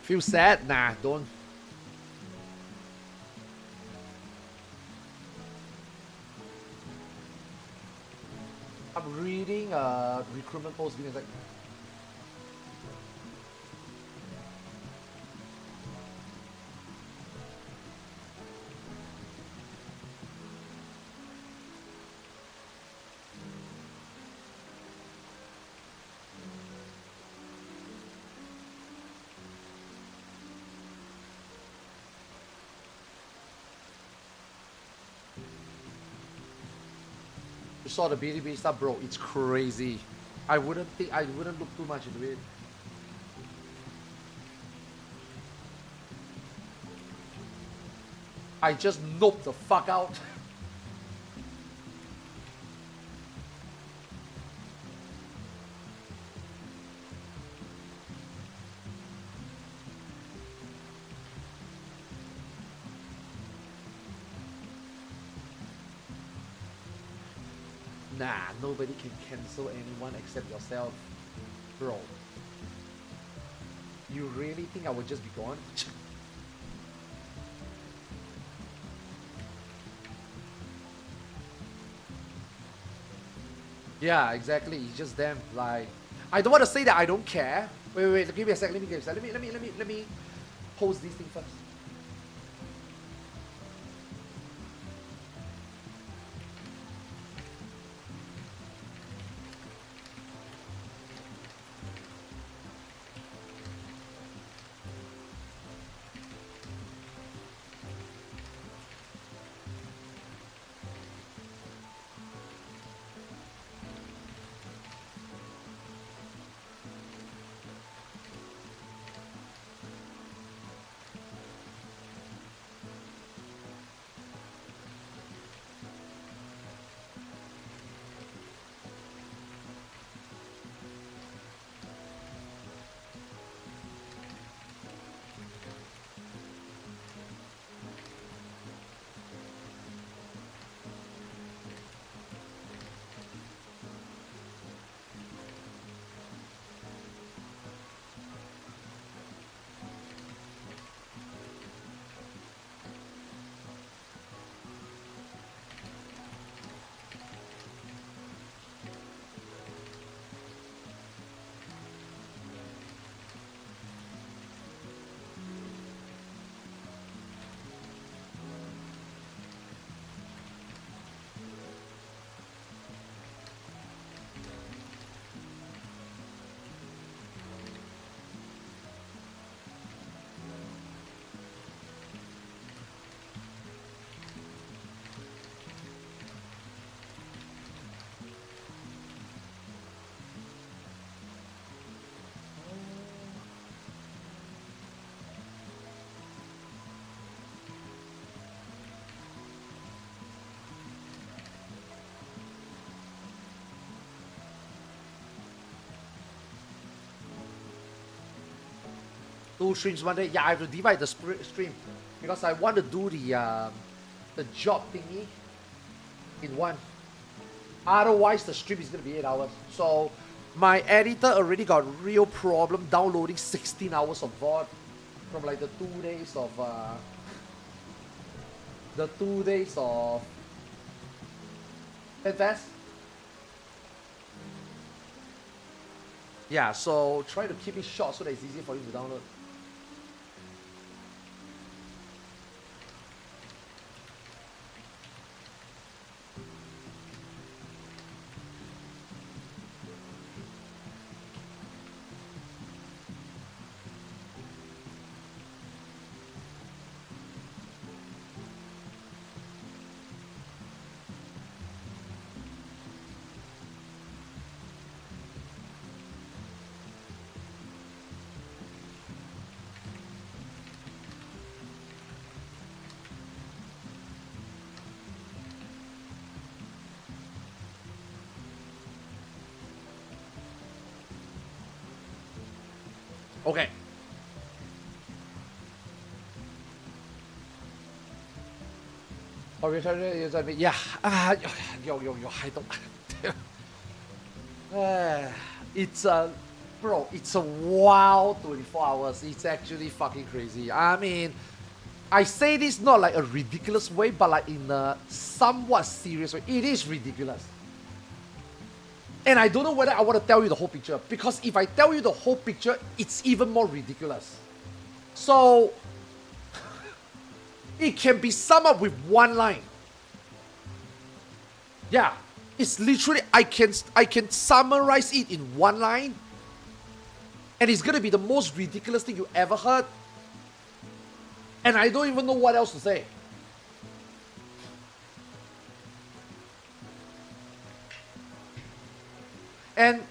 Feel sad? Nah, don't. I'm reading recruitment post. Give me a sec. You saw the BDB stuff, bro. It's crazy. I wouldn't look too much into it. I just nope the fuck out. Nah, nobody can cancel anyone except yourself, bro. You really think I would just be gone? Yeah, exactly. It's just them. Like, I don't want to say that I don't care. Wait. Give me a sec. Let me post these things first. Two streams one day. Yeah, I have to divide the stream because I want to do the job thingy in one. Otherwise, the stream is gonna be 8 hours. So my editor already got real problem downloading 16 hours of VOD from like the 2 days of Fest. Yeah, so try to keep it short so that it's easy for you to download. Okay. Yeah. Yo, I don't. It's Bro, it's a wild 24 hours. It's actually fucking crazy. I mean, I say this not like a ridiculous way, but like in a somewhat serious way. It is ridiculous. And I don't know whether I want to tell you the whole picture, because if I tell you the whole picture, it's even more ridiculous. So, it can be summed up with one line. Yeah, it's literally, I can summarize it in one line, and it's gonna be the most ridiculous thing you ever heard, and I don't even know what else to say. And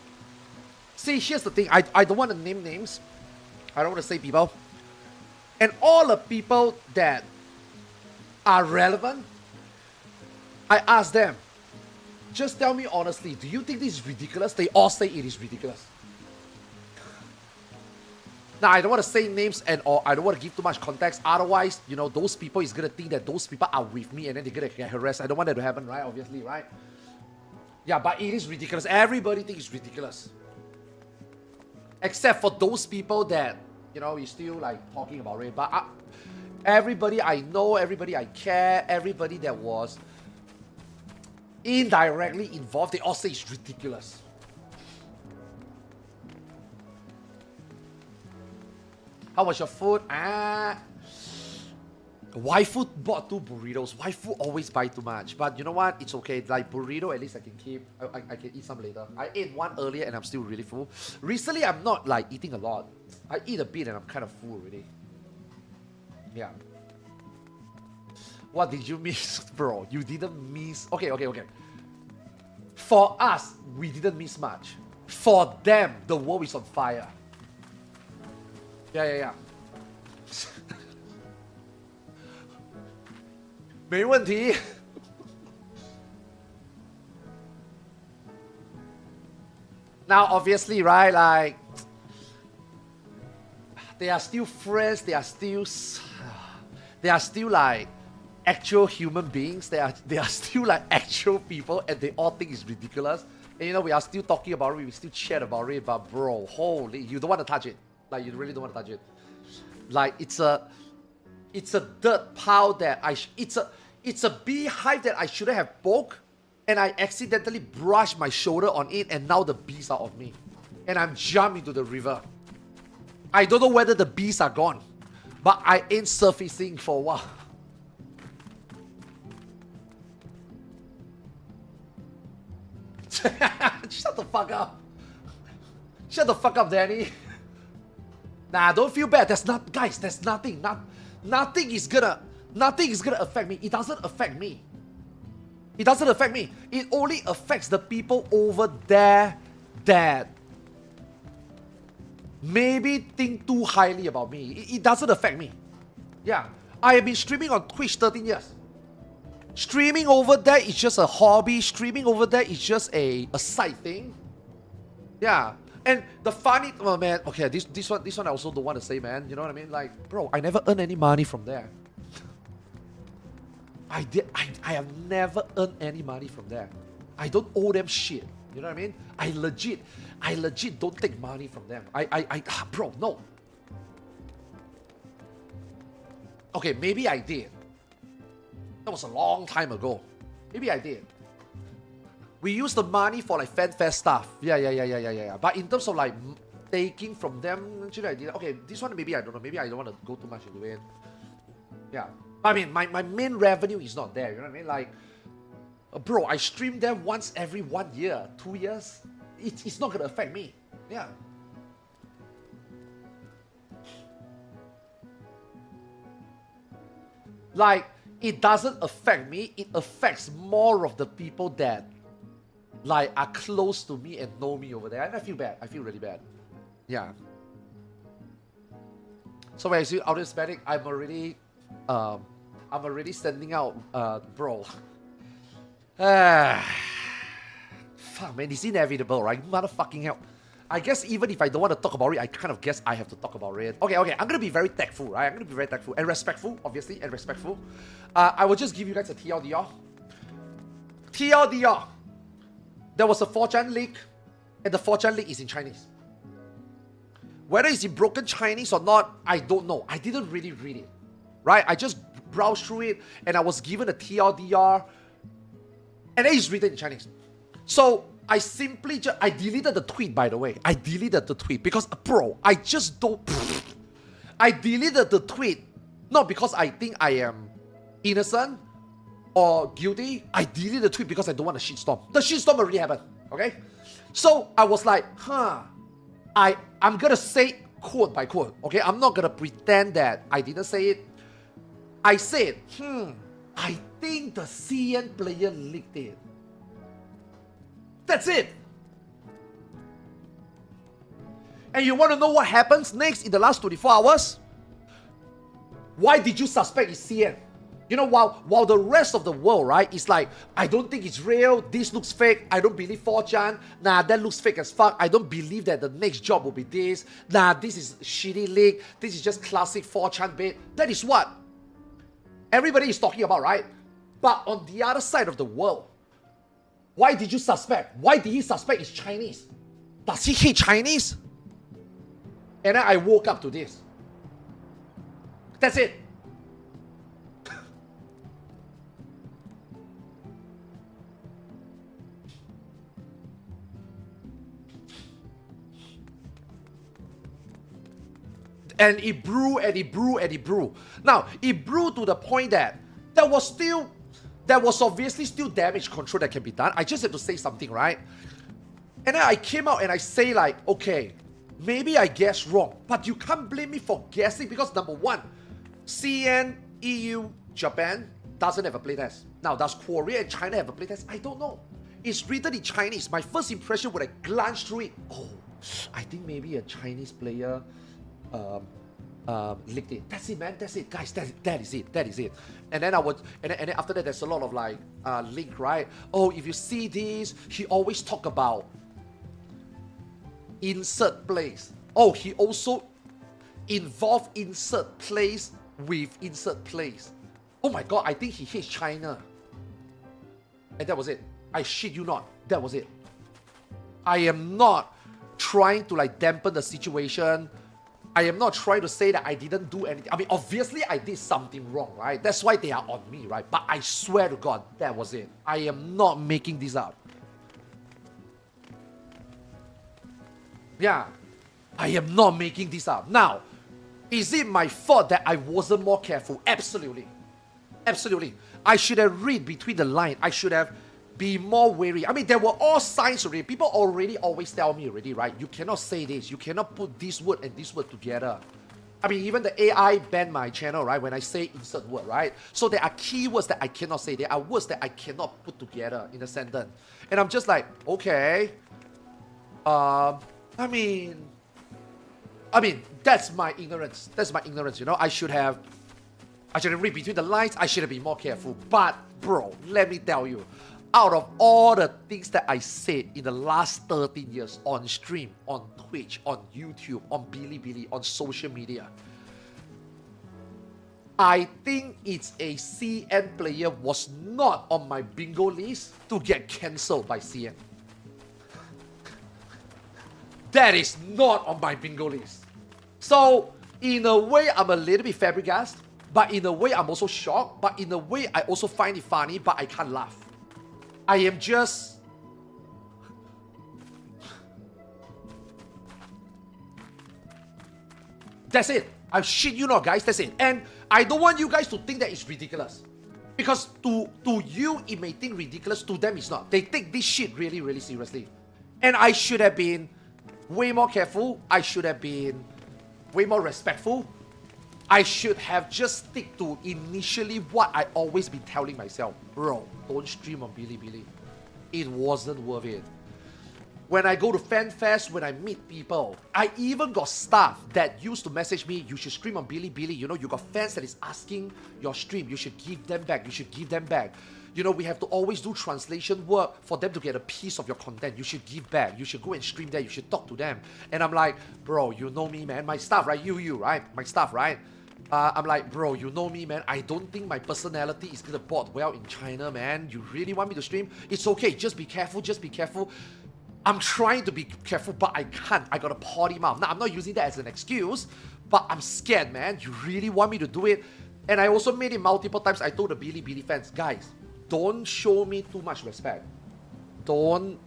see, here's the thing, I don't want to name names, I don't want to say people, and all the people that are relevant, I ask them, just tell me honestly, do you think this is ridiculous? They all say it is ridiculous. Now, I don't want to say names or I don't want to give too much context. Otherwise, you know, those people is going to think that those people are with me and then they're going to get harassed. I don't want that to happen, right? Obviously, right? Yeah, but it is ridiculous. Everybody thinks it's ridiculous. Except for those people that, you know, you're still like talking about it. But everybody I know, everybody I care, everybody that was indirectly involved, they all say it's ridiculous. How was your food? Waifu bought 2 burritos. Waifu always buy too much. But you know what? It's okay. Like burrito, at least I can keep. I can eat some later. I ate one earlier and I'm still really full. Recently, I'm not like eating a lot. I eat a bit and I'm kind of full already. Yeah. What did you miss, bro? You didn't miss... Okay. For us, we didn't miss much. For them, the world is on fire. Yeah. 没问题. Now, obviously, right, like, they are still friends, they are still like actual human beings, they are still like actual people, and they all think it's ridiculous. And you know, we are still talking about it, we still chat about it, but bro, holy, you don't want to touch it. Like, you really don't want to touch it. Like, it's a dirt pile that it's a beehive that I shouldn't have poked, and I accidentally brushed my shoulder on it, and now the bees are on me. And I'm jumped into the river. I don't know whether the bees are gone, but I ain't surfacing for a while. Shut the fuck up. Shut the fuck up, Danny. Nah, don't feel bad. Guys, there's nothing. Nothing is gonna affect me. It doesn't affect me. It doesn't affect me. It only affects the people over there that maybe think too highly about me. It doesn't affect me. Yeah. I have been streaming on Twitch 13 years. Streaming over there is just a hobby. Streaming over there is just a side thing. Yeah. And the funny, oh man, okay, this one I also don't want to say, man. You know what I mean? Like, bro, I never earned any money from there. I have never earned any money from there. I don't owe them shit. You know what I mean? I legit don't take money from them. Bro, no. Okay, maybe I did. That was a long time ago. Maybe I did. We use the money for like FanFest stuff. Yeah. But in terms of like taking from them, actually I did. Okay, this one maybe I don't know. Maybe I don't want to go too much into it. Yeah. I mean, my main revenue is not there. You know what I mean? Like, bro, I stream them once every 1 year, 2 years. It's not gonna affect me. Yeah. Like, it doesn't affect me. It affects more of the people that like are close to me and know me over there. And I feel bad. I feel really bad. Yeah. So when I see out Hispanic, I'm already sending out, bro. Fuck, man, it's inevitable, right? Motherfucking hell. I guess even if I don't want to talk about it, I kind of guess I have to talk about it. Okay, I'm gonna be very tactful, right? I'm gonna be very tactful and respectful, obviously, and respectful. I will just give you guys a TLDR. TLDR. There was a 4chan leak, and the 4chan leak is in Chinese. Whether it's in broken Chinese or not, I don't know. I didn't really read it, right? I just browsed through it and I was given a TLDR and then it's written in Chinese. So I simply I deleted the tweet, by the way. I deleted the tweet because, bro, I just don't... I deleted the tweet not because I think I am innocent or guilty. I deleted the tweet because I don't want a shitstorm. The shitstorm already happened, okay? So I was like, I'm gonna say quote by quote, okay? I'm not gonna pretend that I didn't say it. I said, I think the CN player leaked it. That's it. And you want to know what happens next in the last 24 hours? Why did you suspect it's CN? You know, while the rest of the world, right, is like, I don't think it's real, this looks fake, I don't believe 4chan, nah, that looks fake as fuck, I don't believe that the next job will be this, nah, this is shitty leak, this is just classic 4chan bait. That is what everybody is talking about, right? But on the other side of the world, why did you suspect? Why did he suspect it's Chinese? Does he hate Chinese? And then I woke up to this. That's it. And it grew and it grew and it grew. Now, it grew to the point that there was obviously still damage control that can be done. I just had to say something, right? And then I came out and I say like, okay, maybe I guessed wrong, but you can't blame me for guessing because number one, CN, EU, Japan doesn't have a playtest. Now, does Korea and China have a playtest? I don't know. It's written in Chinese. My first impression when I glanced through it, oh, I think maybe a Chinese player leaked it. That's it, man. That's it, guys. That is it. That is it. And then and then after that, there's a lot of like link, right? Oh, if you see this, he always talk about insert place. Oh, he also involved insert place with insert place. Oh my god, I think he hates China. And that was it. I shit you not. That was it. I am not trying to like dampen the situation. I am not trying to say that I didn't do anything. I mean, obviously I did something wrong, right? That's why they are on me, right? But I swear to God, that was it. I am not making this up. Yeah, I am not making this up. Now, is it my fault that I wasn't more careful? Absolutely. Absolutely. I should have read between the lines. I should have been more wary. I mean, there were all signs already. People already always tell me already, right? You cannot say this. You cannot put this word and this word together. I mean, even the AI banned my channel, right? When I say insert word, right? So there are keywords that I cannot say. There are words that I cannot put together in a sentence. And I'm just like, okay. I mean, that's my ignorance. That's my ignorance, you know? I should have read between the lines. I should have been more careful. But, bro, let me tell you, out of all the things that I said in the last 13 years on stream, on Twitch, on YouTube, on Bilibili, on social media, I think it's a CN player was not on my bingo list to get cancelled by CN. That is not on my bingo list. So, in a way, I'm a little bit flabbergasted, but in a way, I'm also shocked, but in a way, I also find it funny, but I can't laugh. I am just... That's it. I shit you not, guys. That's it. And I don't want you guys to think that it's ridiculous. Because to you, it may think ridiculous. To them, it's not. They take this shit really, really seriously. And I should have been way more careful. I should have been way more respectful. I should have just stick to initially what I always been telling myself. Bro, don't stream on Bilibili. It wasn't worth it. When I go to FanFest, when I meet people, I even got staff that used to message me, you should stream on Bilibili. You know, you got fans that is asking your stream. You should give them back. You should give them back. You know, we have to always do translation work for them to get a piece of your content. You should give back. You should go and stream there. You should talk to them. And I'm like, bro, you know me, man. My staff, right? You, right? My staff, right? I'm like, bro, you know me, man. I don't think my personality is gonna bode well in China, man. You really want me to stream? It's okay. Just be careful. Just be careful. I'm trying to be careful, but I can't. I got a potty mouth. Now, I'm not using that as an excuse, but I'm scared, man. You really want me to do it? And I also made it multiple times. I told the Billy fans, guys, don't show me too much respect. Don't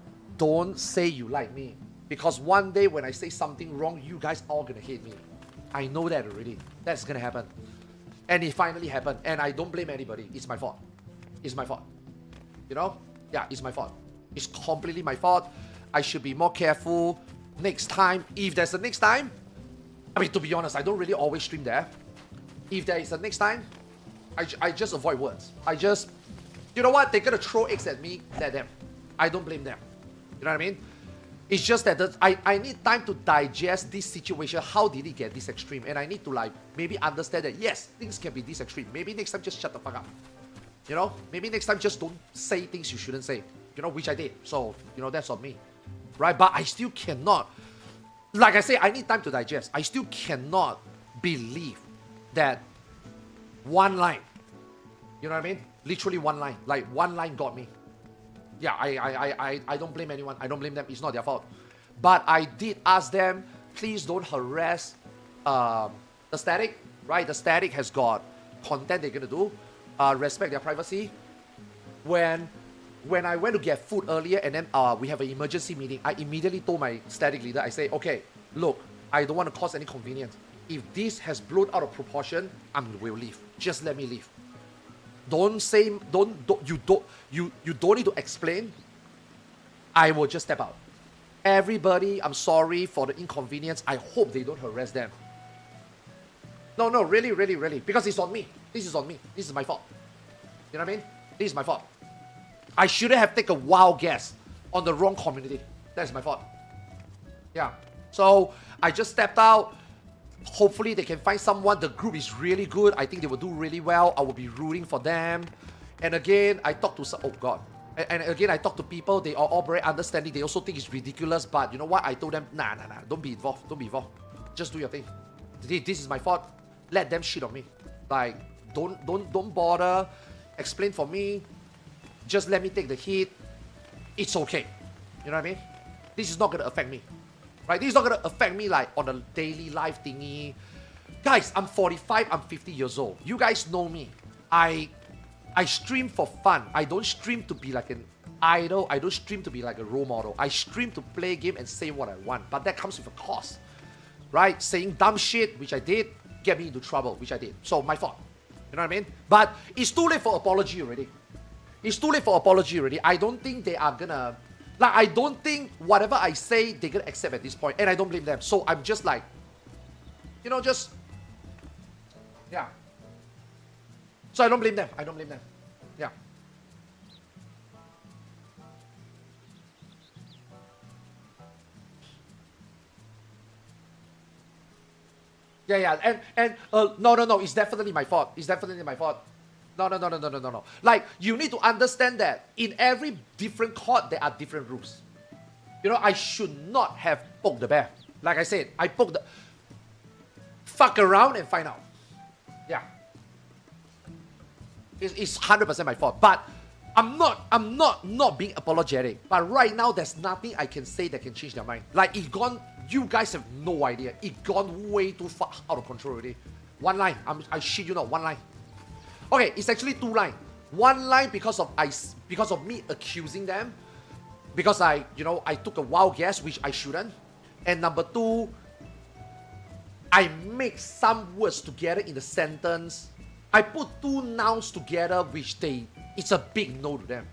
say you like me. Because one day when I say something wrong, you guys all gonna hate me. I know that already. That's gonna happen. And it finally happened. And I don't blame anybody. It's my fault. It's my fault. You know? Yeah, it's my fault. It's completely my fault. I should be more careful next time. If there's a next time, I mean, to be honest, I don't really always stream there. If there is a next time, I just avoid words. I just, you know what? They're gonna throw eggs at me, let them. I don't blame them. You know what I mean? It's just that I need time to digest this situation. How did it get this extreme? And I need to like maybe understand that yes, things can be this extreme. Maybe next time just shut the fuck up. You know? Maybe next time just don't say things you shouldn't say. You know, which I did. So, you know, that's on me. Right? But I still cannot, like I say, I need time to digest. I still cannot believe that one line, you know what I mean? Literally one line. Like one line got me. Yeah, I don't blame anyone. I don't blame them. It's not their fault. But I did ask them, please don't harass the static, right? The static has got content they're gonna do. Respect their privacy. When I went to get food earlier and then we have an emergency meeting, I immediately told my static leader, I say, okay, look, I don't want to cause any inconvenience. If this has blown out of proportion, I will leave. Just let me leave. Don't say, you don't need to explain. I will just step out. Everybody, I'm sorry for the inconvenience. I hope they don't harass them. No, really. Because it's on me. This is on me. This is my fault. You know what I mean? This is my fault. I shouldn't have taken a wild guess on the wrong community. That's my fault. Yeah. So I just stepped out. Hopefully they can find someone. The group is really good. I think they will do really well. I will be rooting for them. And again, I talked to some, oh God. And again, I talk to people. They are all very understanding. They also think it's ridiculous. But you know what? I told them, nah. Don't be involved. Don't be involved. Just do your thing. This is my fault. Let them shit on me. Like, don't bother. Explain for me. Just let me take the hit. It's okay. You know what I mean? This is not going to affect me. Right? This is not going to affect me like on a daily life thingy. Guys, I'm 45. I'm 50 years old. You guys know me. I stream for fun. I don't stream to be like an idol. I don't stream to be like a role model. I stream to play a game and say what I want. But that comes with a cost. Right? Saying dumb shit, which I did, get me into trouble, which I did. So, my fault. You know what I mean? But it's too late for apology already. It's too late for apology already. I don't think they are gonna... Like, I don't think whatever I say, they're gonna accept at this point. And I don't blame them. So, I'm just like... You know, just... Yeah. So, I don't blame them. I don't blame them. Yeah. Yeah. And no. It's definitely my fault. It's definitely my fault. No. Like, you need to understand that in every different court, there are different rules. You know, I should not have poked the bear. Like I said, I poked the... Fuck around and find out. Yeah. It's 100% my fault. But I'm not being apologetic. But right now, there's nothing I can say that can change their mind. Like, it gone... You guys have no idea. It gone way too far out of control already. One line. I shit you not. One line. Okay, it's actually two lines. One line because of me accusing them. Because I took a wild guess, which I shouldn't. And number two, I make some words together in the sentence. I put two nouns together, which it's a big no to them.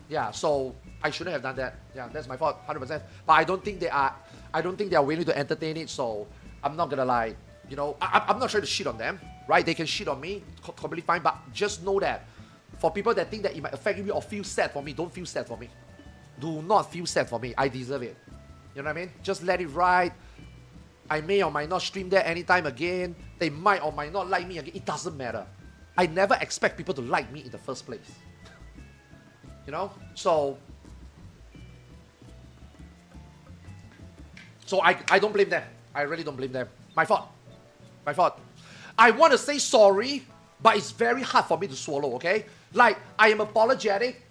Yeah, so I shouldn't have done that. Yeah, that's my fault, 100%. But I don't think they are willing to entertain it, so I'm not gonna lie. You know, I'm not trying to shit on them, right? They can shit on me, completely fine, but just know that for people that think that it might affect me or feel sad for me, don't feel sad for me. Do not feel sad for me. I deserve it. You know what I mean? Just let it ride. I may or might not stream there anytime again. They might or might not like me again. It doesn't matter. I never expect people to like me in the first place. You know? So I don't blame them. I really don't blame them. My fault. My fault. I want to say sorry, but it's very hard for me to swallow, okay? Like, I am apologetic,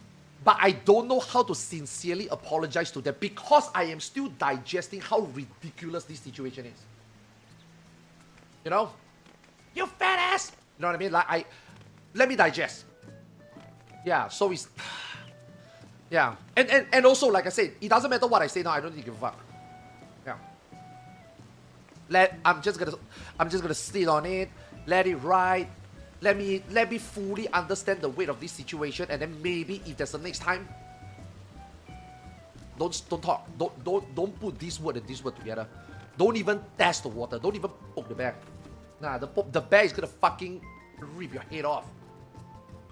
But I don't know how to sincerely apologize to them because I am still digesting how ridiculous this situation is. You know? You fat ass! You know what I mean? Like, let me digest. Yeah, so it's... Yeah. And also, like I said, it doesn't matter what I say now, I don't need to give a fuck. Yeah. I'm just gonna sit on it, let it ride. Let me fully understand the weight of this situation, and then maybe if there's a next time, don't talk. Don't put this word and this word together. Don't even test the water. Don't even poke the bear. Nah, the bear is gonna fucking rip your head off.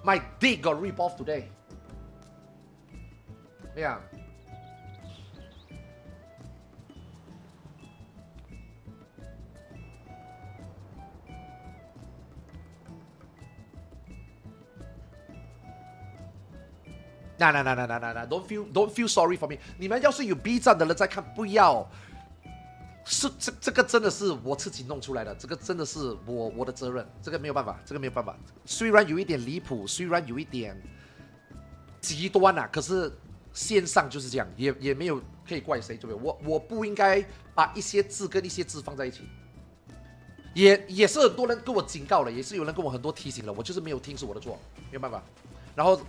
My dick got ripped off today. Yeah. nah, don't feel sorry for me. 你们要是有 B 站的人在看，不要。是这个真的是我自己弄出来的，这个真的是我的责任，这个没有办法，这个没有办法。虽然有一点离谱，虽然有一点极端啊，可是线上就是这样，也没有可以怪谁，对不对？我不应该把一些字跟一些字放在一起。也是很多人跟我警告了，也是有人跟我很多提醒了，我就是没有听，是我的错，没有办法。然后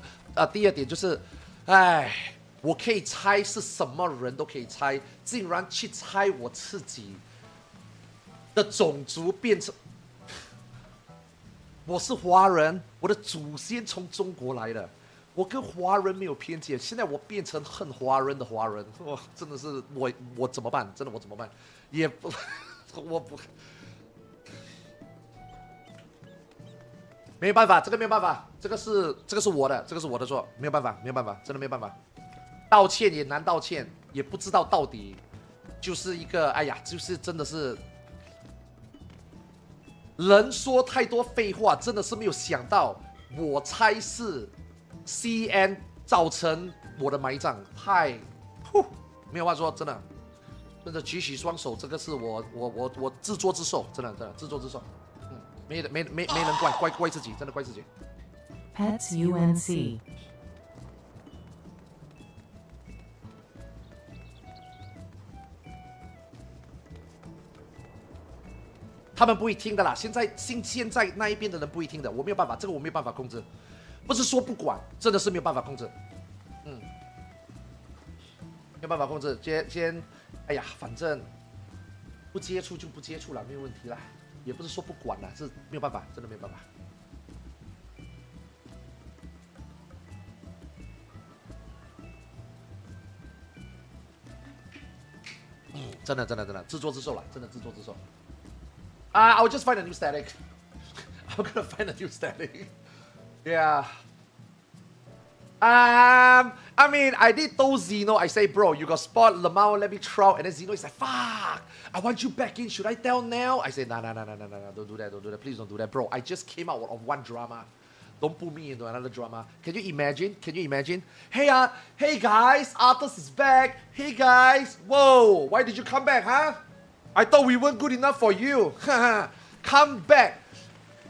第二点就是，哎，我可以猜是什么人都可以猜，竟然去猜我自己的种族变成我是华人，我的祖先从中国来的，我跟华人没有偏见，现在我变成恨华人的华人，哇，真的是我怎么办？真的我怎么办？也不，我不。没有办法，这个没有办法，这个是我的，这个是我的错，没有办法，没有办法，真的没有办法。道歉也难道歉，也不知道到底就是一个，哎呀，就是真的是人说太多废话，真的是没有想到，我猜是 CN 造成我的埋葬，太，没有话说，真的，真的举起双手，这个是我自作自受，真的自作自受。没人怪自己，真的怪自己。Pets UNC。他们不会听的啦，现在那一边的人不会听的，我没有办法，这个我没有办法控制，不是说不管，真的是没有办法控制，没有办法控制。先，哎呀，反正不接触就不接触了，没有问题啦。也不是说不管了，是没有办法，真的没有办法。真的自作自受了，真的自作自受。I'll just find a new static. I'm gonna find a new static. Yeah. I mean, I did told Zeno, I say, bro, you got spot, Lamau, let me trout, and then Zeno is like, fuck, I want you back in, should I tell now? I say, nah, don't do that, please don't do that, bro, I just came out of one drama, don't put me into another drama. Can you imagine? Hey guys, Arthars is back, hey guys, whoa, why did you come back, huh? I thought we weren't good enough for you, come back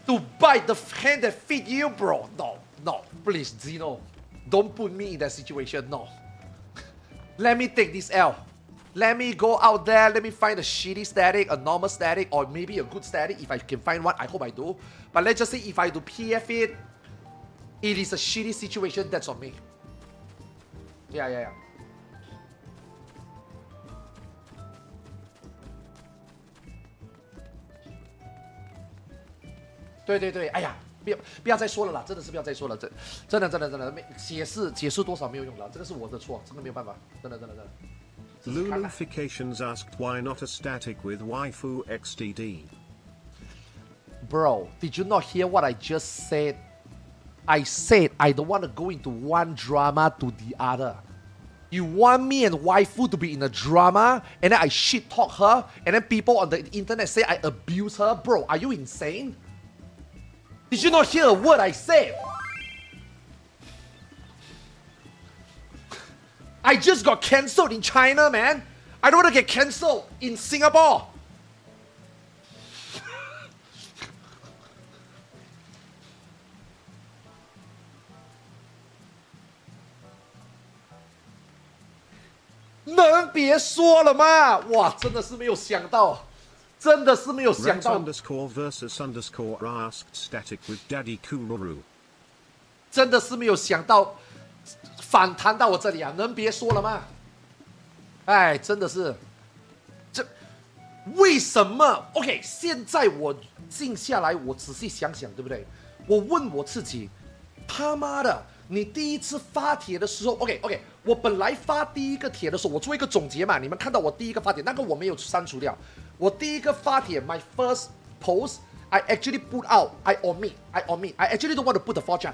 to bite the hand that feed you, bro, no, please, Zeno. Don't put me in that situation, no. Let me take this L. Let me go out there, let me find a shitty static, a normal static, or maybe a good static if I can find one. I hope I do. But let's just say if I do PF it, it is a shitty situation, that's on me. Yeah. 对，哎呀。不要再说了啦，真的是不要再说了，真的，解释多少没有用的，这个是我的错，真的没有办法，真的。Lulufications asked why not a static with waifu XDD. Bro, did you not hear what I just said? I said I don't want to go into one drama to the other. You want me and waifu to be in a drama, and then I shit talk her, and then people on the internet say I abuse her? Bro, are you insane? Did you not hear a word I said? I just got cancelled in China, man. I don't want to get cancelled in Singapore. 能别说了吗？哇，真的是没有想到，真的是没有想 Rex 到， underscore versus underscore asked static with Daddy Cooluru. 真的是没有想到反弹到我这里啊！能别说了吗？哎，真的是，这为什么 ？OK， 现在我静下来，我仔细想想，对不对？我问我自己，他妈的！你第一次发帖的时候 ，OK， 我本来发第一个帖的时候，我做一个总结嘛，你们看到我第一个发帖，那个我没有删除掉。我第一个发帖 ，my first post, I actually put out, I omit. I actually don't want to put the fortune.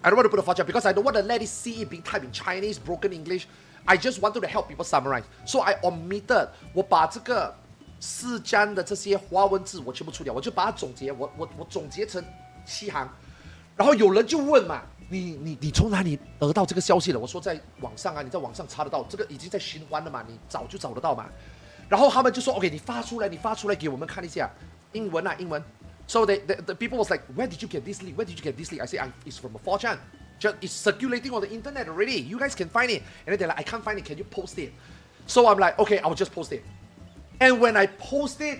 I don't want to put the fortune because I don't want to let it see it being typed in Chinese, broken English. I just wanted to help people summarize. So I omitted. 我把这个四占的这些华文字我全部除掉，我就把它总结，我总结成7行。然后有人就问嘛。你从哪里得到这个消息了？我说在网上啊，你在网上查得到，这个已经在循环了嘛，你早就找得到嘛。然后他们就说 ，OK， 你发出来给我们看一下，英文。So the people was like, where did you get this link? Where did you get this link? I say, it's from a 4chan. It's circulating on the internet already. You guys can find it. And then they're like, I can't find it. Can you post it? So I'm like, okay, I'll just post it. And when I post it,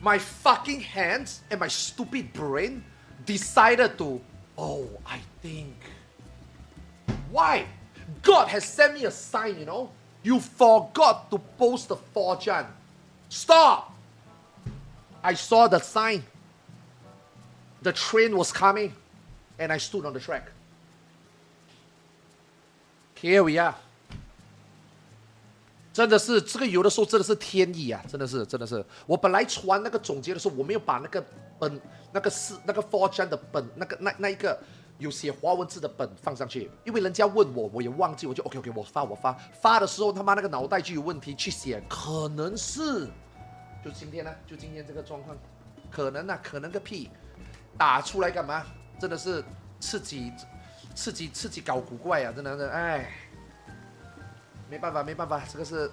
my fucking hands and my stupid brain decided to. Oh, I think. Why? God has sent me a sign, you know. You forgot to post the 4chan. Stop! I saw the sign. The train was coming, and I stood on the track. Here we are. 真的是这个有的时候真的是天意啊，真的是。我本来传那个总结的时候，我没有把那个本那个 4chan 的本那一个有写华文字的本放上去，因为人家问我，我也忘记，我就 OK， 我发的时候他妈那个脑袋就有问题去写，可能是就今天这个状况，可能个屁，打出来干嘛？真的是刺激搞古怪啊，真的哎。没办法，这个是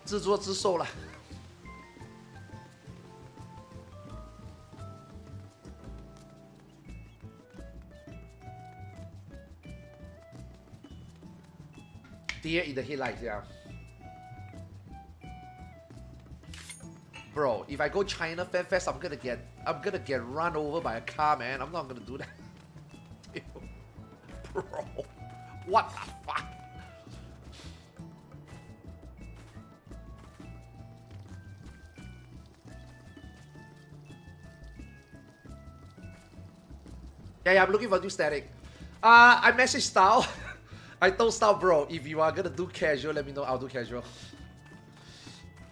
自作自受了。Deer in the headlights, yeah. Bro, if I go China Fan Fest, I'm gonna get run over by a car, man. I'm not gonna do that. Bro, what the fuck? Yeah, I'm looking for new static. I messaged Style. I told Style, bro, if you are gonna do casual, let me know. I'll do casual.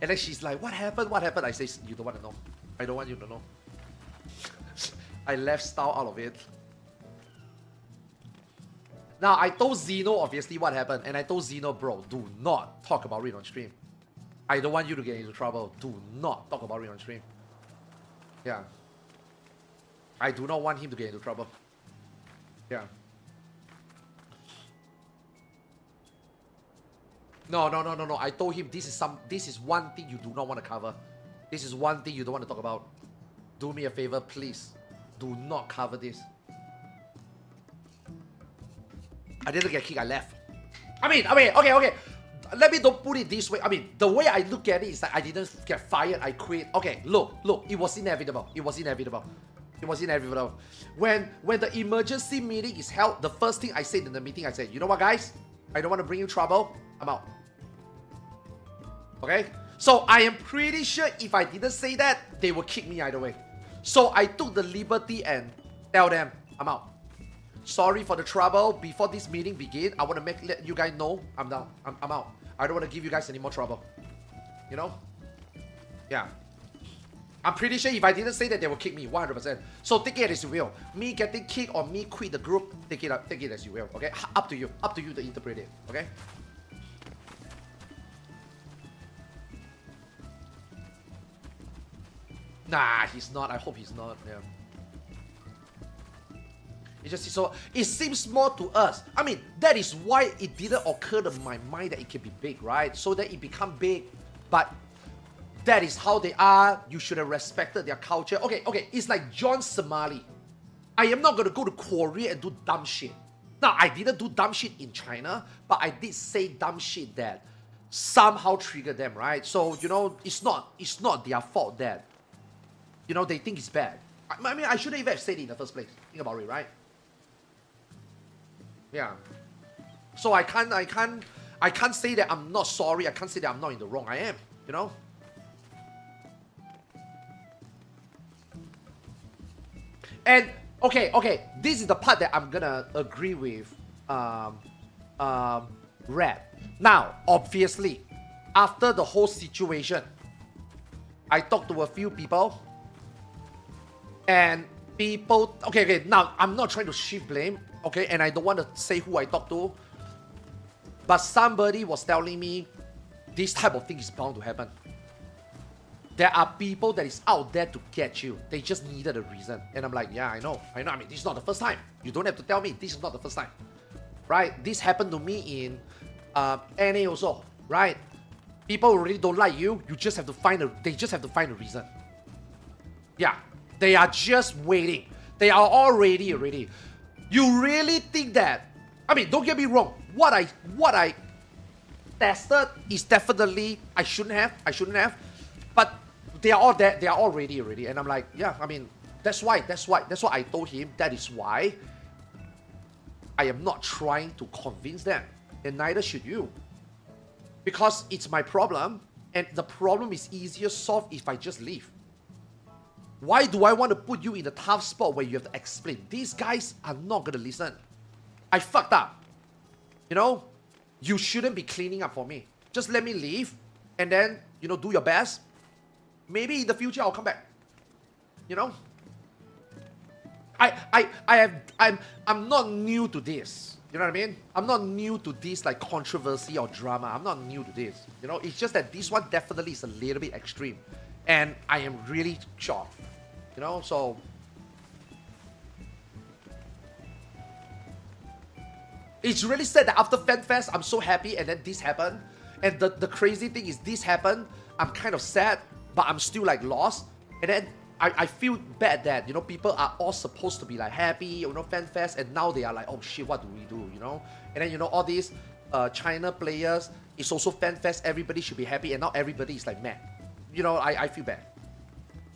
And then she's like, what happened? I say, you don't want to know. I don't want you to know. I left Style out of it. Now, I told Zeno, obviously, what happened. And I told Zeno, bro, do not talk about it on stream. I don't want you to get into trouble. Do not talk about it on stream. Yeah. I do not want him to get into trouble. Yeah. No. I told him this is one thing you do not want to cover. This is one thing you don't want to talk about. Do me a favor, please. Do not cover this. I didn't get kicked, I left. I mean, okay. Let me don't put it this way. I mean, the way I look at it is that I didn't get fired, I quit. Okay, look, it was inevitable. When the emergency meeting is held, the first thing I said in the meeting, I said, you know what, guys? I don't want to bring you trouble. I'm out. Okay? So I am pretty sure if I didn't say that, they would kick me either way. So I took the liberty and tell them, I'm out. Sorry for the trouble. Before this meeting begin, I want to let you guys know I'm down. I'm out. I don't want to give you guys any more trouble. You know? Yeah. I'm pretty sure if I didn't say that, they will kick me 100%. So take it as you will. Me getting kicked or me quit the group, take it as you will. Okay? Up to you to interpret it. Okay? Nah, he's not. I hope he's not. Yeah. It's just so it seems more to us. I mean, that is why it didn't occur to my mind that it can be big, right? So that it become big, but that is how they are. You should have respected their culture. Okay. It's like John Somali. I am not gonna go to Korea and do dumb shit. Now, I didn't do dumb shit in China, but I did say dumb shit that somehow triggered them, right? So, you know, it's not their fault that, you know, they think it's bad. I mean, I shouldn't even have said it in the first place. Think about it, right? Yeah. So I can't say that I'm not sorry. I can't say that I'm not in the wrong. I am, you know? And okay, this is the part that I'm gonna agree with Red. Now, obviously, after the whole situation, I talked to a few people, and people, okay, now I'm not trying to shift blame, okay, and I don't want to say who I talked to, but somebody was telling me this type of thing is bound to happen. There are people that is out there to get you. They just needed a reason. And I'm like, yeah, I know. I mean, this is not the first time. You don't have to tell me. This is not the first time. Right? This happened to me in NA also. Right? People really don't like you. You just have to find they just have to find a reason. Yeah. They are just waiting. They are all ready already. You really think that? I mean, don't get me wrong. What I tested is definitely I shouldn't have. But they are all there. They are all ready already. And I'm like, yeah, I mean, that's why I told him that is why I am not trying to convince them. And neither should you. Because it's my problem. And the problem is easier solved if I just leave. Why do I want to put you in a tough spot where you have to explain? These guys are not going to listen. I fucked up. You know? You shouldn't be cleaning up for me. Just let me leave. And then, you know, do your best. Maybe in the future I'll come back. You know? I'm not new to this. You know what I mean? I'm not new to this like controversy or drama. I'm not new to this. You know, it's just that this one definitely is a little bit extreme. And I am really shocked. You know, so it's really sad that after FanFest, I'm so happy and then this happened. And the crazy thing is this happened. I'm kind of sad, but I'm still like lost. And then I feel bad that, you know, people are all supposed to be like happy, you know, FanFest, and now they are like, oh shit, what do we do, you know? And then, you know, all these China players, it's also FanFest, everybody should be happy, and now everybody is like mad. You know, I feel bad.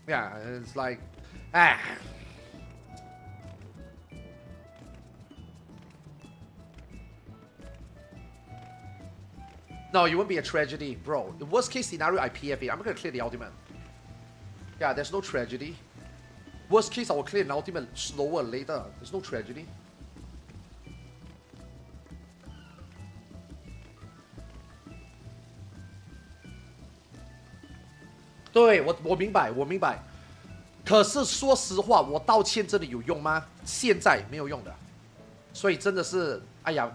Yeah, it's like, No, it won't be a tragedy, bro. The worst case scenario, I PFA. I'm gonna clear the ultimate. Yeah, there's no tragedy. Worst case, I will clear an ultimate slower later. There's no tragedy. Yeah, 我明白。可是说实话，我道歉真的有用吗？现在没有用的。所以真的是，哎呀。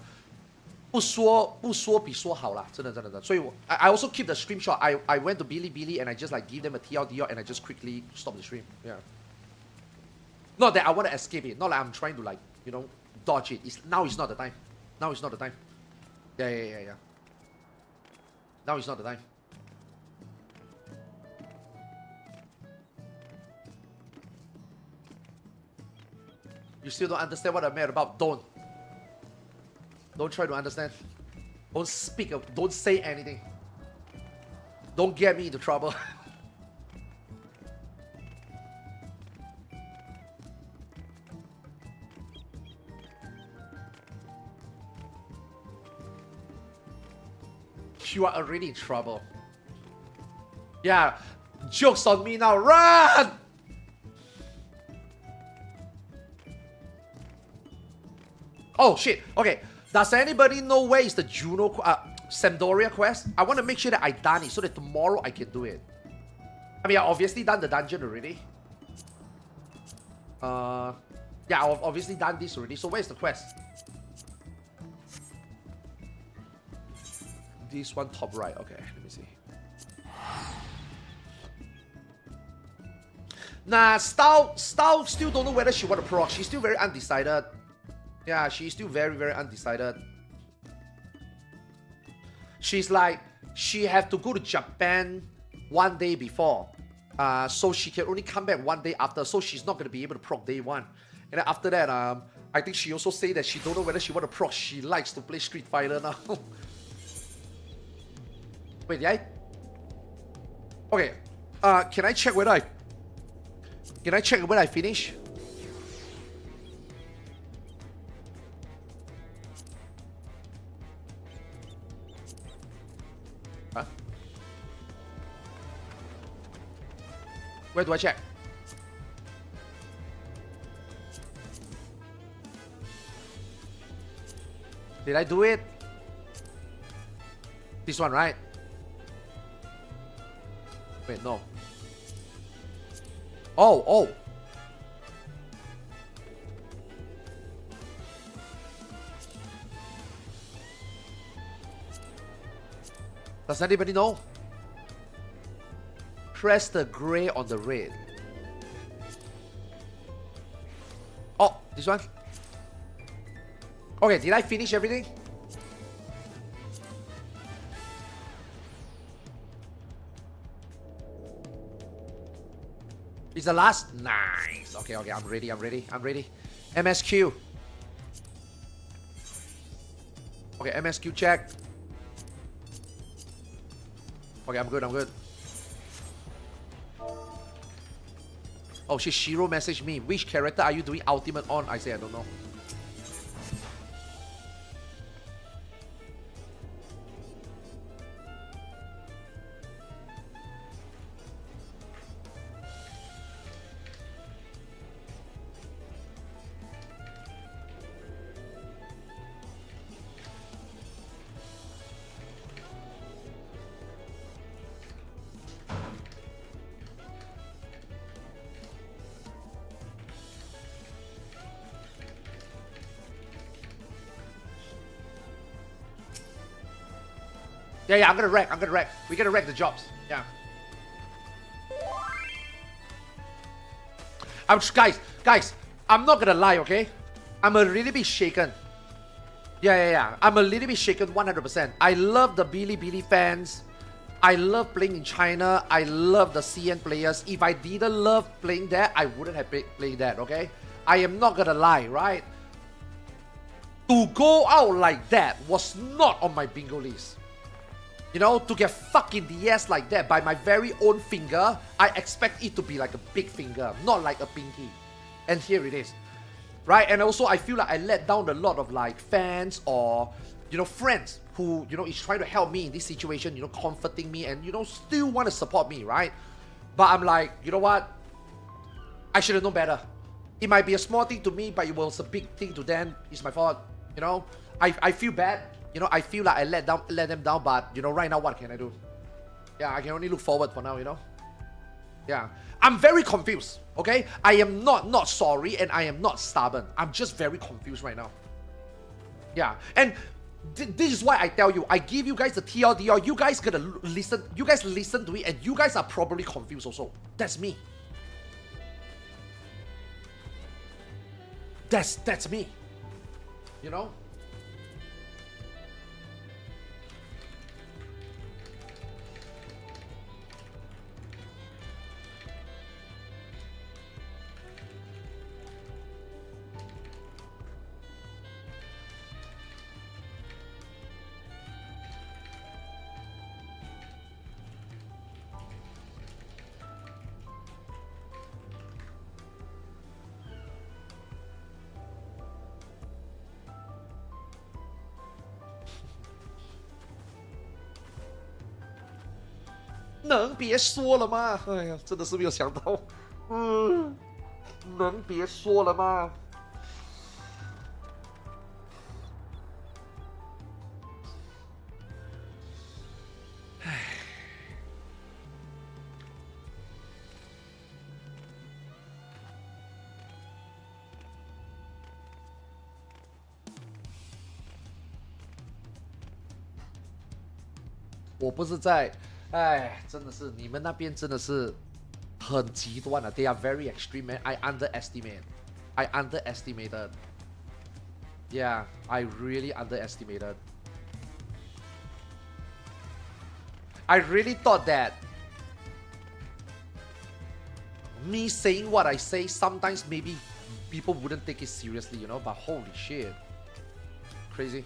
不说比说好啦，真的。所以I also keep the screenshot. I went to Billy and I just like give them a TLDR and I just quickly stop the stream. Yeah. Not that I want to escape it. Not like I'm trying to like, you know, dodge it. Now is not the time. Now is not the time. Yeah. Now is not the time. You still don't understand what I'm mad about? Don't try to understand. Don't speak. Don't say anything. Don't get me into trouble. You are already in trouble. Yeah. Joke's on me now. Run! Oh shit. Okay. Does anybody know where is the Juno Sampdoria quest? I want to make sure that I done it so that tomorrow I can do it. I mean, I obviously done the dungeon already. Yeah, I've obviously done this already. So where's the quest? This one top right. Okay, let me see. Nah, Style still don't know whether she want to proc. She's still very undecided. Yeah, she's still very undecided. She's like, she have to go to Japan one day before. So she can only come back one day after. So she's not going to be able to proc day one. And then after that, I think she also say that she don't know whether she want to proc. She likes to play Street Fighter now. Wait, did I? Okay. Can I check whether I... Can I check whether I finish? Huh? Where do I check? Did I do it? This one, right? Wait, no. Oh. Does anybody know? Press the gray on the red. Oh, this one? Okay, did I finish everything? Is the last? Nice. Okay, I'm ready. MSQ. Okay, MSQ check. Okay, I'm good. Oh shit, Shiro messaged me. Which character are you doing ultimate on? I say I don't know. Yeah, I'm gonna wreck. We gotta wreck the jobs. Yeah. Guys, I'm not gonna lie, okay? I'm a little bit shaken. Yeah. I'm a little bit shaken 100%. I love the Bilibili fans. I love playing in China. I love the CN players. If I didn't love playing that, I wouldn't have played that, okay? I am not gonna lie, right? To go out like that was not on my bingo list. You know, to get fucked in the ass like that by my very own finger, I expect it to be like a big finger, not like a pinky. And here it is. Right? And also, I feel like I let down a lot of like fans or, you know, friends who, you know, is trying to help me in this situation, you know, comforting me and, you know, still want to support me, right? But I'm like, you know what? I should have known better. It might be a small thing to me, but it was a big thing to them. It's my fault. You know, I feel bad. You know, I feel like I let them down, but, you know, right now, what can I do? Yeah, I can only look forward for now, you know? Yeah. I'm very confused, okay? I am not sorry, and I am not stubborn. I'm just very confused right now. Yeah. And this is why I tell you, I give you guys the TLDR. You guys gotta listen. You guys listen to it, and you guys are probably confused also. That's me. That's me. You know?能别说了吗？哎呀，真的是没有想到，能别说了吗？唉，我不是在。哎，真的是你们那边真的是很极端啊 ！They are very extreme, man. I underestimated. Yeah, I really underestimated. I really thought that me saying what I say sometimes maybe people wouldn't take it seriously, you know. But holy shit, crazy.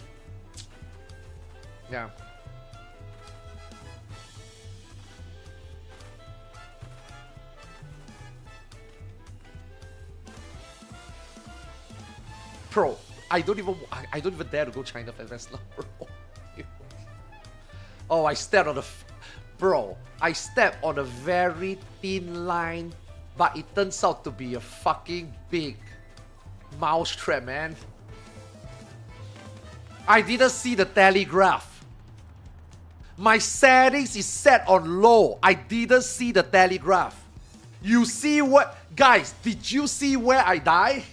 Yeah. Bro, I don't even dare to go China Fest now, bro. Oh, I stepped on bro, I stepped on a very thin line, but it turns out to be a fucking big mousetrap, man. I didn't see the telegraph. My settings is set on low. I didn't see the telegraph. You see what, guys? Did you see where I die?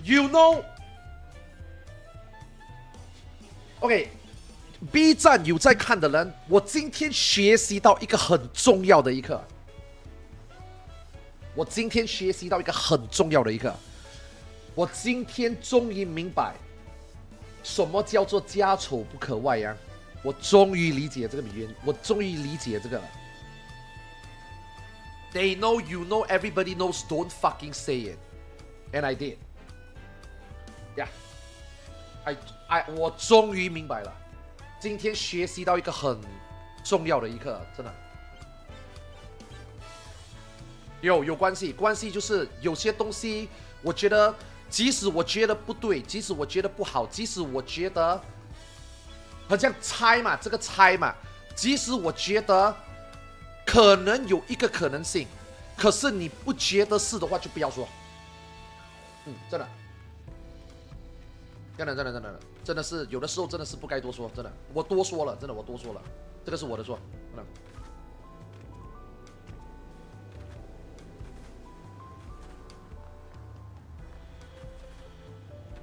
You know, OK，B 站有在看的人，我今天学习到一个很重要的一课。我今天学习到一个很重要的一课。我今天终于明白，什么叫做家丑不可外扬。我终于理解这个语言，我终于理解这个了。They know, you know, everybody knows. Don't fucking say it, and I did. Yeah, 我终于明白了，今天学习到一个很重要的一课，真的。有关系，关系就是有些东西，我觉得，即使我觉得不对，即使我觉得不好，即使我觉得，好像猜嘛，这个猜嘛，即使我觉得可能有一个可能性，可是你不觉得是的话，就不要说。真的。真的是有的时候真的是不该多说，真的，我多说了，真的我多说了，这个是我的错，真的。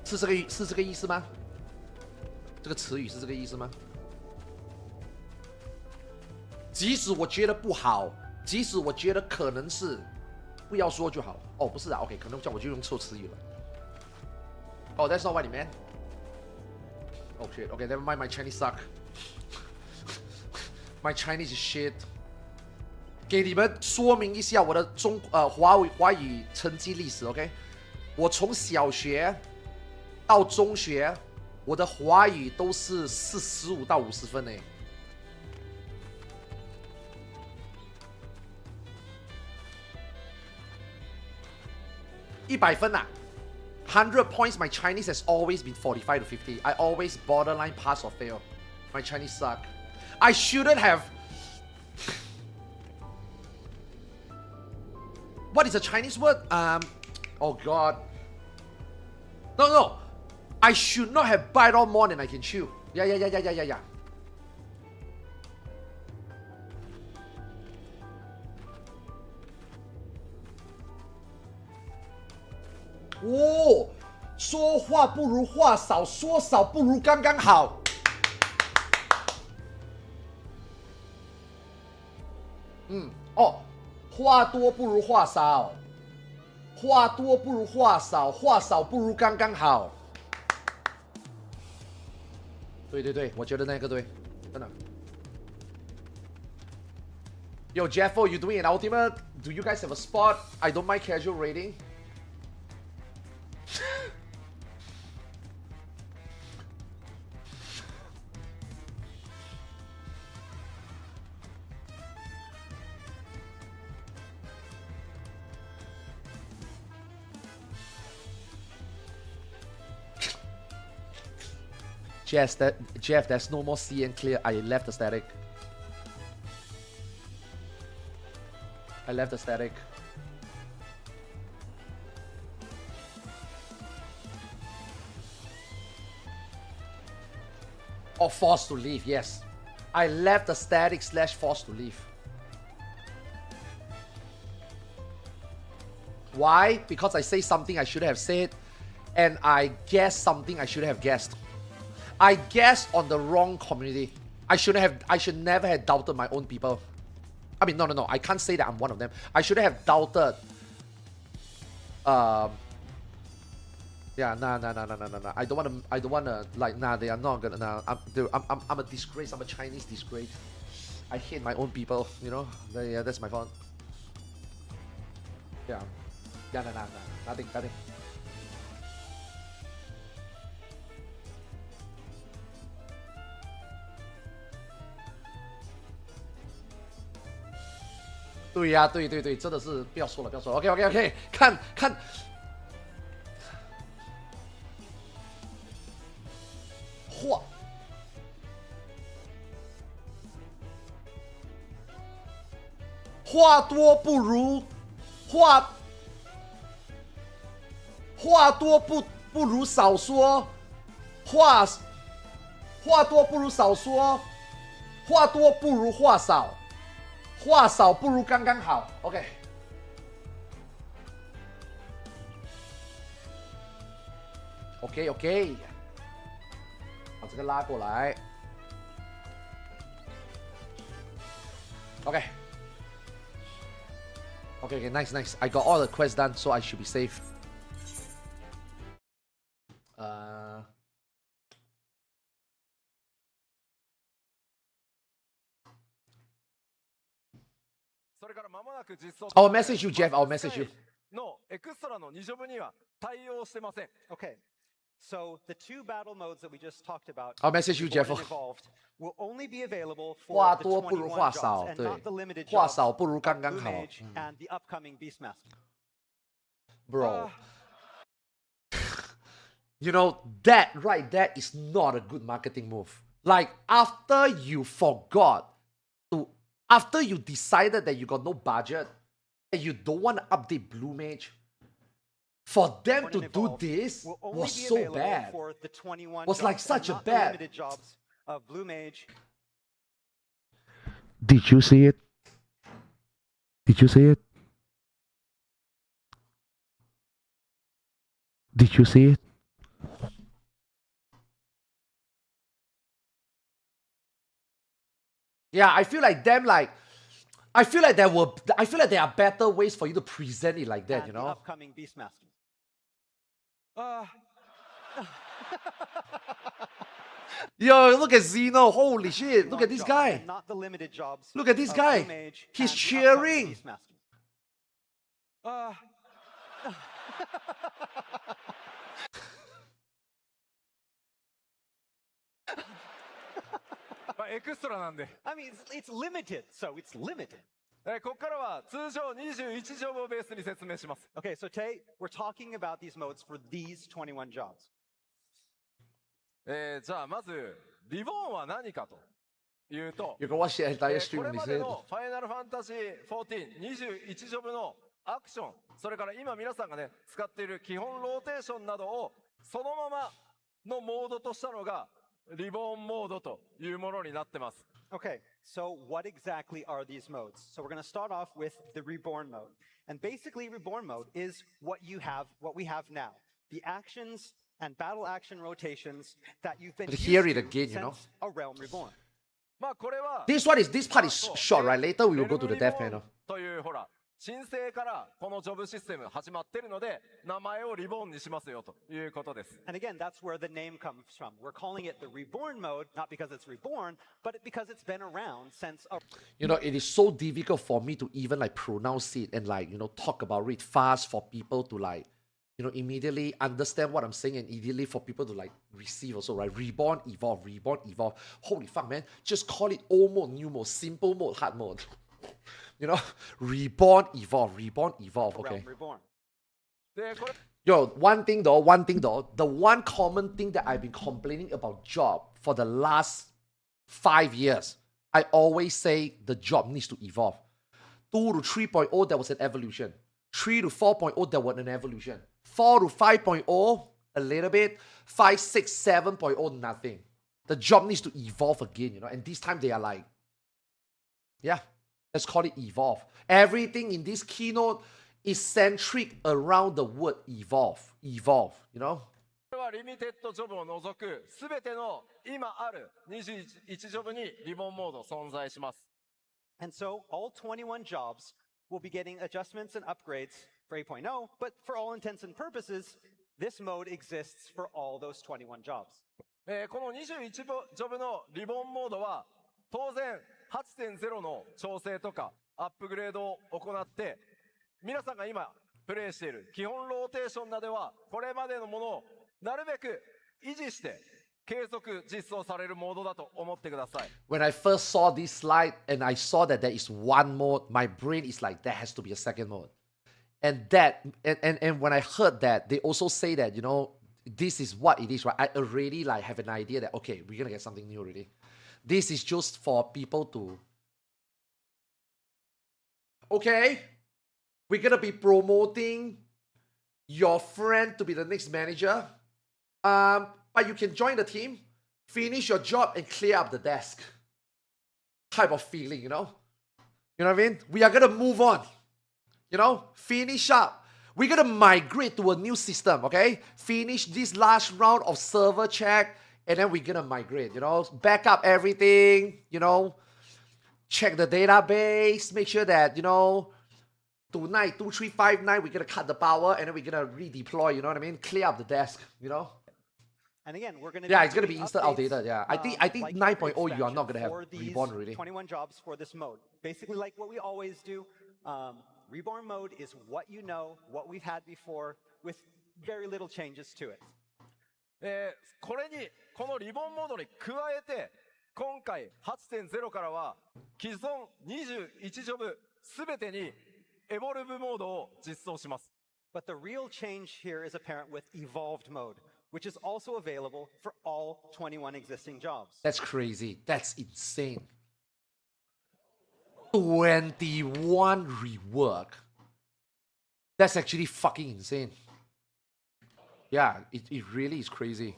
是这个意思吗？这个词语是这个意思吗？即使我觉得不好，即使我觉得可能是，不要说就好。哦，不是啊 ，OK， 可能这样我就用错词语了。Oh, that's not what he meant. Oh shit. Okay, never mind. My Chinese suck. My Chinese is shit. 给你们说明一下我的华语成绩历史 ，OK？ 我从小学到中学，我的华语都是45到50分诶。100分啊！ 100 points, my Chinese has always been 45 to 50. I always borderline pass or fail. My Chinese suck. I shouldn't have. What is a Chinese word? Oh God. No. I should not have bite on more than I can chew. Yeah. 哦，说话不如话少，说少不如刚刚好。话多不如话少，话多不如话少，话少不如刚刚好。对，我觉得那个对，真的。Yo, Jeffo, you doing an ultimate? Do you guys have a spot? I don't mind casual raiding. Jeff, there's no more CN clear. I left the static. Or forced to leave, yes. I left the static / forced to leave. Why? Because I say something I shouldn't have said. and I guessed something I shouldn't have guessed. I guessed on the wrong community. I should never have doubted my own people. I mean, no. I can't say that I'm one of them. I should have doubted. Yeah, nah. I don't wanna like, nah, they are not gonna, nah. I'm a disgrace. I'm a Chinese disgrace. I hate my own people, you know? Yeah, that's my fault. Yeah. Yeah, nah. Nothing. 对呀，对，真的是不要说了。OK， 看，话多不如少说，话多不如少说，话多不如话少。话少不如刚刚好 ，OK。把这个拉过来 ，OK， nice. I got all the quests done, so I should be safe. I'll message you, Jeff. I'll message you. Okay. So the two battle modes that we just talked about, I'll message you, Jeff. Reborn Evolved, will only be available 话 for the 多不如 21话 jobs 少， and 对 not the limited， 话 jobs 少不如 of 刚刚 Blue 好。 Mage and the upcoming Beastmaster. Bro. You know, that right there is not a good marketing move. Like, after you decided that you got no budget and you don't want to update Blue Mage, for them Reborn to do Evolved this will only was be so available bad. for the 21 Was like jobs such a and not the bad. limited jobs of Blue Mage. Did you see it? Did you see it? Did you see it? Yeah, I feel like there are better ways for you to present it like that, and you the know? upcoming Beastmaster. Yo, look at Zeno. Holy shit. Look at this Jobs guy. and not the limited jobs Look at this of guy. Blue Mage He's and the upcoming cheering. Beastmaster. I mean, it's limited, so it's limited. ここからは通常21ジョブをベースに説明します。 Okay, so Tay, we're talking about these modes for these 21 jobs. じゃあまずリボーンは何かというと、 You can watch the entire こ stream れ when he ま said で it. のファイナルファンタジー14、21ジョブのアクション、それから今皆さんがね使っている基本ローテーションなどをそのままのモードとしたのがリボーンモードというものになってます。 Okay, so what exactly are these modes? So we're going to start off with the Reborn mode. And basically, Reborn mode is what we have now. The actions and battle action rotations that you've been But hear used it to again, you know? since A Realm Reborn. まあこれは This part is short, right? Later we will go to the death panel. というほら申請からこのジョブシステム始まってるので名前をリボーンにしますよということです。 And again, that's where the name comes from. We're calling it the Reborn mode, not because it's reborn, but because it's been around since a You know, it is so difficult for me to even like pronounce it and like, you know, talk about it fast for people to like, you know, immediately understand what I'm saying and immediately for people to like receive also, right? Reborn, evolve. Holy fuck, man. Just call it old mode, new mode, simple mode, hard mode. You know, reborn, evolve. Okay. Realm Reborn. でこれ Yo, one thing though, the one common thing that I've been complaining about job for the last 5 years, I always say the job needs to evolve. 2 to 3.0, there was an evolution. 3 to 4.0, there was an evolution. 4 to 5.0, a little bit. 5, 6, 7.0, nothing. The job needs to evolve again, you know, and this time they are like, yeah, let's call it evolve. Everything in this keynote is centric around the word evolve. Evolve, you know? これはリミテッドジョブを除くすべての今ある21ジョブにリボンモード存在します。And so all 21 jobs will be getting adjustments and upgrades for 8.0, but for all intents and purposes, this mode exists for all those 21 jobs. この21ジョブのリボンモードは当然 8.0 の調整とかアップグレードを行って皆さんが今プレイしている基本ローテーションなどはこれまでのものをなるべく維持して継続実装されるモードだと思ってください。When I first saw this slide and I saw that there is one mode, my brain is like, there has to be a second mode. And when I heard that, they also say that, you know, this is what it is, right? I already like have an idea that, okay, we're gonna get something new already. This is just for people to, okay, we're gonna be promoting your friend to be the next manager. But you can join the team, finish your job, and clear up the desk. Type of feeling, you know? You know what I mean? We are gonna move on. You know? Finish up. We're gonna migrate to a new system, okay? Finish this last round of server check, and then we're gonna migrate, you know? Back up everything, you know? Check the database, make sure that, you know, tonight, 2359, we're gonna cut the power, and then we're gonna redeploy, you know what I mean? Clear up the desk, you know? And again, we're going to it's going to be instant outdated. Yeah, I think like 9.0 you are not going to have Reborn already. 21 jobs for this mode. Basically, like what we always do, Reborn mode is what you know, what we've had before, with very little changes to it. これにこのリボンモードに加えて今回 8.0 からは既存21ジョブすべてにエボルブモードを実装します。But the real change here is apparent with evolved mode, which is also available for all 21 existing jobs. That's crazy. That's insane. 21 rework. That's actually fucking insane. Yeah, it really is crazy.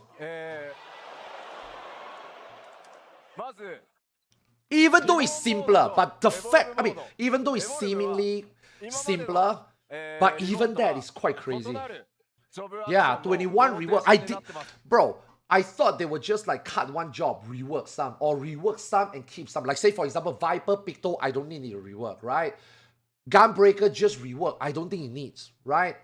まず Even though it's simpler, but the fact, I mean, even though it's seemingly simpler, but even that is quite crazy. Yeah, 21 rework. Bro, I thought they would just like cut one job, rework some, or rework some and keep some. Like say for example, Viper, Picto, I don't need it to rework, right? Gunbreaker just rework. I don't think it needs, right?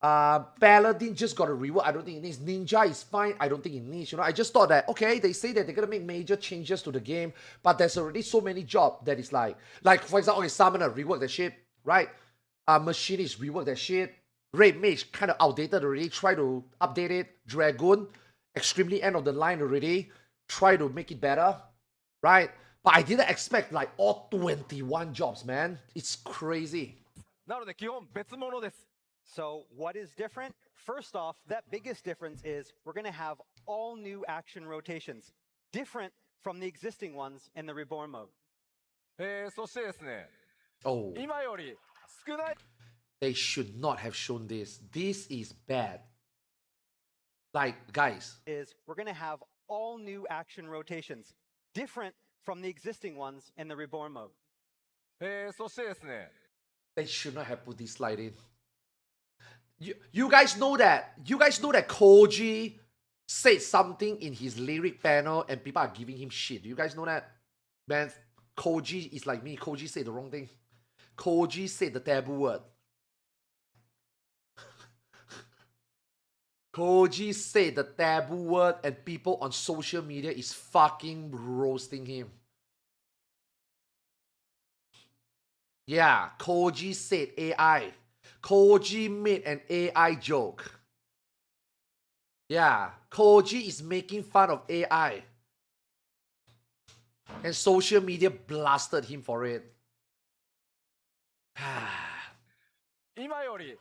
Paladin just got a rework. I don't think it needs. Ninja is fine. I don't think it needs. You know, I just thought that, okay, they say that they're gonna make major changes to the game, but there's already so many jobs that is like for example, okay, Summoner, rework that shit, right? Machinist, rework that shit. Raid Mage, kind of outdated already. Try to update it. Dragoon, extremely end of the line already. Try to make it better, right? But I didn't expect like all 21 jobs, man. It's crazy. なので基本別物です。 So what is different? First off, that biggest difference is we're going to have all new action rotations, different from the existing ones in the Reborn mode. そしてですね、 Oh, 今より少ない they should not have shown this. This is bad. Like, guys. Is we're going to have all new action rotations, different from the existing ones in the Reborn mode. そしてですね、 They should not have put this slide in. You guys know that Koji said something in his lyric panel and people are giving him shit. Do you guys know that? Man, Koji is like me. Koji said the wrong thing. Koji said the taboo word. Koji said the taboo word and people on social media is fucking roasting him. Yeah, Koji said AI. Koji made an AI joke. Yeah, Koji is making fun of AI. And social media blasted him for it. 今より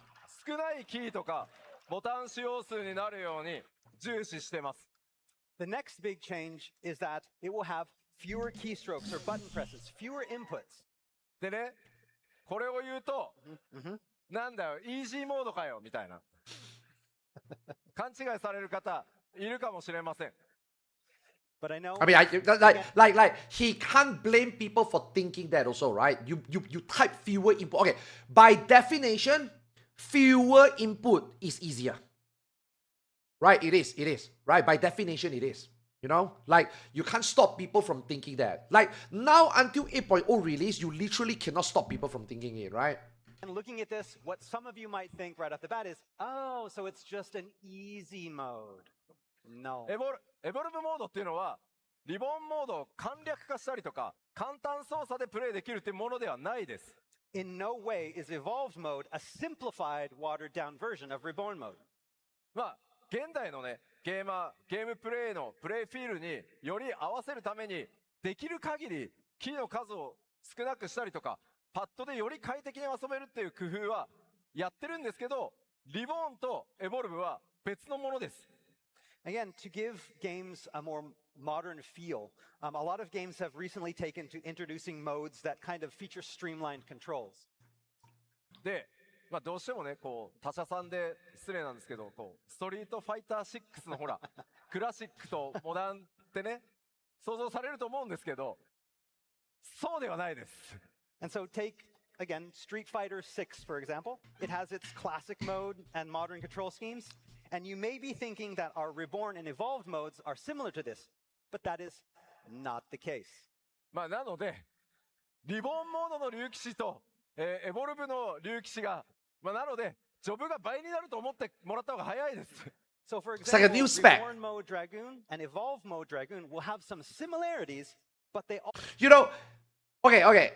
少ないキーとかボタン使用数になるように重視してます。 The next big change is that it will have fewer keystrokes or button presses, fewer inputs. でね、これを言うと、なんだよ、イージーモードかよみたいな勘違いされる方いるかもしれません。 But I know. I mean, like he can't blame people for thinking that also, right? You type fewer input. Okay, by definition, fewer input is easier. Right? It is. Right? By definition, it is. You know? Like, you can't stop people from thinking that. Like, now until 8.0 release, you literally cannot stop people from thinking it, right? And looking at this, what some of you might think right off the bat is, oh, so it's just an easy mode. No. エボルブモードっていうのは、リボンモードを簡略化したりとか、簡単操作でプレイできるっていうものではないです。In no way is Evolved mode a simplified, watered-down version of Reborn mode. まあ、現代のね、ゲームプレイのプレイフィールにより合わせるために、できる限りキーの数を少なくしたりとか、パッドでより快適に遊べるっていう工夫はやってるんですけど、リボーンとエボルブは別のものです。Again, to give games a more modern feel, a lot of games have recently taken to introducing modes that kind of feature streamlined controls. で、まあどうしてもね、こう、他社さんで失礼なんですけど、こう、ストリートファイター6のほら、クラシックとモダンってね、想像されると思うんですけど、そうではないです。And so take, again, Street Fighter 6, for example. It has its classic mode and modern control schemes. And you may be thinking that our Reborn and Evolved modes are similar to this, but that is not the case. まあなので、リボンモードの竜騎士と、エボルブの竜騎士が、まあなので、ジョブが倍になると思ってもらった方が早いです。So for It's like a example, new spec. Reborn mode Dragoon and Evolved mode Dragoon will have some similarities, but they all... You know, okay.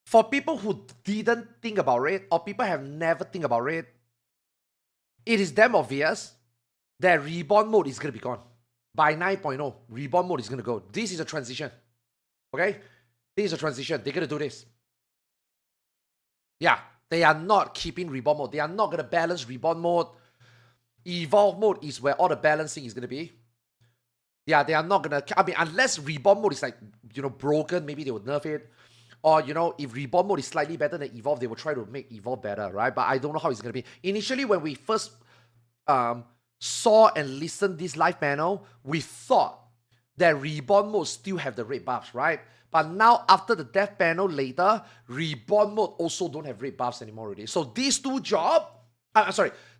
For people who didn't think about it, or people have never think about it, it is damn obvious that Reborn mode is going to be gone. By 9.0, Reborn mode is going to go. This is a transition. Okay? This is a transition. They're going to do this. Yeah, they are not keeping Reborn mode. They are not going to balance Reborn mode. Evolve mode is where all the balancing is going to be. Yeah, they are not going to... I mean, unless Reborn mode is like, you know, broken, maybe they would nerf it. Or, you know, if Reborn mode is slightly better than Evolve, they will try to make Evolve better, right? But I don't know how it's going to be. Initially, when we first saw and listened this live panel, we thought that Reborn mode still have the red buffs, right? But now, after the death panel later, Reborn mode also don't have red buffs anymore already. So these two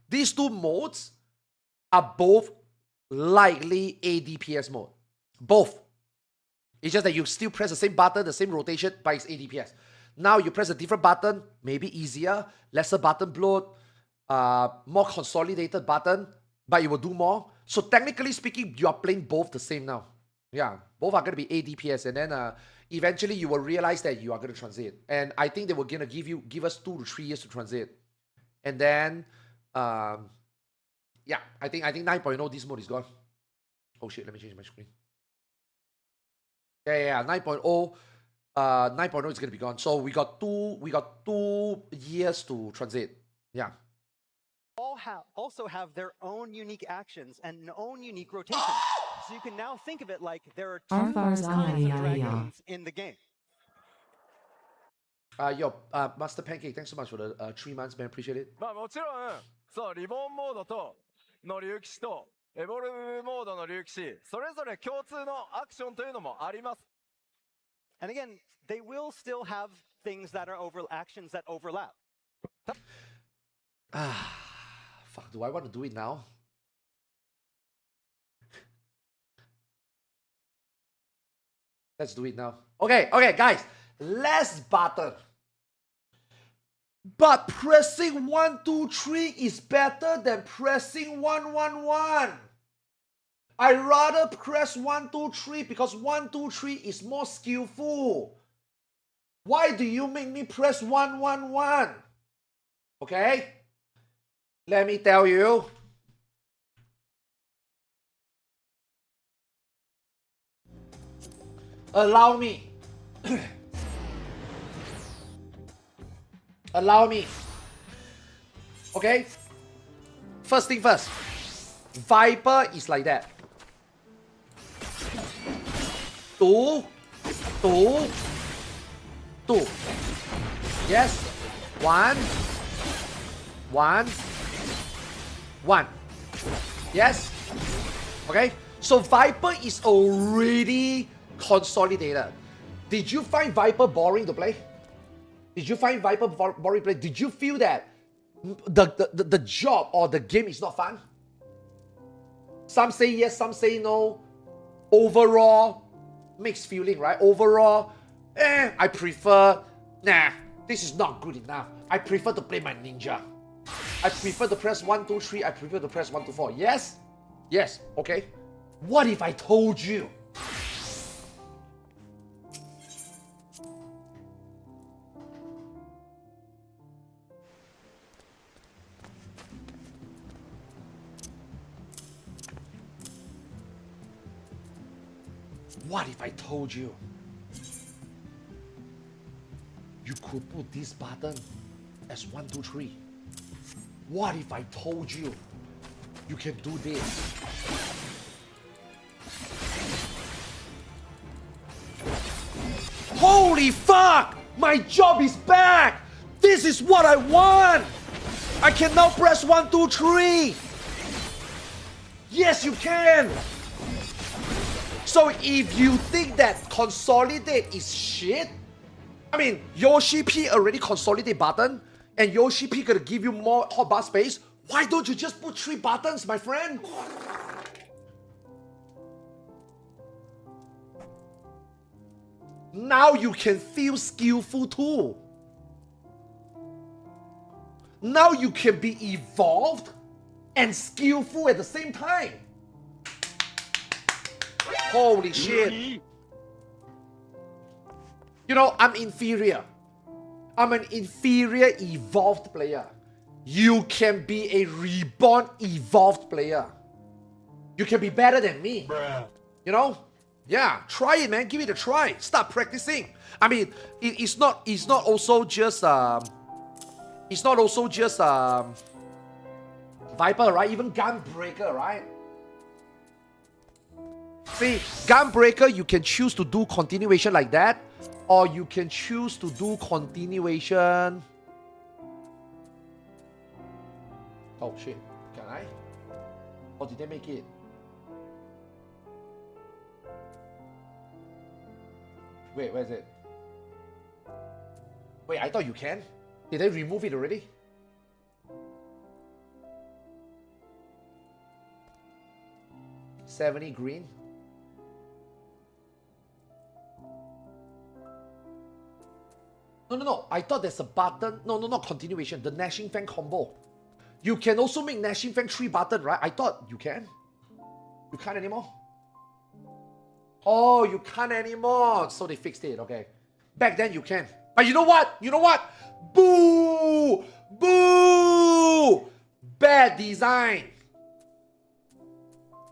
these two modes are both likely ADPS mode. Both. It's just that you still press the same button, the same rotation, but it's ADPS. Now you press a different button, maybe easier, lesser button bloat, more consolidated button, but it will do more. So technically speaking, you are playing both the same now. Yeah, both are going to be ADPS, and then eventually you will realize that you are going to transit. And I think they were going to give us 2 to 3 years to transit. And then, yeah, I think 9.0, this mode is gone. Oh shit, let me change my screen. Yeah, 9.0. 9.0 is gonna be gone. So we got 2 years to transit. Yeah. all also have their own unique actions and own unique rotations. So you can now think of it like there are 2 Arthars kinds of dragons in the game. Master Pancake, thanks so much for the 3 months, man. Appreciate it. まあもちろん、そう、リボンモードとの竜騎士とエボルブモードの竜騎士、それぞれ共通のアクションというのもあります。And again, they will still have things that are actions that overlap. Fuck, do I want to do it now? Let's do it now. Okay, guys. Less button. But pressing 1, 2, 3 is better than pressing 1, 1, 1. I rather press 1, 2, 3 because 1, 2, 3 is more skillful. Why do you make me press 1, 1, 1? Okay? Let me tell you. Allow me. Allow me. Okay? First thing first. Viper is like that. 2, 2, 2. Yes. 1, 1, 1. Yes. Okay. So Viper is already consolidated. Did you find Viper boring to play? Did you find Viper boring to play? Did you feel that the job or the game is not fun? Some say yes, some say no. Overall, mixed feeling, right? Overall, I prefer, this is not good enough. I prefer to play my ninja. I prefer to press 1, 2, 3. I prefer to press 1, 2, 4. Yes? Yes, okay. What if I told you? What if I told you? You could put this button as 1, 2, 3. What if I told you you can do this? Holy fuck! My job is back! This is what I want! I can now press 1, 2, 3! Yes, you can! So if you think that consolidate is shit, I mean, Yoshi P already consolidate button, and Yoshi P gonna give you more hotbar space, why don't you just put 3 buttons, my friend? Now you can feel skillful too. Now you can be evolved and skillful at the same time. Holy shit. You know, I'm inferior. I'm an inferior evolved player. You can be a reborn evolved player. You can be better than me. Bruh. You know? Yeah, try it, man. Give it a try. Start practicing. I mean, it's not also just Viper, right? Even Gunbreaker, right? See, Gunbreaker, you can choose to do continuation like that, or you can choose to do continuation. Oh shit, can I? Or did they make it? Wait, where is it? Wait, I thought you can. Did they remove it already? $70 green. No. I thought there's a button. No, not continuation. The Gnashing Fang combo. You can also make Gnashing Fang 3 button, right? I thought you can. You can't anymore? Oh, you can't anymore. So they fixed it, okay. Back then you can. But you know what? Boo! Boo! Bad design.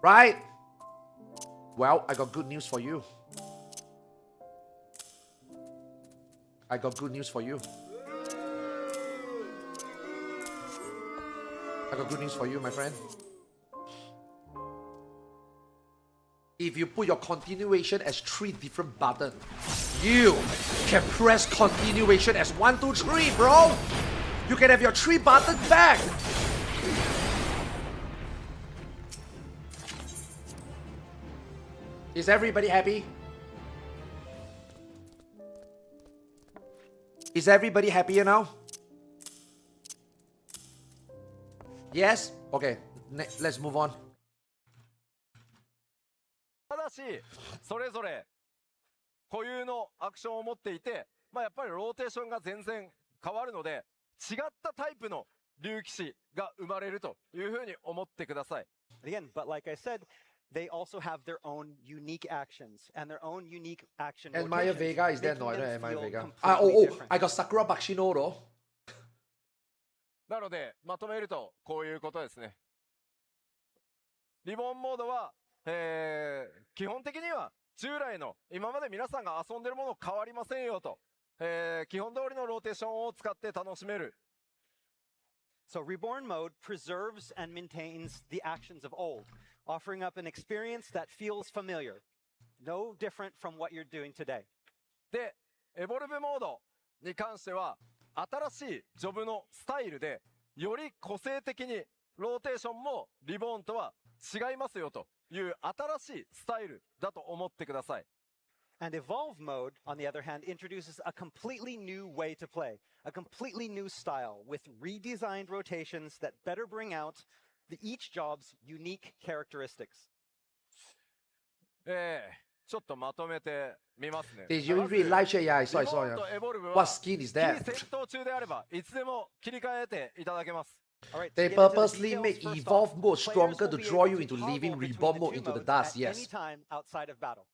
Right? Well, I got good news for you. I got good news for you. I got good news for you, my friend. If you put your continuation as 3 different buttons, you can press continuation as 1, 2, 3, bro. You can have your 3 buttons back. Is everybody happy? Is everybody happier now? Yes? Okay, let's move on. ただし、それぞれ固有のアクションを持っていて、やっぱりローテーションが全然変わるので、違ったタイプの竜騎士が生まれるというふうに思ってください。Again, but like I said, they also have their own unique actions and their own unique action. And Maya Vega is there? No, I don't have Maya Vega. I got Sakura Bakshino though. なので、まとめるとこういうことですね。リボンモードは、基本的には従来の今まで皆さんが遊んでるもの変わりませんよと、基本通りのローテーションを使って楽しめる。So Reborn mode preserves and maintains the actions of old, offering up an experience that feels familiar, no different from what you're doing today. で、エボルブモードに関しては新しいジョブのスタイルでより個性的にローテーションもリボーンとは違いますよという新しいスタイルだと思ってください。And Evolve mode, on the other hand, introduces a completely new way to play, a completely new style with redesigned rotations that better bring out each job's unique characteristics. ちょっとまとめてみますね。 Did you まず read live chat? Yeah, I リ saw, ボ I saw. ーンと Yeah. エボルブ What は skin is 非 that? 戦闘中であればいつでも切り替えていただけます。 All right, to They get into the purposely details, make first Evolve off, mode players stronger will to be draw able you to into toggle leaving between Reborn the mode two into the modes dust, at yes. any time outside of battle.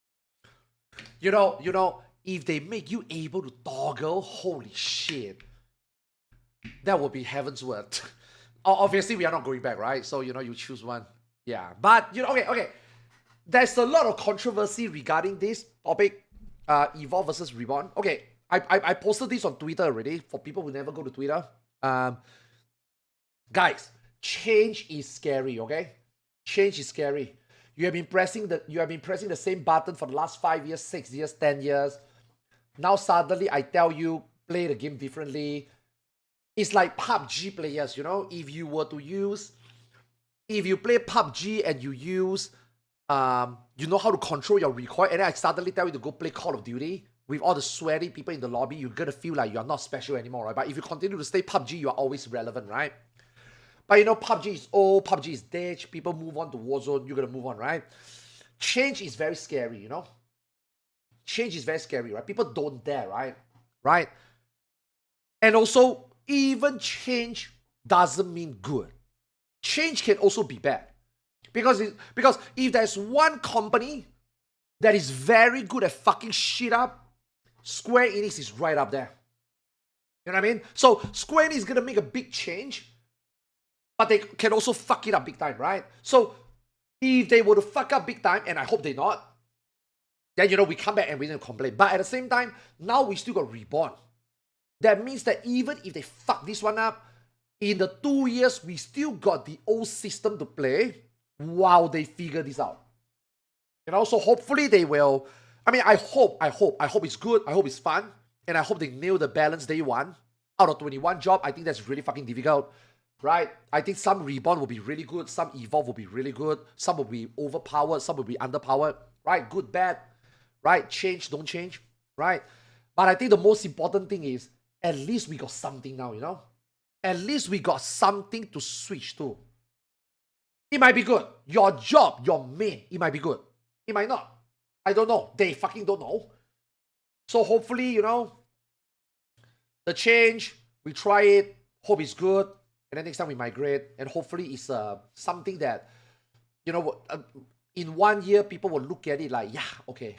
You know, if they make you able to toggle, holy shit. That would be heaven's word. Obviously, we are not going back, right? So, you choose one. Yeah. But, okay. There's a lot of controversy regarding this topic, Evolve versus Reborn. Okay, I posted this on Twitter already for people who never go to Twitter. Guys, change is scary, okay? Change is scary. You have been pressing the same button for the last 5 years, 6 years, 10 years. Now suddenly I tell you, play the game differently. It's like PUBG players, if you play PUBG and you use, you know how to control your recoil, and then I suddenly tell you to go play Call of Duty with all the sweaty people in the lobby, you're gonna feel like you're not special anymore, right? But if you continue to stay PUBG, you are always relevant, right? But PUBG is old, PUBG is dead, people move on to Warzone, you're gonna move on, right? Change is very scary, Change is very scary, right? People don't dare, right? Right? And also, even change doesn't mean good. Change can also be bad. Because if there's one company that is very good at fucking shit up, Square Enix is right up there. You know what I mean? So Square Enix is gonna make a big change, but they can also fuck it up big time, right? So if they were to fuck up big time, and I hope they not, then we come back and we didn't complain. But at the same time, now we still got Reborn. That means that even if they fuck this one up, in the 2 years we still got the old system to play while they figure this out. So hopefully they will. I mean, I hope it's good, I hope it's fun, and I hope they nail the balance day one. Out of 21 job, I think that's really fucking difficult, right? I think some Reborn will be really good, some Evolve will be really good, some will be overpowered, some will be underpowered, right? Good, bad, right? Change, don't change, right? But I think the most important thing is, at least we got something now, At least we got something to switch to. It might be good. Your job, your main, it might be good. It might not. I don't know. They fucking don't know. So hopefully, the change, we try it, hope it's good, and then next time we migrate, and hopefully it's something that, in 1 year, people will look at it like, yeah, okay,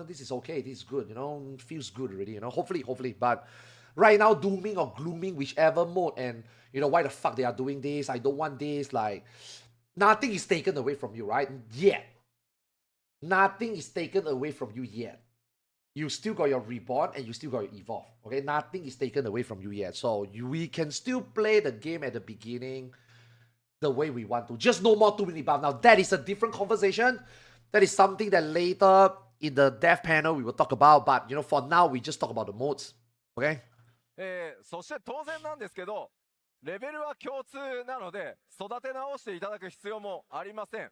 this is okay, this is good, feels good already, hopefully, but right now, dooming or glooming, whichever mode, and, why the fuck they are doing this, I don't want this, like, nothing is taken away from you, right? Yet. Nothing is taken away from you yet. You still got your Reborn and you still got your Evolve, okay? Nothing is taken away from you yet, so we can still play the game at the beginning the way we want to. Just no more 2-minute buff. Now, that is a different conversation. That is something that later in the dev panel we will talk about, but, for now, we just talk about the modes, okay? そして当然なんですけど、レベルは共通なので、育て直していただく必要もありません。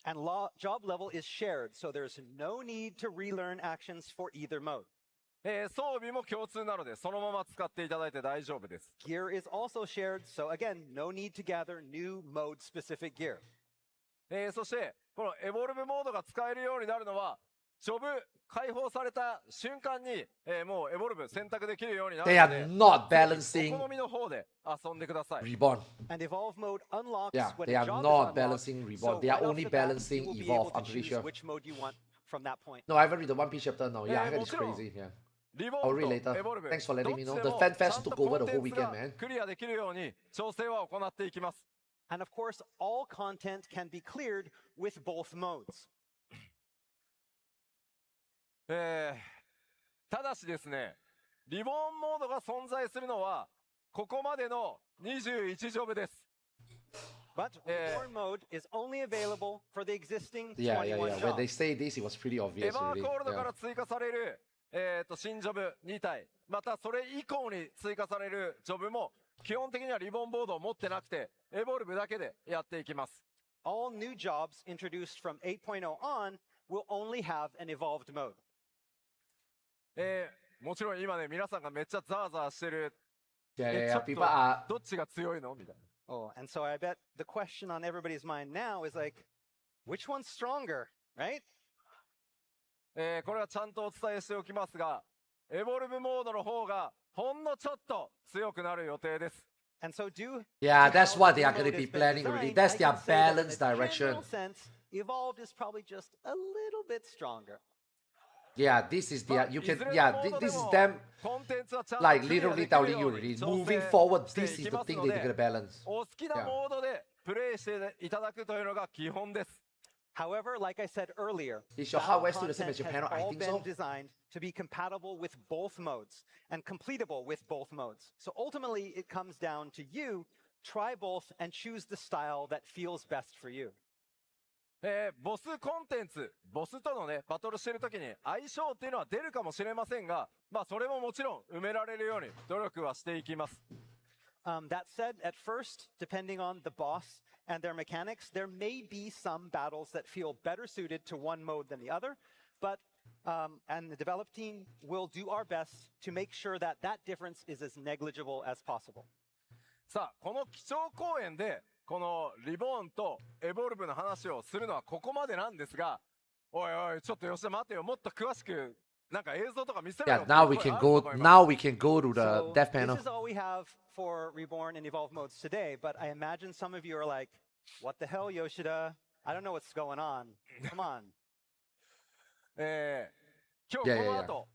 And job level is shared, so there's no need to relearn actions for either mode. 装備も共通なので、そのまま使っていただいて大丈夫です。Gear is also shared, so again, no need to gather new mode-specific gear. そして、このエボルブモードが使えるようになるのは、ジョブ解放された瞬間に、もうエボルブ選択できるようになるので、 They are not balancing お好みの方で遊んでください。Reborn. And Evolve mode unlocks Yeah, when they a are job not is unlocked, balancing Reborn. so They are right only off the bat, balancing you will be Evolve, able to I'm pretty choose sure. which mode you want from that point. No, I haven't read the One Piece chapter, no. Yeah, I heard も it's ちろん crazy, yeah. リボ I'll ン read と later. エボルブ、 Thanks for ど letting っ me ち know. で The も Fan ちゃ Fest んと took コ over ン the テ whole ンツが weekend, man. クリアできるように調整は行っていきます。And of course, all content can be cleared with both modes. ただしですね、リボンモードが存在するのは、ここまでの21ジョブです。But Reborn mode is only available for the existing 21 Yeah. When jobs. they say this, it was pretty エ obvious バー already. コールドか Yeah. ら追加される、新ジョブ2体、またそれ以降に追加されるジョブも、基本的にはリボンボードを持ってなくて、エボルブだけでやっていきます。All new jobs introduced from 8.0 on will only have an evolved mode. もちろん今ね、皆さんがめっちゃザワザワしてる。 Yeah, ち yeah, ょ yeah. っ People と are どっちが強いのみたいな。 Oh, and so I bet the question on everybody's mind now is like, which one's stronger, right? これはちゃんとお伝えしておきますが、エボルブモードの方がほんのちょっと強くなる予定です。 And so due Yeah, to that's how what the they are mode going to be has been planning already. designed, That's I their can say that in balanced a direction. general sense, Evolved is probably just a little bit stronger. Yeah, this is their. You can. Yeah, this is them. コンテンツはちゃんと Like クリア literally できる telling よ you うに already. 調 Moving 整 forward, して this い is き the ます thing の they're で、 going to balance. お好きな Yeah. モードでプレイしていただくというのが基本です。 However, like I said earlier, Is your battle hardware still the same as content your has panel? I all think been so. designed to be compatible with both modes and completable with both modes. So ultimately, it comes down to you. Try both and choose the style that feels best for you. ボスコンテンツ、ボスとのね、バトルしてるときに相性っていうのは出るかもしれませんが、まあそれももちろん埋められるように努力はしていきます。That said, at first, depending on the boss and their mechanics, there may be some battles that feel better suited to one mode than the other, but and the develop team will do our best to make sure that that difference is as negligible as possible. さあ、この基調講演で、このリボーンとエボルブの話をするのはここまでなんですが、おいおい、ちょっと吉田待てよ、もっと詳しく、なんか映像とか見せろよ。 Yeah, now we can go. Now we can go to the So death panel. this is all we have for Reborn and Evolved modes today, but I imagine some of you are like, what the hell, Yoshida? I don't know what's going on. Come on. 今日この後、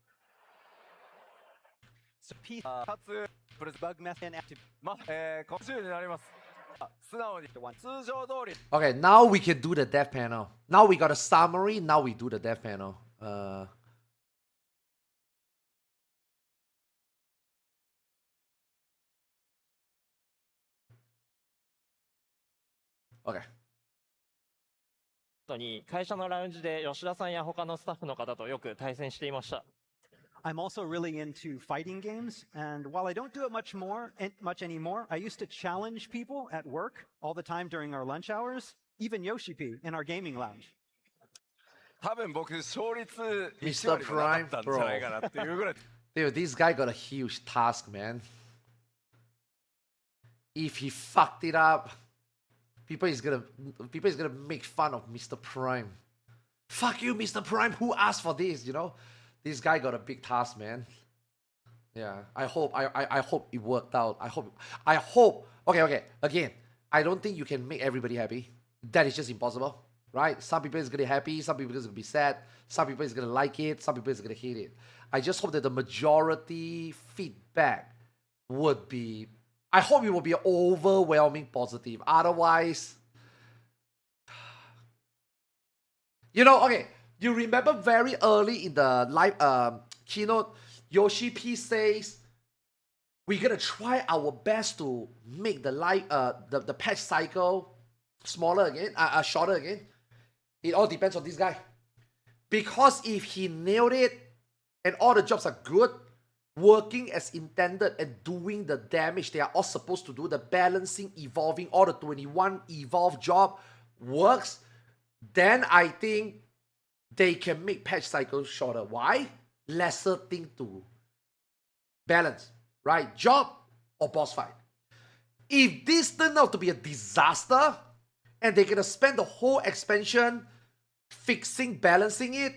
So peace, かつ、プレゼン bug mess and active ま、今週になります。素直に、通常通り、 Okay, now we can do the death panel. Now we got a summary. Now we do the death panel. Okay. に会社のラウンジで吉田さんや他のスタッフの方とよく対戦していました。 I'm also really into fighting games, and while I don't do it much anymore, I used to challenge people at work all the time during our lunch hours, even Yoshi P in our gaming lounge. 多分僕、勝率 Mr. 1割もなかったんじゃないかなっていうぐらい。 Dude, this guy got a huge task, man. If he fucked it up, people is gonna make fun of Mr. Prime. Fuck you, Mr. Prime. Who asked for this? You know, this guy got a big task, man. Yeah, I hope it worked out. I hope. Okay. Again, I don't think you can make everybody happy. That is just impossible, right? Some people is gonna be happy. Some people is gonna be sad. Some people is gonna like it. Some people is gonna hate it. I just hope that the majority feedback would be. I hope it will be overwhelming positive. Otherwise, you know, okay. You remember very early in the live keynote, Yoshi P says we're gonna try our best to make the live the patch cycle smaller again, shorter again. It all depends on this guy, because if he nailed it and all the jobs are good, working as intended and doing the damage they are all supposed to do, the balancing, evolving, all the 21 evolve job works, then I think they can make patch cycles shorter. Why? Lesser thing to balance, right? Job or boss fight. If this turned out to be a disaster and they're gonna spend the whole expansion fixing, balancing it,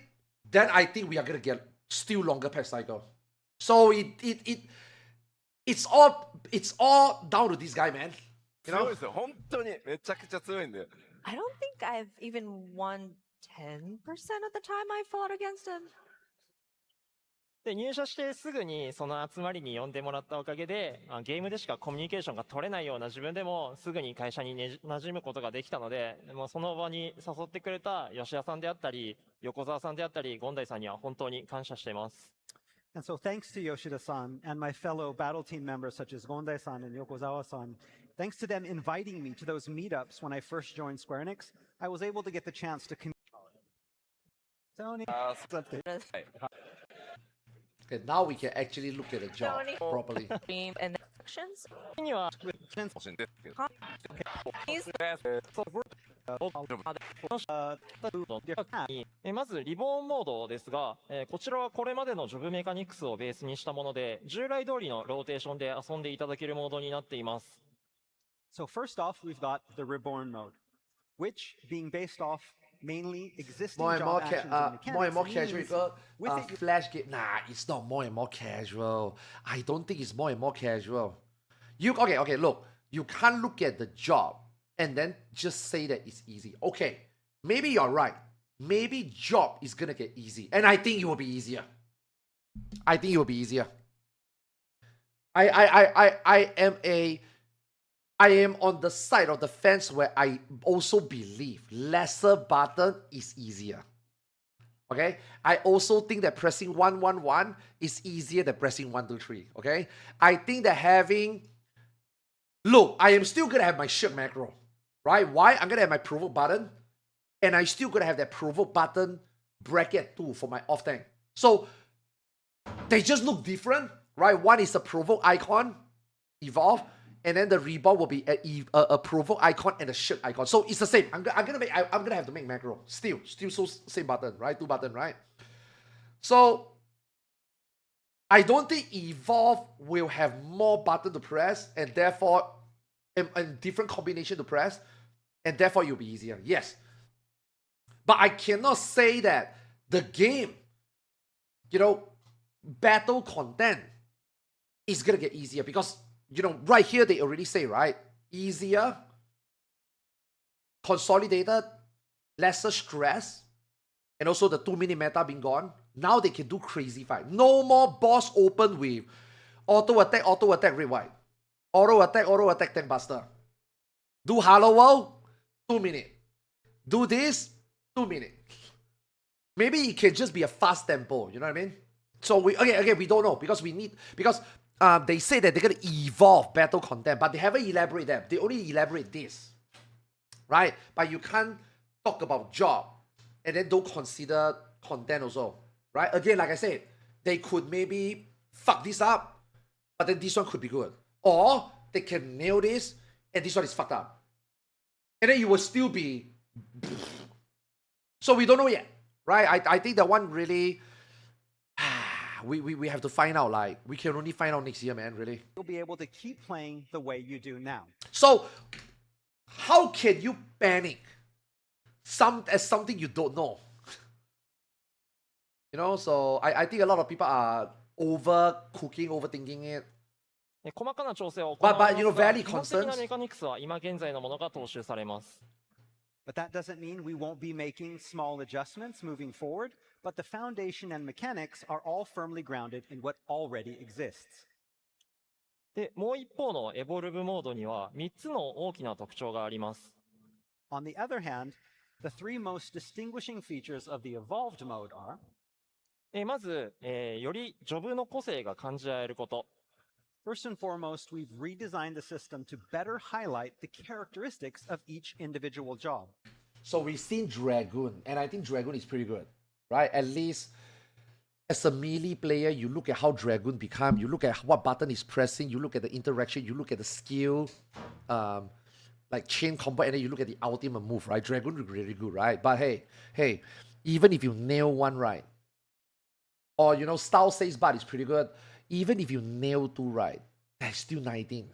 then I think we are gonna get still longer patch cycle. So it's all down to this guy, man. You 強い know? ですよ。本当にめちゃくちゃ強いんで。 I don't think I've even won 10% of the time I fought against him. で、入社してすぐにその集まりに呼んでもらったおかげで、ゲームでしかコミュニケーションが取れないような自分でもすぐに会社に馴染むことができたので、もうその場に誘ってくれた吉田さんであったり、横澤さんであったり、権大さんには本当に感謝しています。 And so thanks to Yoshida-san and my fellow battle team members such as Gondai-san and Yokozawa-san, thanks to them inviting me to those meetups when I first joined Square Enix, I was able to get the chance to Tony. Okay, now we can actually look at the job properly. Beam and actions. には He's まず、リボーンモードですが、こちらはこれまでのジョブメカニクスをベースにしたもので、従来通りのローテーションで遊んでいただけるモードになっています。So first off, we've got the Reborn mode, which, being based off mainly existing more and more, job actions and mechanics, more and more means casual. with it, you- Flash game. Nah, it's not more and more casual. I don't think it's more and more casual. Okay, look. You can't look at the job and then just say that it's easy. Okay, maybe you're right. Maybe job is gonna get easy. And I think it will be easier. I think it will be easier. I am on the side of the fence where I also believe lesser button is easier. Okay? I also think that pressing 111 is easier than pressing 123. Okay? I think that having... Look, I am still going to have my shirt macro. Right? Why? I'm going to have my provoke button. And I'm still going to have that provoke button bracket too for my off tank. So, they just look different. Right? One is a provoke icon, evolve. And then the reborn will be a provoke icon and a shirt icon. So it's the same. I'm gonna have to make macro. Still so same button, right? 2 button, right? So I don't think evolve will have more button to press and therefore and different combination to press, and therefore it'll be easier. Yes. But I cannot say that the game, battle content is gonna get easier because right here they already say, right? Easier, consolidated, lesser stress, and also the 2-minute meta being gone. Now they can do crazy fight. No more boss open with auto attack, red white. Auto attack, tank buster. Do Hollow World, 2 minutes. Do this, 2 minutes. Maybe it can just be a fast tempo, you know what I mean? So we don't know because they say that they're going to evolve battle content, but they haven't elaborated that. They only elaborate this, right? But you can't talk about job and then don't consider content also, right? Again, like I said, they could maybe fuck this up, but then this one could be good. Or they can nail this and this one is fucked up. And then you will still be... So we don't know yet, right? I think that one really... We have to find out, like, we can only find out next year, man, really. You'll be able to keep playing the way you do now. So, how can you panic as something you don't know? So I think a lot of people are overthinking it. 細かな調整を行いますが、 very 基本的な concerns. メカニクスは今現在のものが踏襲されます。 But that doesn't mean we won't be making small adjustments moving forward, but the foundation and mechanics are all firmly grounded in what already exists. で、もう一方のエボルブモードには3つの大きな特徴があります。 On the other hand, the 3 most distinguishing features of the evolved mode are まず、よりジョブの個性が感じられること。 First and foremost, we've redesigned the system to better highlight the characteristics of each individual job. So we've seen Dragoon, and I think Dragoon is pretty good, right? At least as a melee player, you look at how Dragoon become, you look at what button is pressing, you look at the interaction, you look at the skill, like chain combo, and then you look at the ultimate move, right? Dragoon is really good, right? But hey, even if you nail one right, or style says but is pretty good, even if you nail 2 right, that's still 19.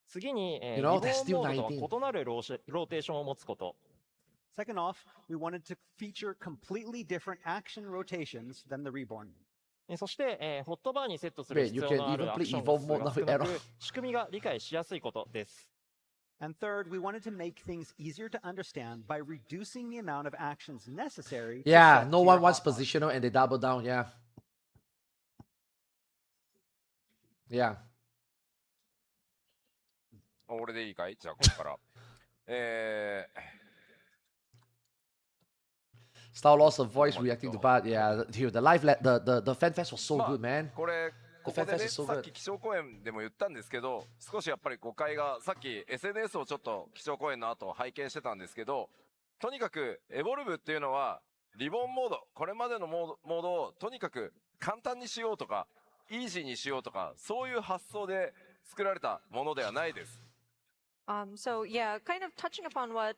次に、リ You ボ know, that's ーン still モード 19. とは異なるローテーションを持つこと。 Second off, we wanted to feature completely different action rotations than the Reborn. そして、ホットバーにセットする Wait, 必 you 要 can のあ even るアク play ション Evolve 数が mode 少 now な at く all. 仕組みが理解しやすいことです。 And third, we wanted to make things easier to understand by reducing the amount of actions necessary. to Yeah, set no to one your wants hotbar. positional and they double down, yeah. Yeah. 俺でいいかい？じゃあここから。Star lost a voice reacting to bad. Yeah, dude, the fan fest was so good, man. これここで The fan fest ね、 is so さっ good. き気象公演でも言ったんですけど、少しやっぱり誤解が、さっき SNS をちょっと気象公演の後拝見してたんですけど、とにかくエボルブっていうのはリボンモード、これまでのモードをとにかく簡単にしようとかイージーにしようとか、そういう発想で作られたものではないです。So yeah, kind of touching upon what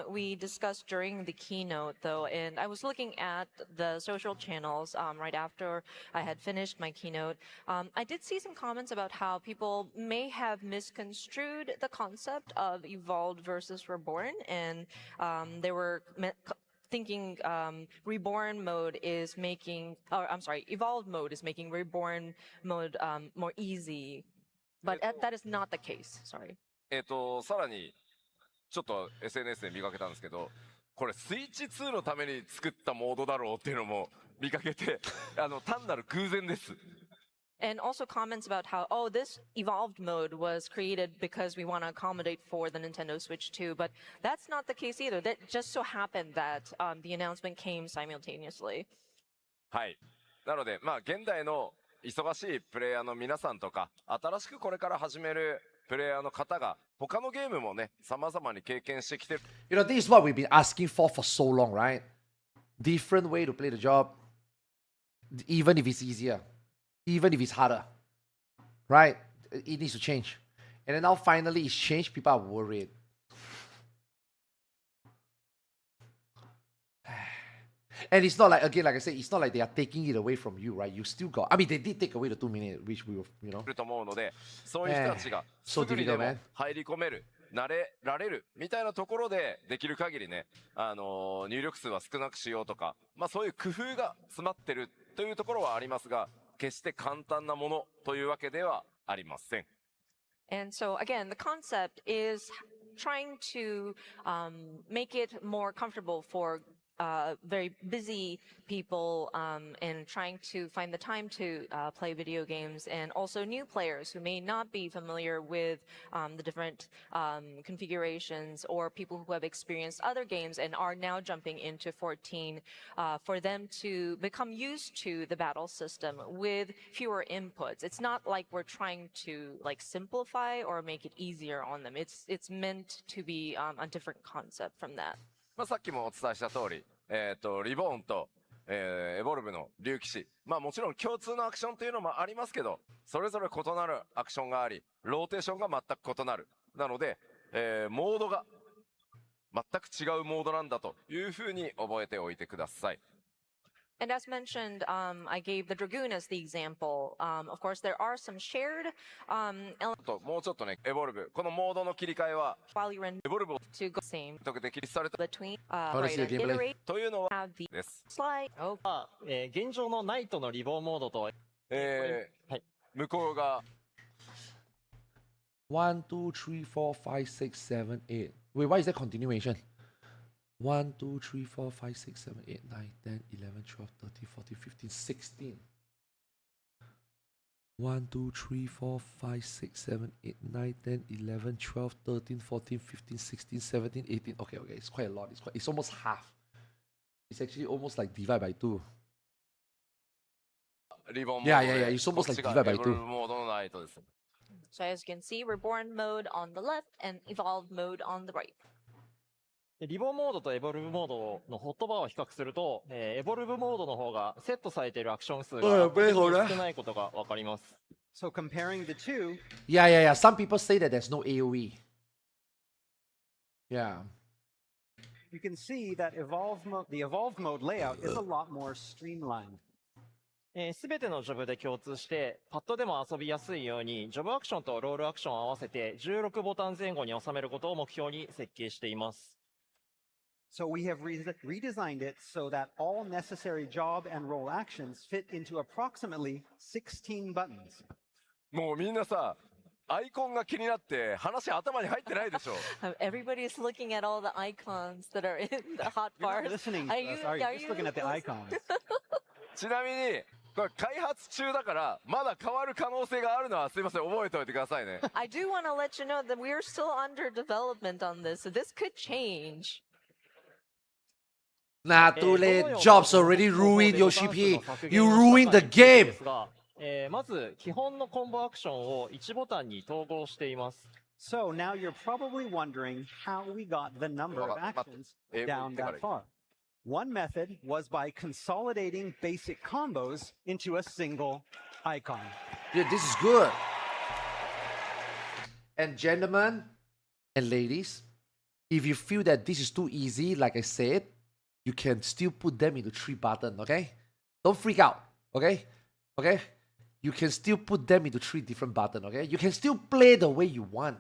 we discussed during the keynote though, and I was looking at the social channels right after I had finished my keynote. I did see some comments about how people may have misconstrued the concept of evolved versus reborn, and they were thinking reborn mode is making, or I'm sorry, evolved mode is making reborn mode more easy, but that is not the case. Sorry. さらに、ちょっと SNS で見かけたんですけど、これスイッチ2のために作ったモードだろうっていうのも見かけて、単なる偶然です。And also comments about how, oh, this evolved mode was created because we want to accommodate for the Nintendo Switch 2, but that's not the case either. That just so happened that the announcement came simultaneously. はい。なので、まあ、現代の忙しいプレイヤーの皆さんとか、新しくこれから始めるプレイヤーの方が、他のゲームもね、様々に経験してきてる。You know, this is what we've been asking for so long, right? Different way to play the job, even if it's easier, even if it's harder, right? It needs to change. And then now finally it's changed, people are worried. And it's not like, again, like I said, it's not like they are taking it away from you, right? You still got, I mean, they did take away the 2 minutes, which we were, you know. と思うので、そういう人たちがす So ぐにで difficult, も man. 入り込める、慣れられるみたいなところでできる限りね、入力数は少なくしようとか、まあそういう工夫が詰まってるというところはありますが、決して簡単なものというわけではありません。And so again, the concept is trying to make it more comfortable for very busy people and trying to find the time to play video games, and also new players who may not be familiar with the different configurations, or people who have experienced other games and are now jumping into 14, for them to become used to the battle system with fewer inputs. It's not like we're trying to like simplify or make it easier on them. It's meant to be a different concept from that. まあさっきもお伝えした通り、リボーンと、エボルブの竜騎士。まあもちろん共通のアクションというのもありますけど、それぞれ異なるアクションがあり、ローテーションが全く異なる。なので、モードが全く違うモードなんだというふうに覚えておいてください。And as mentioned, I gave the Dragoon as the example. Of course, there are some shared elements もうちょっとね、エボルブ。このモードの切り替えは、 while you're in エボルブを to go same 特で切りされた between Wanna see the right, gameplay? iterate というのは have the です。 slide. Oh, 現状のナイトのリボンモードと、はい、向こうが、 1, 2, 3, 4, 5, 6, 7, 8. Wait, why is that continuation? 1, 2, 3, 4, 5, 6, 7, 8, 9, 10, 11, 12, 13, 14, 15, 16. 1, 2, 3, 4, 5, 6, 7, 8, 9, 10, 11, 12, 13, 14, 15, 16, 17, 18. Okay, it's quite a lot. It's almost half. It's actually almost like divide by 2. リボンモードで Yeah. It's almost こっち like が divide by エボル 2. ブモードのナイトです。 so as you can see, reborn mode on the left and evolved mode on the right. リボンモードとエボルブモードのホットバーを比較すると、エボルブモードの方がセットされているアクション数が少ないことがわかります。So comparing the two, Yeah. Some people say that there's no AoE. Yeah. you can see that the evolved mode layout is a lot more streamlined. すべてのジョブで共通して、パッドでも遊びやすいように、ジョブアクションとロールアクションを合わせて16ボタン前後に収めることを目標に設計しています。So we have redesigned it so that all necessary job and role actions fit into approximately 16 buttons. もうみんなさ、アイコンが気になって話頭に入ってないでしょ。Everybody is looking at all the icons that are in the hot You're not bars. listening to Are us, you- are you? are Just you looking at the listening? icons. ちなみに、これ開発中だから、まだ変わる可能性があるのはすいません、覚えておいてくださいね。I do want to let you know that we are still under development on this, so this could change. Nah, too late. Jobs already ruined Yoshi P. You ruined the game. まず、基本のコンボアクションを1ボタンに統合しています。So now you're probably wondering how we got the number of actions down that far. One method was by consolidating basic combos into a single icon. Yeah, this is good. And gentlemen, And ladies, if you feel that this is too easy, like I said, you can still put them into 3 button, okay? Don't freak out, okay? Okay? You can still put them into 3 different button, okay? You can still play the way you want.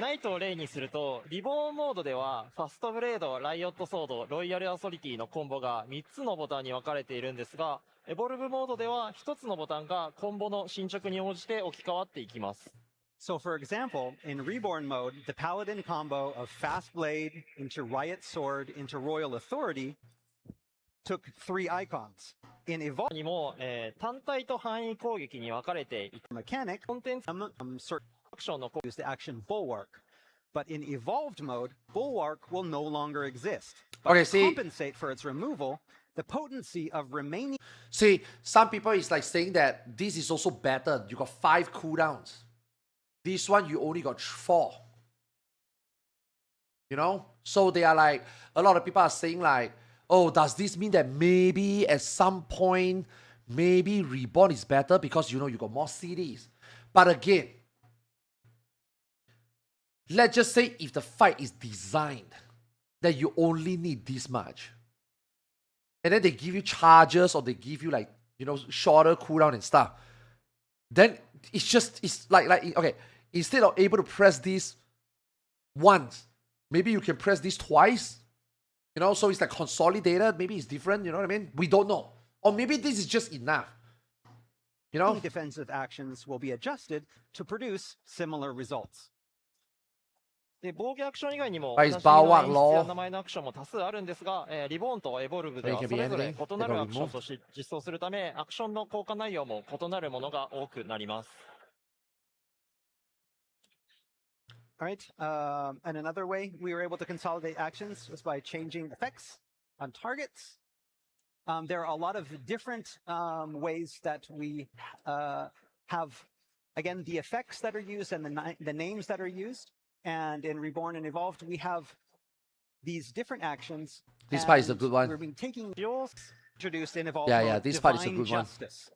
ナイトを例にすると、リボーンモードでは、ファストブレード、ライオットソード、ロイヤルアソリティのコンボが3つのボタンに分かれているんですが、エボルブモードでは1つのボタンがコンボの進捗に応じて置き換わっていきます。So for example, in Reborn mode, the Paladin combo of Fast Blade into Riot Sword into Royal Authority took 3 icons. In Evolved にも、単体と範囲攻撃に分かれていて、 mechanic, コンテンツ certain アクションの use the action Bulwark. But in Evolved mode, Bulwark will no longer exist. But Okay, to see- compensate for its removal, the potency of remaining See, some people is like saying that this is also better. You got 5 cooldowns. This one, you only got 4. You know? So they are like, a lot of people are saying like, oh, does this mean that maybe at some point, maybe Reborn is better because, you know, you got more CDs. But again, let's just say if the fight is designed that you only need this much, and then they give you charges or they give you like, you know, shorter cooldown and stuff, then it's like okay, instead of able to press this once, maybe you can press this twice, you know, so it's like consolidated, maybe it's different, you know what I mean? We don't know. Or maybe this is just enough, you know? defensive actions will be adjusted to produce similar results. で防御アクション以外にも、はい同じバーワー演出や名前のアクションも多数あるんですが、リボーンとエボルブではそれぞれ異なるアクションとして実装するため、アクションの効果内容も異なるものが多くなります。All right. And another way we were able to consolidate actions was by changing effects on targets. There are a lot of different ways that we have, again, the effects that are used and the names that are used. And in Reborn and Evolved, we have these different actions. This part is a good one. We've been taking introduced in Evolved Yeah, yeah, mode, this part is a Divine good one. Justice.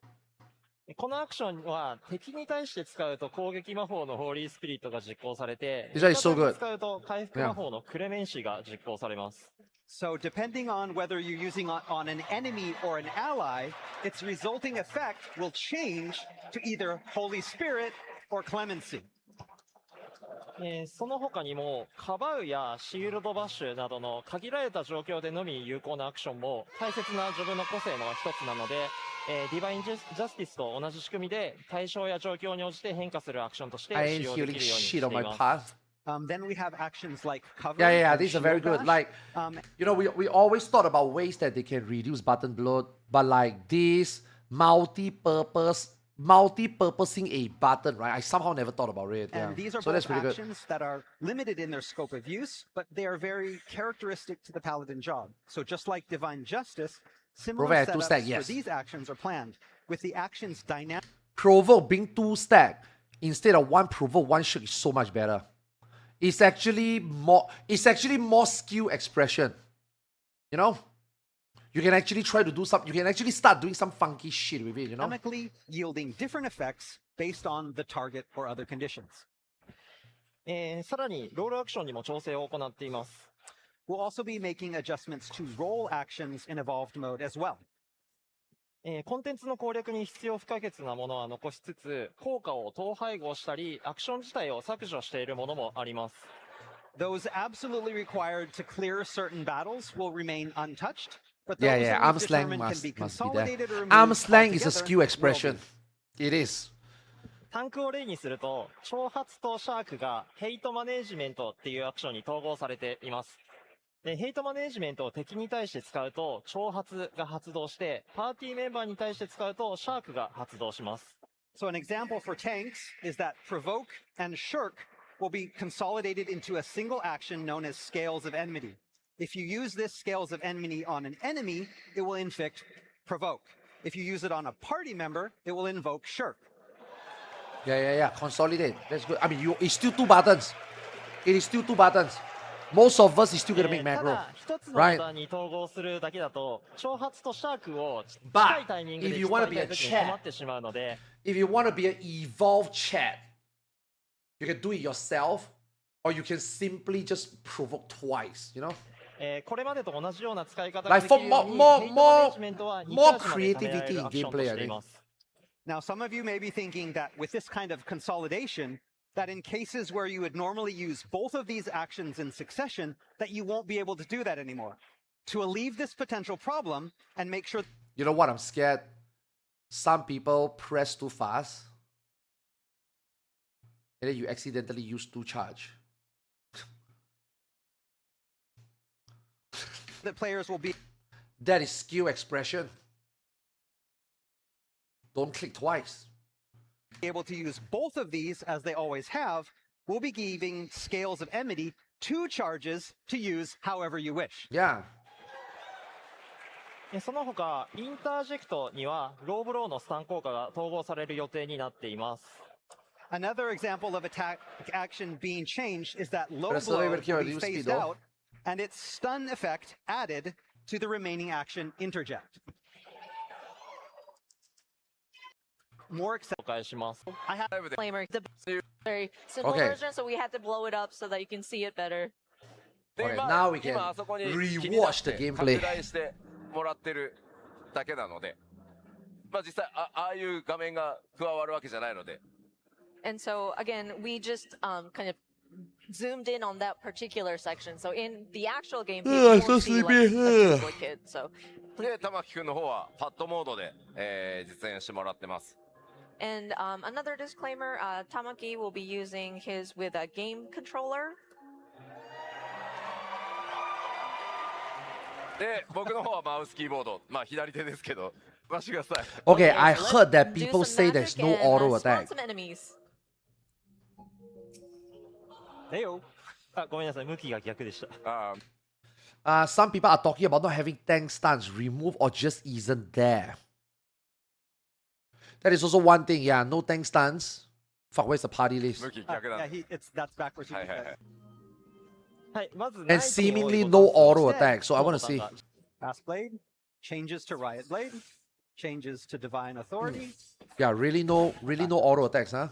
このアクションは敵に対して使うと攻撃魔法のホーリースピリットが実行されて、 This one is so 味方 good. に使うと回復魔法のクレメンシが実行されます。So depending on whether you're using on an enemy or an ally, its resulting effect will change to either Holy Spirit or Clemency. その他にも、カバウやシールドバッシュなどの限られた状況でのみ有効なアクションも大切な自分の個性の一つなので、ディバインジャスティスと同じ仕組みで対象や状況に応じて変化するアクションとして I 使 ain't 用でき healing るようにし shit て on い my ます。 path. Then we have actions like cover. Yeah, and these are very shield good. bash. Like, you know, we always thought about ways that they can reduce button bloat, but like this multi-purposing a button, right? I somehow never thought about it. And Yeah. these are So that's both pretty good. actions that are limited in their scope of use, but they are very characteristic to the Paladin job. So just like Divine Justice, similar Provoke at setups 2-stack, for yes. these actions are planned, with the actions dynamic. Provoke being 2-stack instead of 1 provoke 1 shoot is so much better. It's actually more skill expression. You know? You can actually try to do some, you can actually start doing some funky shit with it, you know? Dynamically yielding different effects based on the target or other conditions. さらに、ロールアクションにも調整を行っています。We'll also be making adjustments to role actions in Evolved mode as well. コンテンツの攻略に必要不可欠なものは残しつつ、効果を統廃合したり、アクション自体を削除しているものもあります。Those absolutely required to clear certain battles will remain untouched, but Yeah, those yeah, that arm we've slang determined can must be be there. consolidated or removed Arm slang is a altogether skill will expression. be. It is. タンクを例にすると、挑発とシャークがヘイトマネージメントっていうアクションに統合されています。で、ヘイトマネージメントを敵に対して使うと、挑発が発動して、パーティーメンバーに対して使うと、シャークが発動します。So an example for tanks is that Provoke and Shirk will be consolidated into a single action known as Scales of Enmity. If you use this Scales of Enmity on an enemy, it will inflict Provoke. If you use it on a party member, it will invoke Shirk. Yeah. Consolidate. That's good. I mean, it's still 2 buttons. It is still 2 buttons. Most of us is still gonna make た macro. だ、一つのボタンに統合するだけだと、挑発とシャークを近いタイミングで if 使 you い wanna た be a い時に chat 困ってしまうので、 If you want to be an evolved chat, You can do it yourself, or you can simply just provoke twice, you know? これまでと同じような使い方が Like でき for るように、 more ヘイトマネジメントは2 more チャージまで貯められ creativity る in アクションと gameplay, しています。 Now, some of you may be thinking that with this kind of consolidation, that in cases where you would normally use both of these actions in succession, that you won't be able to do that anymore. To alleviate this potential problem and make sure... You know what? I'm scared. Some people press too fast, and then you accidentally use 2 charge. that players will be That is skill expression. Don't click twice. able to use both of these as they always have. We'll be giving Scales of Enmity 2 charges to use however you wish. Yeah. その他、インタージェクトにはローブローのスタン効果が統合される予定になっています。Another example of attack action being changed is that low Pero esto debe blow ver que will be reduce phased speed, ¿no? out and its stun effect added to the remaining action interject. More 紹介します。 I have Disclaimer, the very simple Okay. version, so we had to blow it up so that you can see it better. で Okay, ま now あ we can 今あそこに rewatch 気になっ the て gameplay. 拡大してもらってるだけなので、まあ実際ああいう画面が加わるわけじゃないので。 And so again, we just kind of zoomed in on that particular section. So in the actual gameplay, you so won't see like sleepy. a duplicate. So で、玉木くんの方はパッドモードで、実演してもらってます。 and another disclaimer, Tamaki will be using his with a game controller. で、僕の方はマウスキーボード、まあ左手ですけど、待してください。 Okay, I so heard that let's do people some say magic there's no and, auto spawn attack. some enemies. あ、ごめんなさい、向きが逆でした。あ Some people are talking about not having tank stance removed or just isn't there. That is also one thing, yeah, no tank stance. Fuck, where's the party ー list? 向き逆だ。 yeah, that's backwards. はいはいはい。はい、まず、 And seemingly no auto attack, so I want to see. Fast Blade changes to Riot Blade, changes to Divine Authority. Yeah, really no auto attacks, huh?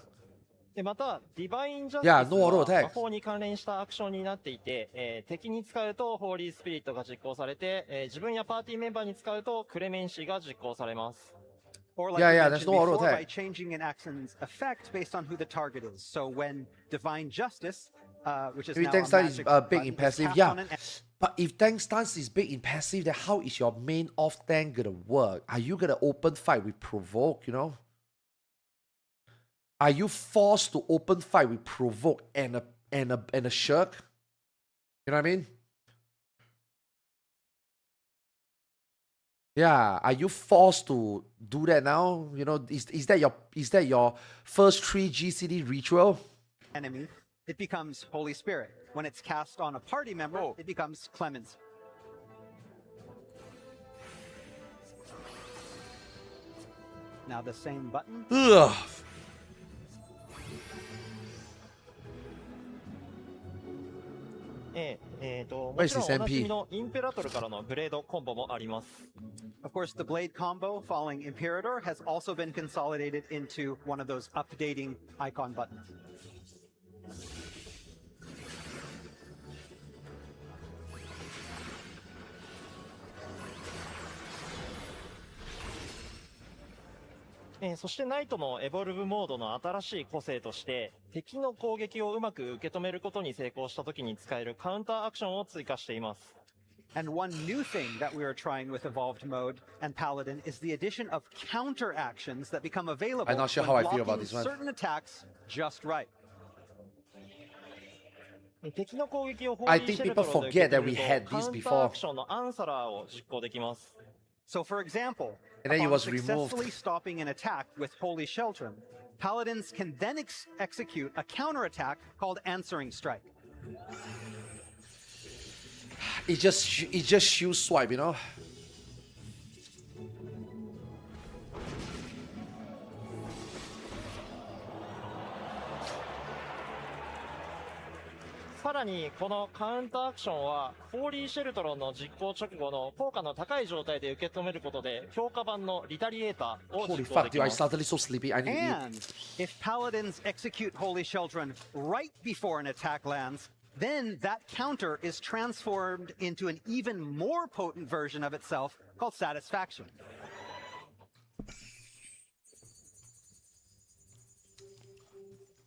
でまた、ディバインジャス Yeah, ティ no auto ス attack. は魔法に関連したアクションになっていて、敵に使うとホーリースピリットが実行されて、自分やパーティーメンバーに使うとクレメンシーが実行されます。 Or like Yeah, we yeah, mentioned there's no auto before, attack. by changing an action's effect based on who the target is. So when Divine Justice, which is Maybe now tank a stance is magic big button, in is passive, cast yeah. on an But if tank stance is big in passive, then how is your main off tank gonna work? Are you gonna open fight with provoke, you know? Are you forced to open fight with provoke and a shirk? You know what I mean? Yeah, are you forced to do that now? You know, is that your first 3 GCD ritual? enemy, it becomes Holy Spirit. When it's cast on a party member, Oh. it becomes Clemency. Now the same button. Ugh. も Where's ちろん this おなじ MP? みのインペラトルからのブレードコンボもあります。 Of course, the blade combo, Falling Imperator, has also been consolidated into one of those updating icon buttons. そしてナイトのエボルブモードの新しい個性として、敵の攻撃をうまく受け止めることに成功した時に使えるカウンターアクションを追加しています。 And one new thing that we are trying with Evolved Mode and Paladin is the addition of counter actions that become available I'm not sure when how I feel about blocking this one. certain attacks just right. 敵の攻撃をホー I リー think シェルト people ロで受け forget 止 that め we ると had カウ this ンター before. アクションのアンサラーを実行できます。 So, for example, And then it upon was removed. successfully stopping an attack with Holy Sheltrum, Paladins can then execute a counterattack called Answering Strike. It just shoe swipe, you know? さらにこのカウンターアクションはホーリーシェルトロンの実行直後の効果の高い状態で受け止めることで強化版のリタリエーターを Holy 実行 fuck, でき dude, ま I す。 suddenly so sleepy. I need to eat. And if paladins execute Holy Children right before an attack lands, then that counter is transformed into an even more potent version of itself called Satisfaction.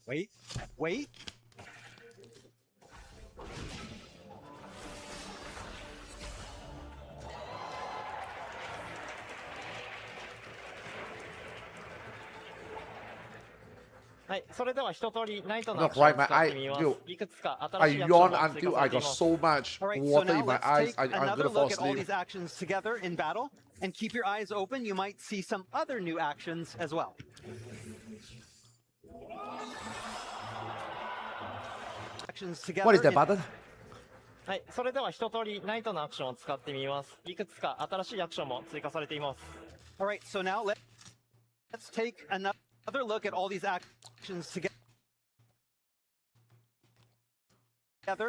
Wait, wait.はい、それでは一通りナイトの Look, アクション right, を my 使っ eye, てみます。 dude, いくつか I 新しいアクション yawned も追 until 加さ I れてい got ます。 so much All right, so water now in my let's eyes. take I'm another gonna fall look at all asleep. these actions together in battle, and keep your eyes open. You might see some other new actions as well. Actions together. What is that in- button? はい、それでは一通りナイトのアクションを使ってみます。いくつか新しいアクションも追加されています。 All right, so now let's take another look at all these actions together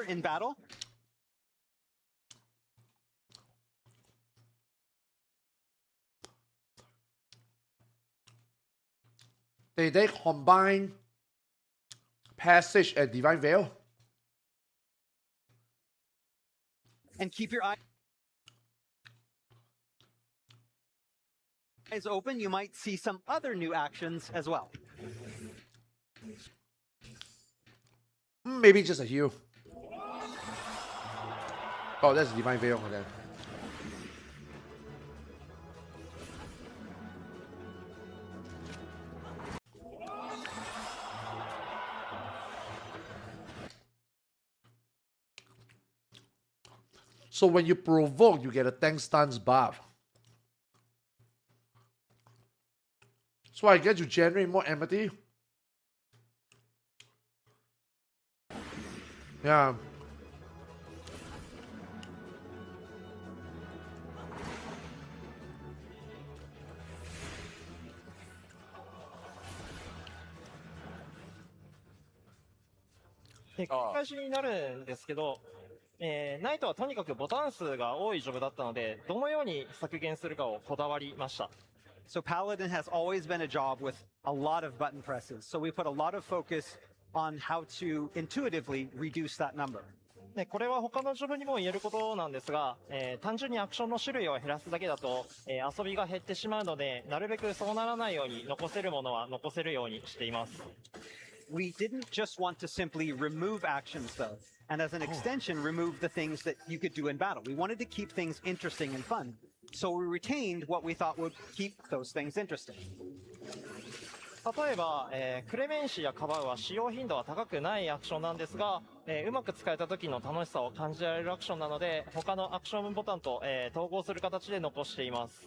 in battle. They combine Passage and Divine Veil? And keep your eyes open. You might see some other new actions as well. Maybe just a heal. Oh, that's Divine Veil then. So when you provoke, you get a tank stance buff. So I get to generate more empathy. Yeah. で、繰り返しになるんですけど、ナイトはとにかくボタン数が多いジョブだったので、どのように削減するかをこだわりました。So Paladin has always been a job with a lot of button presses. So we put a lot of focus on how to intuitively reduce that number. で、これは他のジョブにも言えることなんですが、単純にアクションの種類を減らすだけだと、遊びが減ってしまうので、なるべくそうならないように残せるものは残せるようにしています。We didn't just want to simply remove actions though, and as an extension remove the things that you could do in battle. We wanted to keep things interesting and fun. So we retained what we thought would keep those things interesting. 例えば、クレメンシやカバウは使用頻度は高くないアクションなんですが、うまく使えた時の楽しさを感じられるアクションなので、他のアクションボタンと、統合する形で残しています。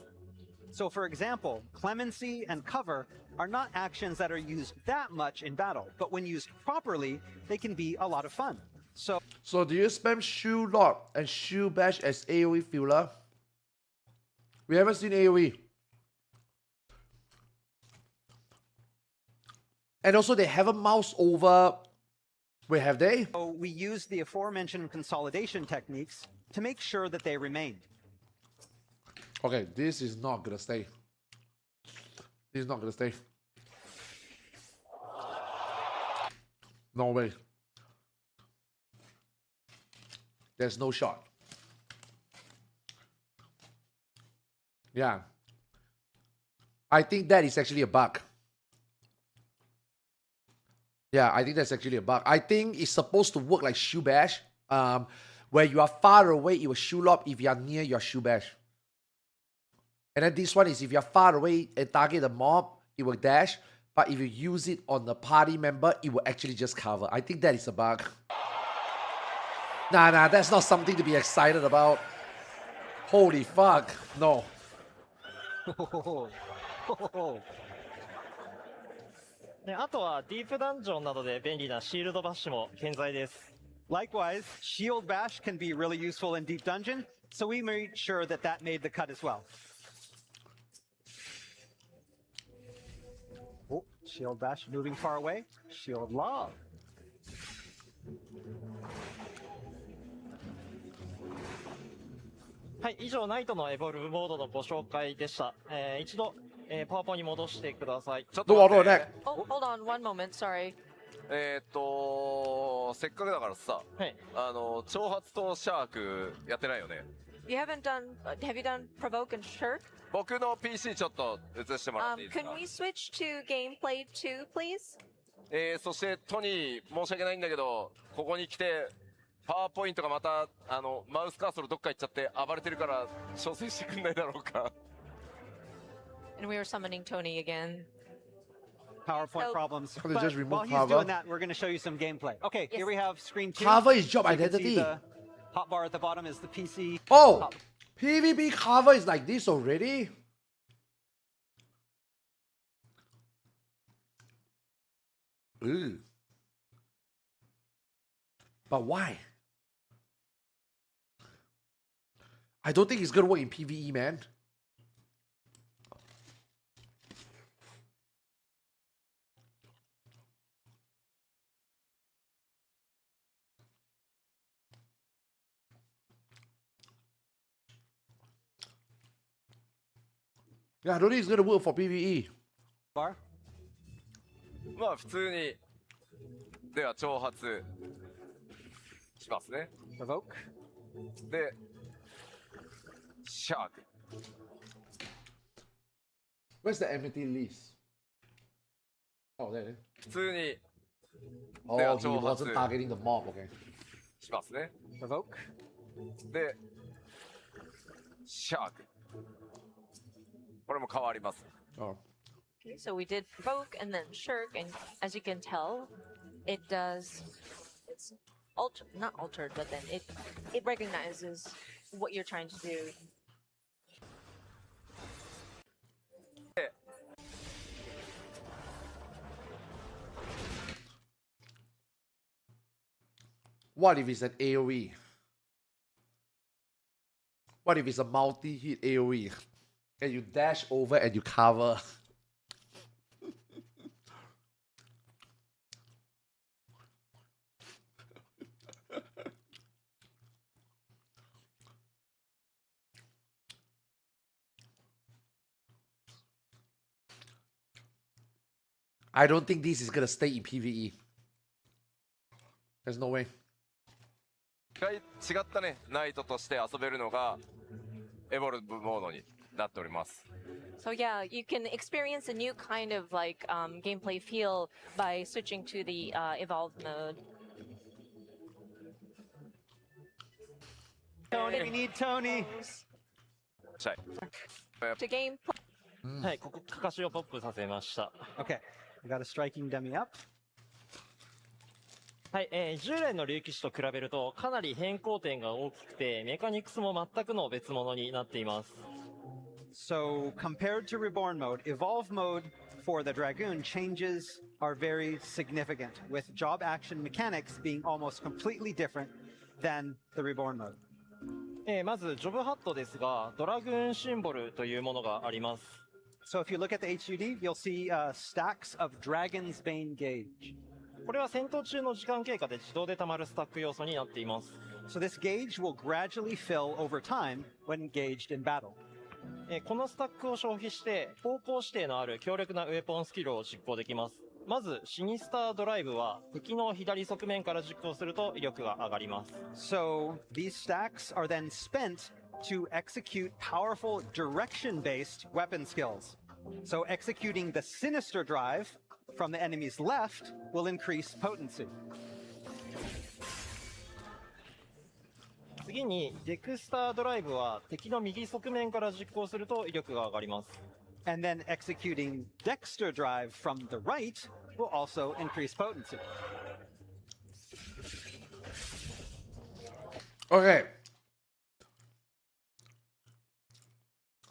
So for example, Clemency and Cover are not actions that are used that much in battle, but when used properly, they can be a lot of fun. So do you spam Shoe Lock and Shoe Bash as AoE filler? We haven't seen AoE. And also they haven't moused over. Wait, have they? we used the aforementioned consolidation techniques to make sure that they remained. Okay, this is not gonna stay. This is not gonna stay. No way. There's no shot. Yeah. I think that is actually a bug. Yeah, I think that's actually a bug. I think it's supposed to work like Shoe Bash. Where you are far away, it will shoe lock. If you are near, your Shoe Bash. And then this one is if you're far away and target the mob, it will dash. But if you use it on the party member, it will actually just cover. I think that is a bug. Nah, that's not something to be excited about. Holy fuck. No. で、あとはディープダンジョンなどで便利なシールドバッシュも健在です。Likewise, Shield Bash can be really useful in Deep Dungeon, so we made sure that that made the cut as well. Oh, Shield Bash moving far away. Shield Lock. はい、以上、ナイトのエボルブモードのご紹介でした。一度、パワポに戻してください。ちょっ No と待 auto って attack. Oh, hold on one moment. Sorry. せっかくだからさ、はい。挑発とシャークやってないよね。 You haven't done. Have you done provoke and shirk? 僕の PC ちょっと映してもらっていいです Can か。 we switch to gameplay 2, please? そしてトニー、申し訳ないんだけど、ここに来て、パワーポイントがまた、マウスカーソルどっか行っちゃって暴れてるから、調整してくんないだろうか。And we are summoning Tony again. PowerPoint So- problems. They But just remove while he's Kava. doing that, we're going to show you some gameplay. Okay, here Yes. we have screen 2. Cover is job So you can see identity. the hotbar at the bottom is the PC. Oh, PvP cover is like this already. Ooh. But why? I don't think it's gonna work in PvE, man. Yeah, I don't think it's gonna work for PvE. Bar. まあ普通に、では挑発しますね。 Provoke. で、シャーク。 Where's the enmity list? Oh, there it is. 普通に Oh, Yeah, he so wasn't hard targeting the mob, okay. しますね。 Provoke. で、シャーク。これも変わります。 Oh. Okay, so we did provoke and then shirk, and as you can tell, it does. It's not altered, but then it recognizes what you're trying to do. What if it's an AoE? What if it's a multi-hit AoE? And you dash over and you cover. I don't think this is gonna stay in PvE. There's no way. 一回違ったね、ナイトとして遊べるのが、エボルブモードになっております。 So yeah, you can experience a new kind of like gameplay feel by switching to the evolved mode. Tony, we need Tony. シャイ。 To gameplay. はい、ここ、かかしをポップさせました。 Okay, we got a striking dummy up. はい、従来の竜騎士と比べるとかなり変更点が大きくて、メカニクスも全くの別物になっています。So compared to Reborn mode, Evolve mode for the Dragoon changes are very significant, with job action mechanics being almost completely different than the Reborn mode. まず、ジョブハットですが、ドラグーンシンボルというものがあります。 So if you look at the HUD, you'll see stacks of Dragon's Bane gauge. これは戦闘中の時間経過で自動で溜まるスタック要素になっています。 So this gauge will gradually fill over time when engaged in battle. このスタックを消費して、方向指定のある強力なウェポンスキルを実行できます。まず、シニスタードライブは敵の左側面から実行すると威力が上がります。 So these stacks are then spent to execute powerful direction-based weapon skills. So executing the Sinister Drive from the enemy's left will increase potency. 次に、デクスタードライブは敵の右側面から実行すると威力が上がります。 And then executing Dexter Drive from the right will also increase potency. Okay.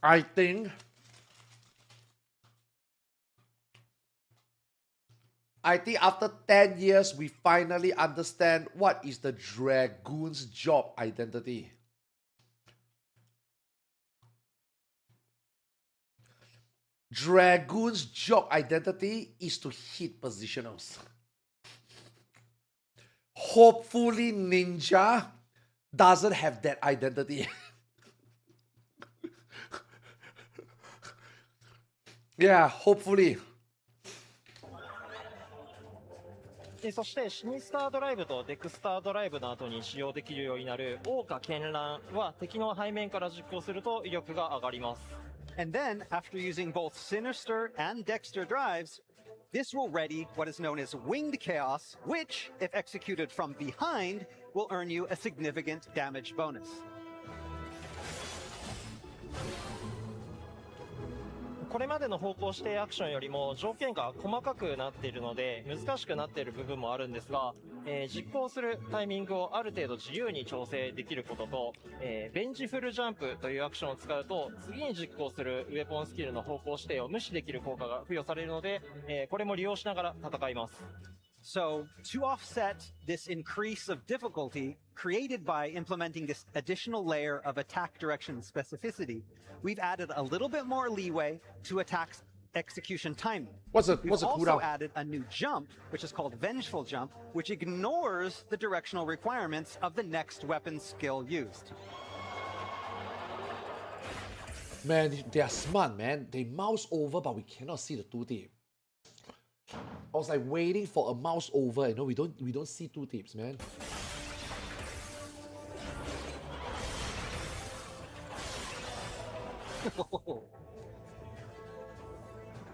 I think after 10 years, we finally understand what is the Dragoon's job identity. Dragoon's job identity is to hit positionals. Hopefully, Ninja doesn't have that identity. Yeah, hopefully. そしてシニスタードライブとデクスタードライブの後に使用できるようになる桜花絢爛は敵の背面から実行すると威力が上がります。And then, after using both Sinister and Dexter drives, this will ready what is known as Winged Chaos, which, if executed from behind, will earn you a significant damage bonus. これまでの方向指定アクションよりも条件が細かくなっているので難しくなっている部分もあるんですが、実行するタイミングをある程度自由に調整できることと、ベンジフルジャンプというアクションを使うと次に実行するウェポンスキルの方向指定を無視できる効果が付与されるので、これも利用しながら戦います。So, to offset this increase of difficulty created by implementing this additional layer of attack direction specificity, we've added a little bit more leeway to attack execution timing. What's the We've cooldown? also added a new jump, which is called Vengeful Jump, which ignores the directional requirements of the next weapon skill used. Man, they are smart, man. They mouse over, but we cannot see the 2-tip. I was like waiting for a mouse over. You know, we don't see 2-tips, man.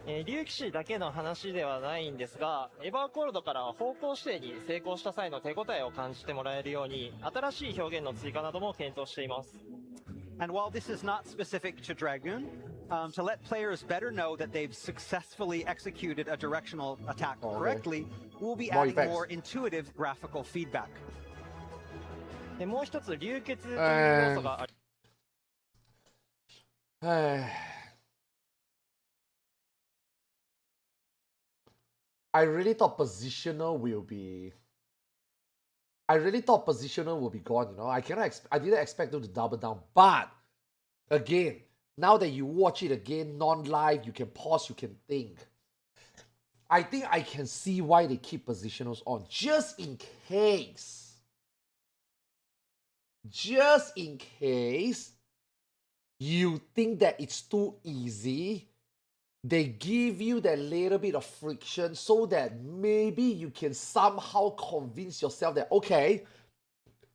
竜騎士だけの話ではないんですが、エバーコールドから方向指定に成功した際の手応えを感じてもらえるように、新しい表現の追加なども検討しています。And while this is not specific to Dragoon, to let players better know that they've successfully executed a directional attack correctly, we'll be More adding effects. more intuitive graphical feedback. もう一つ流血という要素があり、I really thought positional will be. I really thought positional will be gone. You know, I didn't expect them to double down. But again, now that you watch it again, non-live, you can pause, you can think. I think I can see why they keep positionals on, just in case. Just in case you think that it's too easy, they give you that little bit of friction so that maybe you can somehow convince yourself that, okay,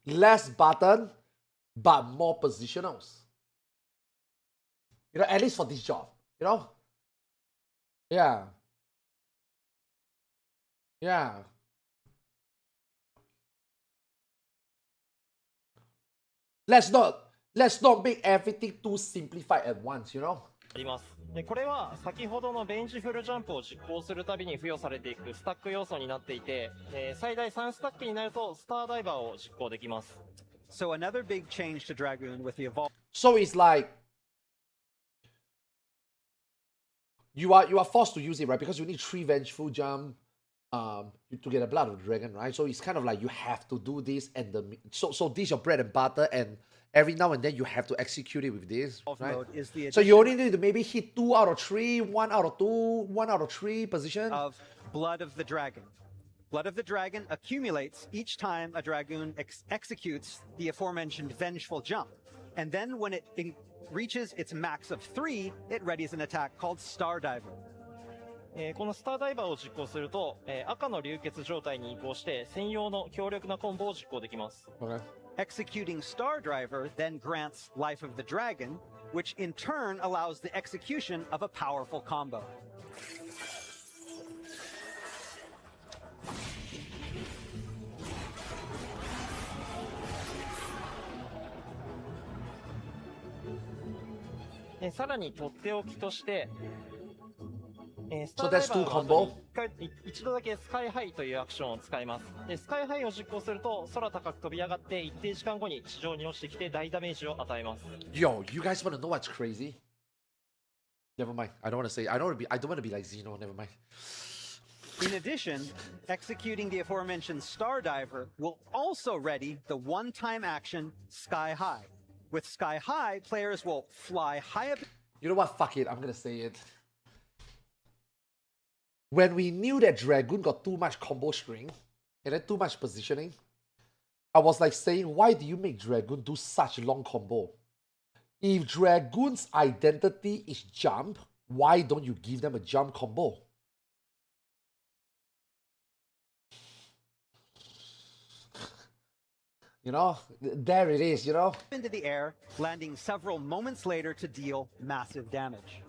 less button, but more positionals. You know, at least for this job, you know? Yeah. Yeah. Let's not make everything too simplified at once, you know? あります。でこれは先ほどのベンジフルジャンプを実行するたびに付与されていくスタック要素になっていて、最大3スタックになるとスターダイバーを実行できます。So another big change to Dragoon with the Evolved. So it's like you are forced to use it, right? Because you need 3 vengeful jump to get a blood of the dragon, right? So it's kind of like you have to do this, and so this is your bread and butter, and every now and then you have to execute it with this, right? Mode is the So you only need to maybe hit 2 out of 3, 1 out of 2, 1 out of 3 position. Of Blood of the Dragon. Blood of the Dragon accumulates each time a Dragoon executes the aforementioned Vengeful Jump. And then when it reaches its max of 3, it readies an attack called Star Diver. このスターダイバーを実行すると、赤の流血状態に移行して専用の強力なコンボを実行できます。Okay. Executing Star Driver then grants Life of the Dragon, which in turn allows the execution of a powerful combo. And さらにとっておきとして、So that's two combo? 一度だけスカイハイというアクションを使います。でスカイハイを実行すると空高く飛び上がって一定時間後に地上に落ちてきて大ダメージを与えます。Yo, you guys want to know what's crazy? Never mind. I don't want to say. I don't want to be like Xeno. Never mind. In addition, executing the aforementioned Star Diver will also ready the one-time action Sky High. With Sky High, players will fly high up. You know what? Fuck it. I'm gonna say it. When we knew that Dragoon got too much combo string and then too much positioning, I was like saying, why do you make Dragoon do such long combo? If Dragoon's identity is jump, why don't you give them a jump combo? You know, there it is, you know? Into the air, landing several moments later to deal massive damage.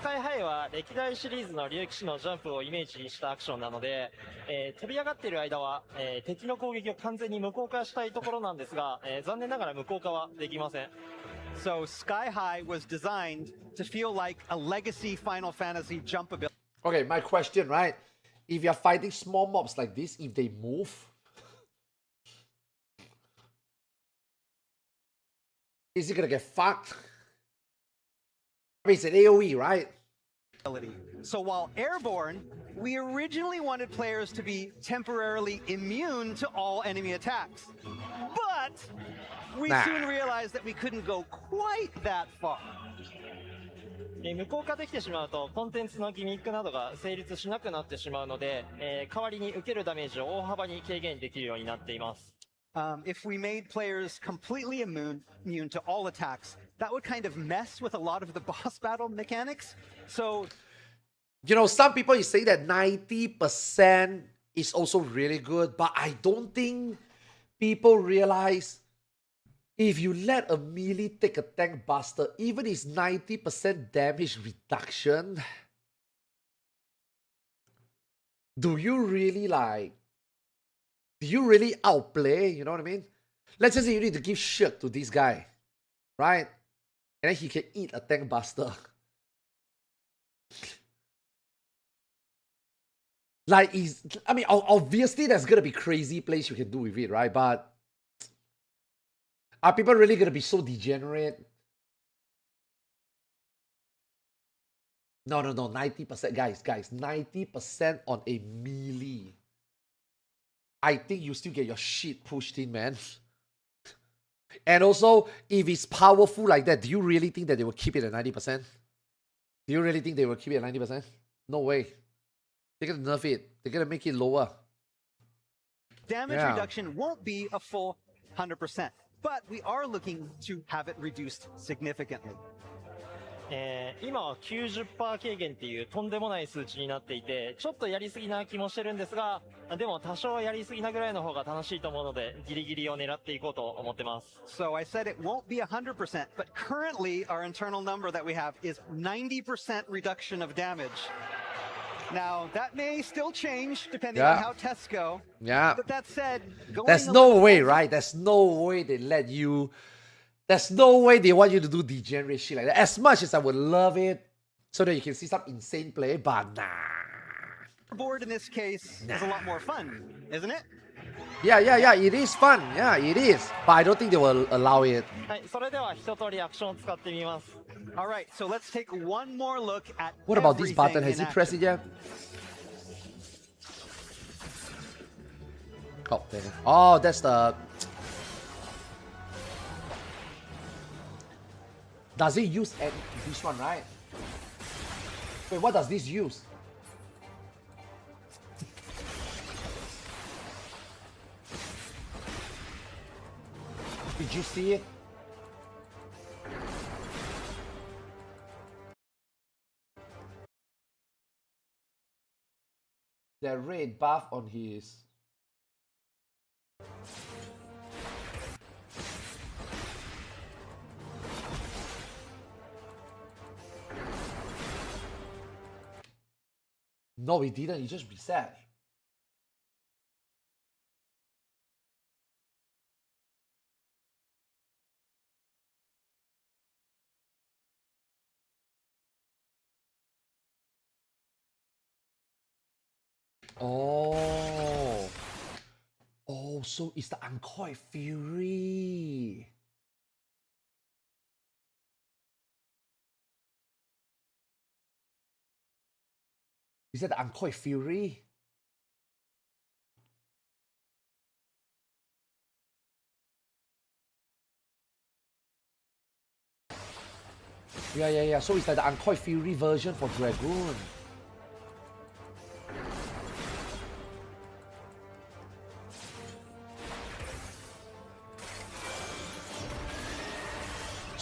Sky High は歴代シリーズの竜騎士のジャンプをイメージしたアクションなので、飛び上がっている間は、敵の攻撃を完全に無効化したいところなんですが、残念ながら無効化はできません。So Sky High was designed to feel like a legacy Final Fantasy jump ability. Okay, my question, right? If you're fighting small mobs like this, if they move, is it gonna get fucked? I mean, it's an AoE, right? So while Airborne, we originally wanted players to be temporarily immune to all enemy attacks. But we soon realized that we couldn't go quite that far. 無効化できてしまうとコンテンツのギミックなどが成立しなくなってしまうので、代わりに受けるダメージを大幅に軽減できるようになっています。If we made players completely immune to all attacks, that would kind of mess with a lot of the boss battle mechanics. So, you know, some people say that 90% is also really good, but I don't think people realize if you let a melee take a tank buster, even it's 90% damage reduction, do you really outplay? You know what I mean? Let's just say you need to give shit to this guy, right? And then he can eat a tank buster. I mean, obviously there's gonna be crazy plays you can do with it, right? But are people really gonna be so degenerate? No, 90%, guys, 90% on a melee. I think you still get your shit pushed in, man. And also, if it's powerful like that, do you really think that they will keep it at 90%? Do you really think they will keep it at 90%? No way. They're gonna nerf it. They're gonna make it lower. Damage reduction won't be a full 100%, but we are looking to have it reduced significantly. 今は 90% 軽減っていうとんでもない数値になっていて、ちょっとやりすぎな気もしてるんですが、でも多少やりすぎなぐらいの方が楽しいと思うので、ギリギリを狙っていこうと思ってます。So I said it won't be 100%, but currently our internal number that we have is 90% reduction of damage. Now, that may still change depending on how tests go. Yeah. But that said, there's no way, right? There's no way they let you... There's no way they want you to do degenerate shit like that. As much as I would love it, so that you can see some insane play, but nah. Board in this case is a lot more fun, isn't it? Yeah, it is fun. Yeah, it is. But I don't think they will allow it. はい、それでは一通りアクションを使ってみます。All right, so let's take one more look at What about this button? everything Has he in pressed it action. yet? Oh, there. Oh, that's the... Does it use this one, right? Wait, what does this use? Did you see it? The red buff on his... No, he didn't. He just reset. Oh. Oh, so it's the Uncoiled Fury. Is that the Uncoiled Fury? Yeah. So it's like the Uncoiled Fury version for Dragoon.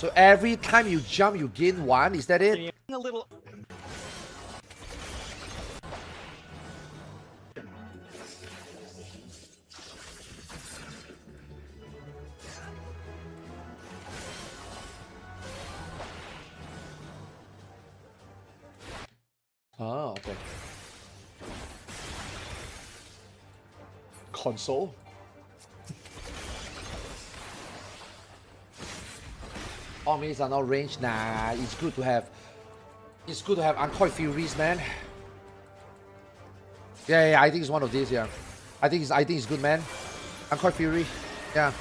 So every time you jump, you gain 1. Is that it? A little. Oh, okay. Console. All minis are not ranged. Nah, it's good to have. It's good to have Uncoil Furies, man. Yeah, I think it's one of these. Yeah, I think it's good, man. Uncoil Fury. Yeah.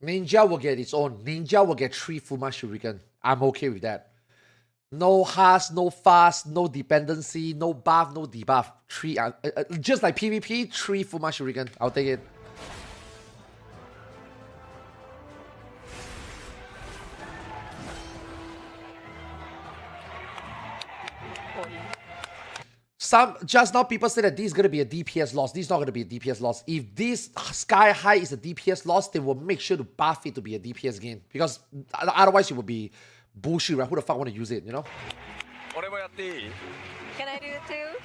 Ninja will get its own. Ninja will get 3 Fuma Shuriken. I'm okay with that. No haste, no fast, no dependency, no buff, no debuff. 3, just like PvP, 3 Fuma Shuriken. I'll take it. Just now people say that this is going to be a DPS loss. This is not going to be a DPS loss. If this Sky High is a DPS loss, they will make sure to buff it to be a DPS gain. Because otherwise it would be bullshit, right? Who the fuck want to use it, you know? Can I do it too?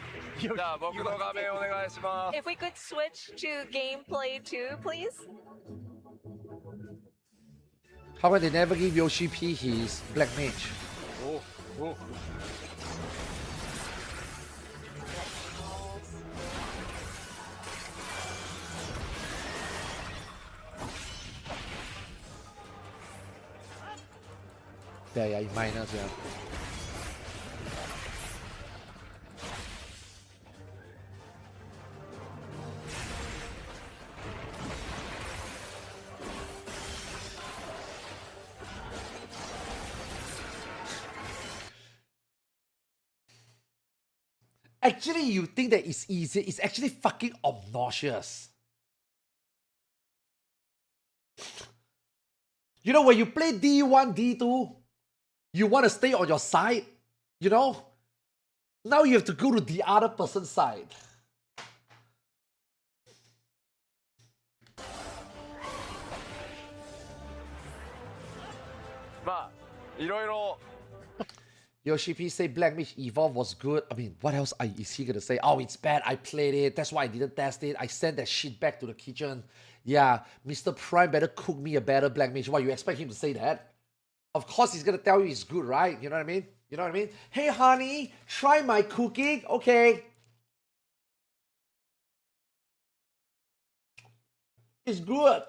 If we could switch to gameplay too, please. How come they never give Yoshi P his Black Mage? Yeah, in minus, yeah. Actually, you think that it's easy. It's actually fucking obnoxious. You know, when you play D1, D2, you want to stay on your side, you know? Now you have to go to the other person's side. Yoshi P say Black Mage Evolve was good. I mean, what else is he gonna say? Oh, it's bad. I played it. That's why I didn't test it. I sent that shit back to the kitchen. Yeah, Mr. Prime better cook me a better Black Mage. Why, you expect him to say that? Of course he's gonna tell you it's good, right? You know what I mean? You know what I mean? Hey, honey, try my cooking. Okay. It's good.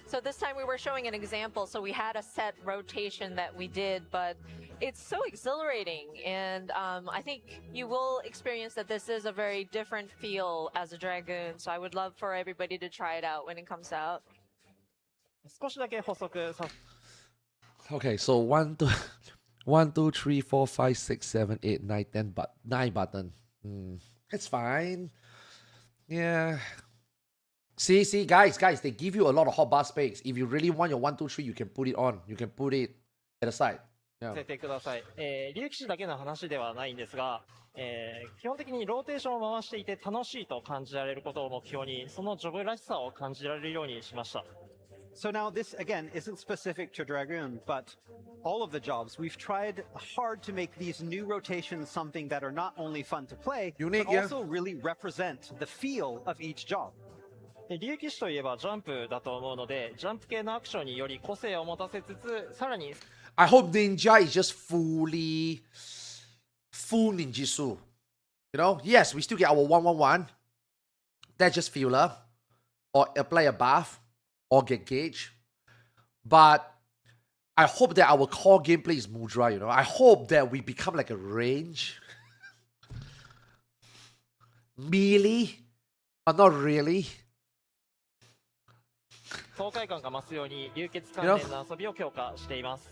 So this time we were showing an example, so we had a set rotation that we did, but it's so exhilarating, and I think you will experience that this is a very different feel as a Dragoon, so I would love for everybody to try it out when it comes out. Okay, so 1, 2, 3, 4, 5, 6, 7, 8, 9, 10, but 9 button. It's fine. Yeah. See, guys, they give you a lot of hotbar space. If you really want your 1, 2, 3, you can put it on. You can put it at the side. Yeah. せてください。竜騎士だけの話ではないんですが、基本的にローテーションを回していて楽しいと感じられることを目標に、そのジョブらしさを感じられるようにしました。So now this, again, isn't specific to Dragoon, but all of the jobs, we've tried hard to make these new rotations something that are not only fun to play, Unique, but also really represent the feel of each job. 竜騎士といえばジャンプだと思うので、ジャンプ系のアクションにより個性を持たせつつ、さらに I hope Ninja is just full ninjutsu. You know, yes, we still get our 111. That's just filler, or apply a buff, or get gauge. But I hope that our core gameplay is Mudra, you know. I hope that we become like a range. Melee, but not really. 爽快感が増すように流血関連の遊びを強化しています。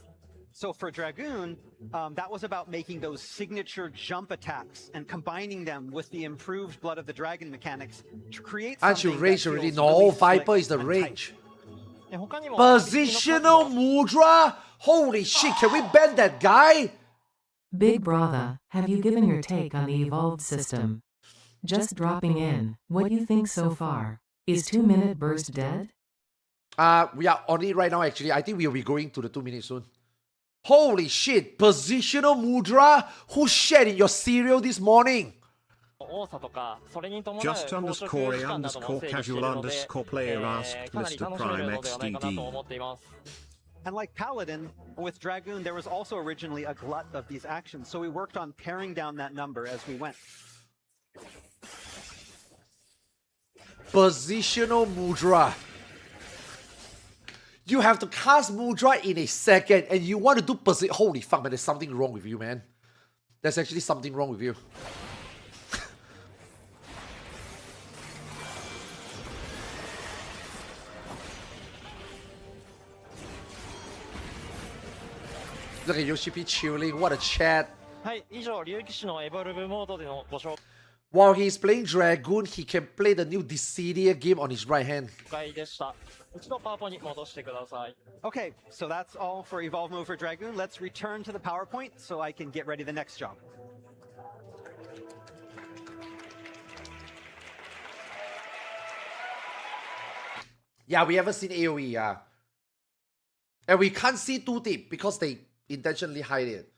So for Dragoon, that was about making those signature jump attacks and combining them with the improved Blood of the Dragon mechanics to create Aren't you something that range already? feels No, really Viper slick is the and range. で他にも Positional Mudra? Holy shit, can we ban that guy? Big Brother, have you given your take on the evolved system? Just dropping in, what you think so far? Is 2-minute burst dead? We are on it right now actually. I think we'll be going to the 2 minutes soon. Holy shit, Positional Mudra? Who shed in your cereal this morning? 多さとかそれに伴う Just 高速 underscore 時間なども underscore 整備してい casual るので、 underscore player asked かなり Mr. 楽しめる Prime のではないかなと XDD. 思っています。 And like Paladin, with Dragoon, there was also originally a glut of these actions, so we worked on paring down that number as we went. Positional Mudra. You have to cast Mudra in a second and you want to do position. Holy fuck, man, there's something wrong with you, man. There's actually something wrong with you. Look at Yoshi chilling, what a chat. はい、以上、竜騎士のエボルブモードでのご紹 While he's playing Dragoon, he can play the new Dissidia game on his right hand. 介でした。一度パワポに戻してください。Okay, so that's all for Evolve Mode for Dragoon. Let's return to the PowerPoint so I can get ready the next job. Yeah, we haven't seen AoE, yeah. And we can't see too deep because they intentionally hide it.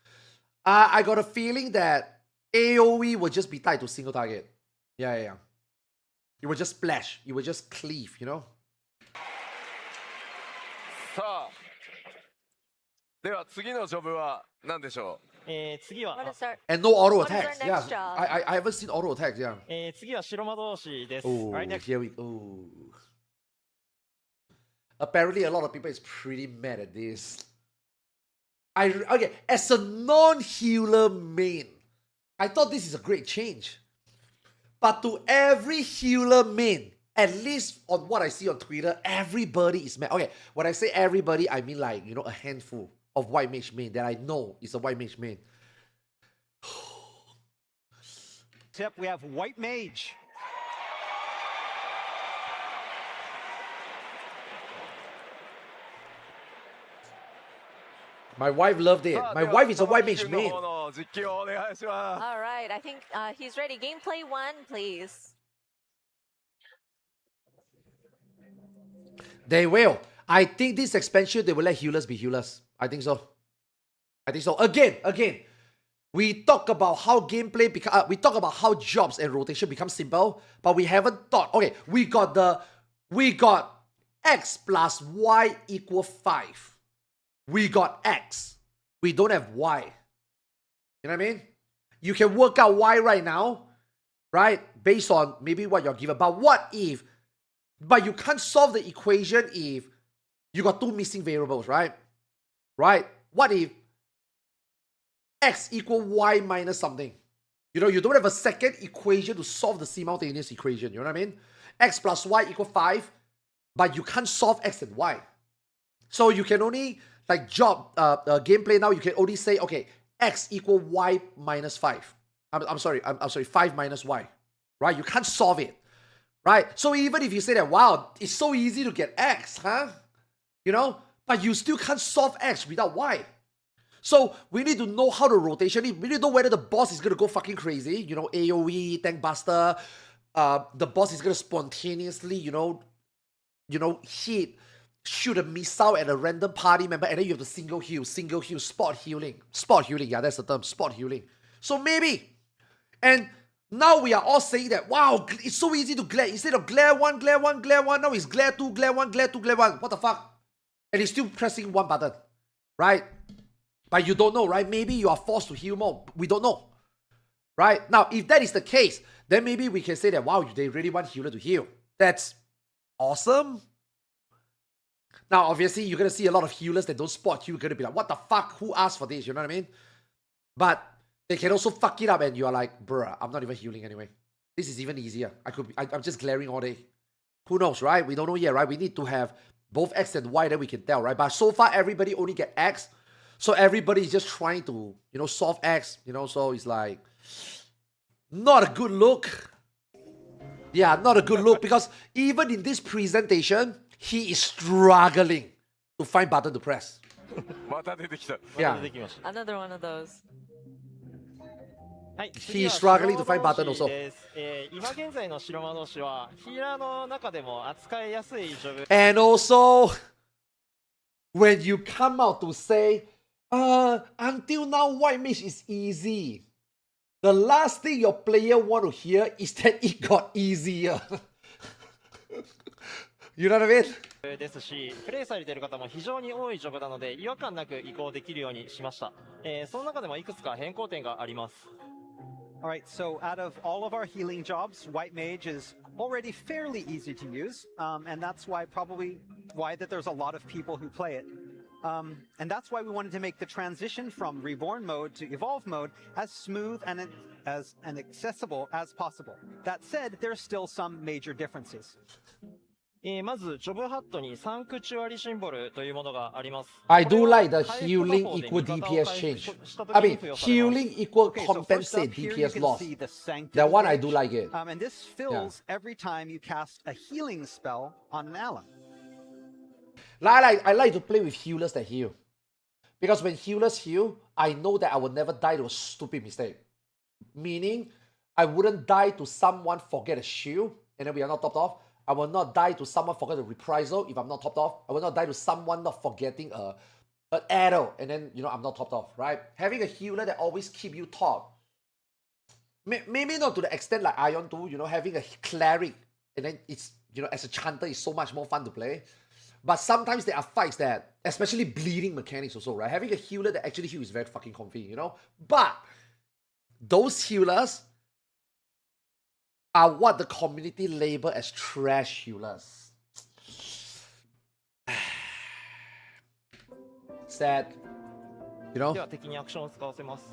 I got a feeling that AoE will just be tied to single target. Yeah. It will just splash. It will just cleave, you know? さあ、では次のジョブは何でしょ次は、 What is our And no auto What is our attacks. next Yeah, job? I haven't seen auto attacks, yeah. 次は白魔導士です。 Oh, Right next. here we go. Apparently, a lot of people is pretty mad at this. Okay, as a non-healer main, I thought this is a great change. But to every healer main, at least on what I see on Twitter, everybody is mad. Okay, when I say everybody, I mean like, you know, a handful of white mage main that I know is a white mage main. Tip, we have White Mage. My wife loved it. う。 My wife is a white mage main. の方の実況をお願いします。 All right, I think he's ready. Gameplay 1, please. They will. I think this expansion, they will let healers be healers. I think so. Again, we talk about how gameplay we talk about how jobs and rotation become simple, but we haven't thought. Okay, we got X plus Y equal 5. We got X. We don't have Y. You know what I mean? You can work out Y right now, right? Based on maybe what you're given. But what if? But you can't solve the equation if you got two missing variables, right? Right? What if X equal Y minus something? You know, you don't have a second equation to solve the simultaneous equation. You know what I mean? X plus Y equal 5, but you can't solve X and Y. So you can only, like job gameplay now, you can only say, okay, X equal Y minus 5. I'm sorry, 5 minus Y. Right? You can't solve it. Right? So even if you say that, wow, it's so easy to get X, huh? You know? But you still can't solve X without Y. So we need to know how the rotation is. We need to know whether the boss is going to go fucking crazy. You know, AoE, Tank Buster. The boss is going to spontaneously, you know, shoot a missile at a random party member, and then you have to single heal, spot healing. Spot healing, yeah, that's the term, spot healing. So maybe. And now we are all saying that, wow, it's so easy to glare. Instead of glare 1, now it's glare 2, glare 1, glare 2, glare 1. What the fuck? And he's still pressing one button, right? But you don't know, right? Maybe you are forced to heal more. We don't know, right? Now, if that is the case, then maybe we can say that, wow, they really want healer to heal. That's awesome. Now, obviously, you're going to see a lot of healers that don't spot heal. You're going to be like, what the fuck? Who asked for this? You know what I mean? But they can also fuck it up and you're like, bruh, I'm not even healing anyway. This is even easier. I'm just glaring all day. Who knows, right? We don't know yet, right? We need to have both X and Y, then we can tell, right? But so far, everybody only get X. So everybody is just trying to, solve X, so it's like, not a good look. Yeah, not a good look, because even in this presentation, he is struggling to find button to press. また出てきた。 Yeah. 出てきました。 Another one of those. はい、 He is struggling to find button also. です。今現在の白魔同士はヒーラーの中でも扱いやすいジョブ。 And also, when you come out to say, until now, white mage is easy. The last thing your player want to hear is that it got easier. You know what I mean? ですし、プレイされている方も非常に多いジョブなので違和感なく移行できるようにしました。その中でもいくつか変更点があります。 Alright, so out of all of our healing jobs, White Mage is already fairly easy to use, and that's why that there's a lot of people who play it. And that's why we wanted to make the transition from Reborn mode to Evolve mode as smooth and as accessible as possible. That said, there are still some major differences. まず、ジョブハットにサンクチュアリシンボルというものがあります。 I do like the healing equal DPS change. I mean, healing equal Okay, so first compensate up here you DPS can loss. see the Sanctity That one I do Mage. like it. And this fills every time you cast a healing spell on an ally. I like to play with healers that heal. Because when healers heal, I know that I will never die to a stupid mistake. Meaning, I wouldn't die to someone forget a shield, and then we are not topped off. I will not die to someone forget a reprisal if I'm not topped off. I will not die to someone not forgetting an arrow, and then, I'm not topped off, right? Having a healer that always keep you top. Maybe not to the extent like Ion 2, having a cleric, and then it's, as a chanter, it's so much more fun to play. But sometimes there are fights that, especially bleeding mechanics also, right? Having a healer that actually heals is very fucking comfy, But those healers are what the community label as trash healers. Sad. では敵にアクションを使わせます。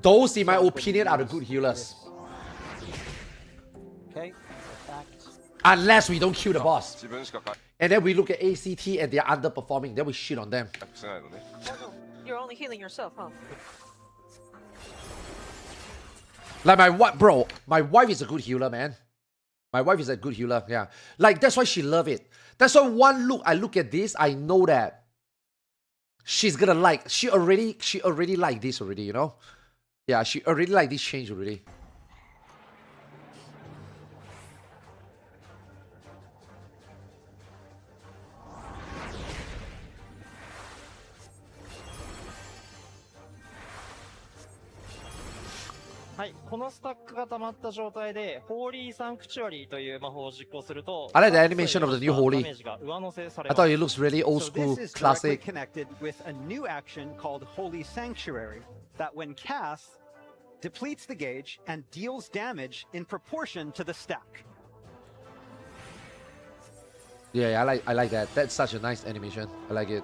Those, in my opinion, are the good healers. Okay. Unless we don't kill the boss. 自分しか回 And then we look at ACT and they're underperforming. Then we shit on them. 復しないのね。 You're only healing yourself, huh? Like my wife is a good healer, man. My wife is a good healer, yeah. Like, that's why she love it. That's why I look at this, I know that she's gonna like, she already like this already, Yeah, she already like this change already.はい、このスタックが溜まった状態で、ホーリーサンクチュアリーという魔法を実行すると、 I like the animation of the new Holy. ダメージが上乗せされ I ます thought it looks really old So school, this is directly classic. connected with a new action called Holy Sanctuary that when cast, depletes the gauge and deals damage in proportion to the stack. Yeah, I like that. That's such a nice animation. I like it.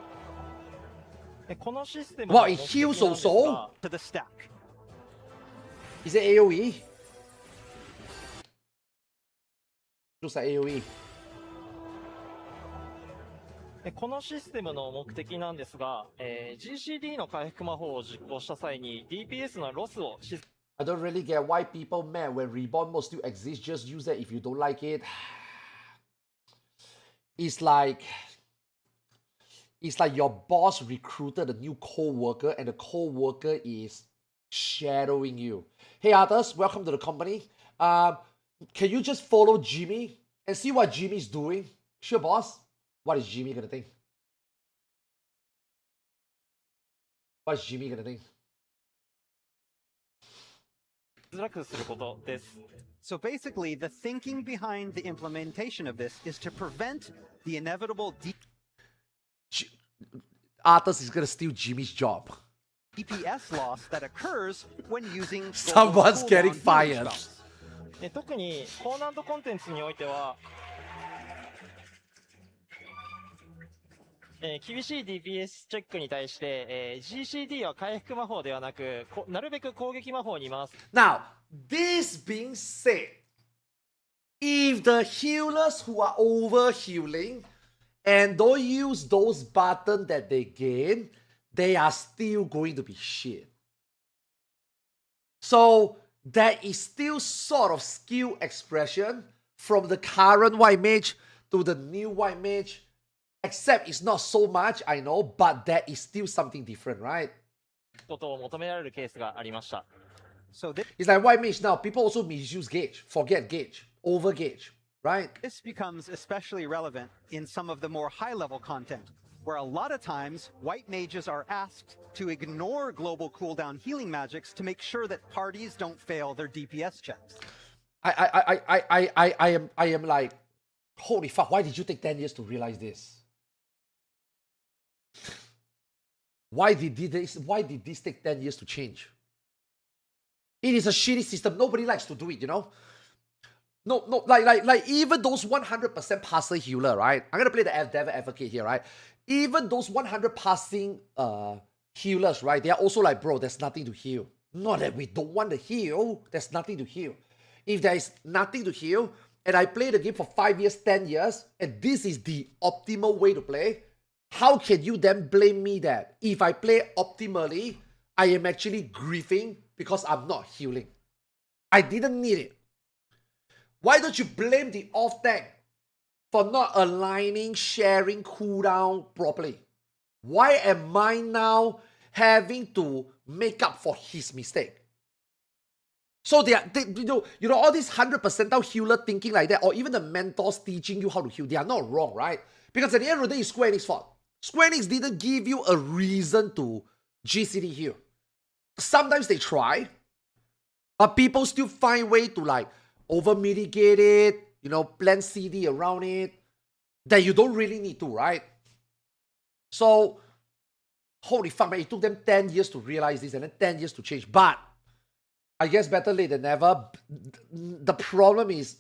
このシステム Wow, の it 目的なん heals ですが also? To the stack. Is it AoE? Looks like AoE. このシステムの目的なんですが、GCD の回復魔法を実行した際に DPS のロスを I don't really get why people mad when Reborn mode still exists. Just use that if you don't like it. It's like your boss recruited a new co-worker and the co-worker is shadowing you. Hey Arthars, welcome to the company. Can you just follow Jimmy and see what Jimmy's doing? Sure, boss. What is Jimmy gonna think? What's Jimmy gonna think? づらくすることです。 So basically, the thinking behind the implementation of this is to prevent the inevitable Arthars is gonna steal Jimmy's job. DPS loss that occurs when using Someone's cooldown getting healing fired. spells. 特に高難度コンテンツにおいては、厳しい DPS チェックに対して、GCD は回復魔法ではなく、なるべく攻撃魔法に回す。 Now, this being said, if the healers who are over healing and don't use those buttons that they gain, they are still going to be shit. So there is still sort of skill expression from the current white mage to the new white mage, except it's not so much, I know, but there is still something different, right? ことを求められるケースがありました。 So It's like white mage now, people also misuse gauge, forget gauge, over gauge, right? this becomes especially relevant in some of the more high-level content, where a lot of times white mages are asked to ignore global cooldown healing magics to make sure that parties don't fail their DPS checks. I am like, holy fuck, why did you take 10 years to realize this? Why did this take 10 years to change? It is a shitty system. Nobody likes to do it, you know? No, like even those 100% passer healer, right? I'm gonna play the devil advocate here, right? Even those 100 passing healers, right? They are also like, bro, there's nothing to heal. Not that we don't want to heal, there's nothing to heal. If there is nothing to heal, and I play the game for 5 years, 10 years, and this is the optimal way to play, how can you then blame me that if I play optimally, I am actually griefing because I'm not healing? I didn't need it. Why don't you blame the off tank for not aligning, sharing cooldown properly? Why am I now having to make up for his mistake? So they all these 100% healer thinking like that, or even the mentors teaching you how to heal, they are not wrong, right? Because at the end of the day, it's Square Enix's fault. Square Enix didn't give you a reason to GCD heal. Sometimes they try, but people still find way to like over mitigate it, you know, plan CD around it that you don't really need to, right? So, holy fuck, man, it took them 10 years to realize this and then 10 years to change. But I guess better late than never. The problem is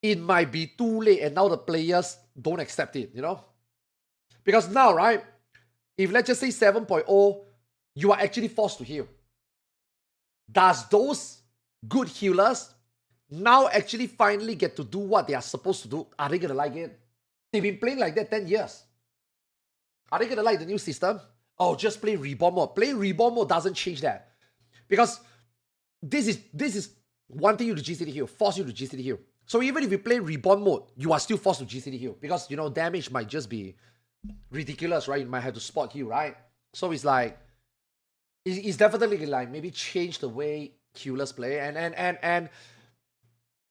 it might be too late and now the players don't accept it, you know? Because now, right, if let's just say 7.0, you are actually forced to heal. Does those good healers now actually finally get to do what they are supposed to do? Are they gonna like it? They've been playing like that 10 years. Are they gonna like the new system? Oh, just play Reborn mode. Playing Reborn mode doesn't change that. Because this is wanting you to GCD heal, force you to GCD heal. So even if you play Reborn mode, you are still forced to GCD heal. Because, you know, damage might just be ridiculous, right? You might have to spot heal, right? So it's like, it's definitely like maybe change the way healers play. And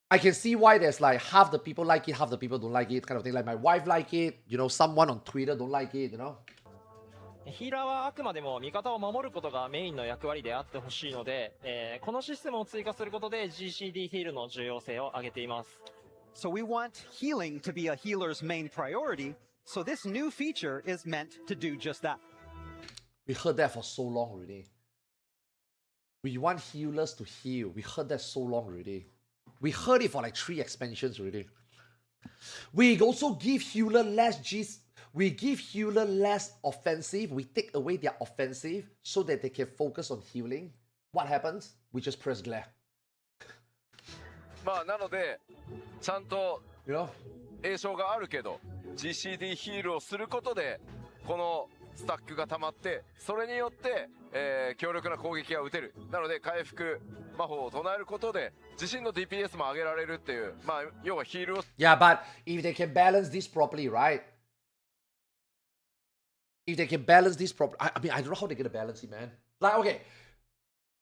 I can see why there's like half the people like it, half the people don't like it, kind of thing. Like my wife like it, you know, someone on Twitter don't like it, you know? ヒーラーはあくまでも味方を守ることがメインの役割であってほしいので、このシステムを追加することで GCD ヒールの重要性を上げています。So we want healing to be a healer's main priority, so this new feature is meant to do just that. We heard that for so long already. We want healers to heal. We heard that so long already. We heard it for like 3 expansions already. We also give healer less Gs. We give healer less offensive. We take away their offensive so that they can focus on healing. What happens? We just press glare. まあなのでちゃんと You know? 栄称があるけど GCD ヒールをすることでこのスタックが溜まってそれによって、強力な攻撃が打てる。なので回復魔法を唱えることで自身の DPS も上げられるっていう、まあ要はヒールを Yeah, but if they can balance this properly, right? If they can balance this properly, I mean, I don't know how they're gonna balance it, man. Like, okay,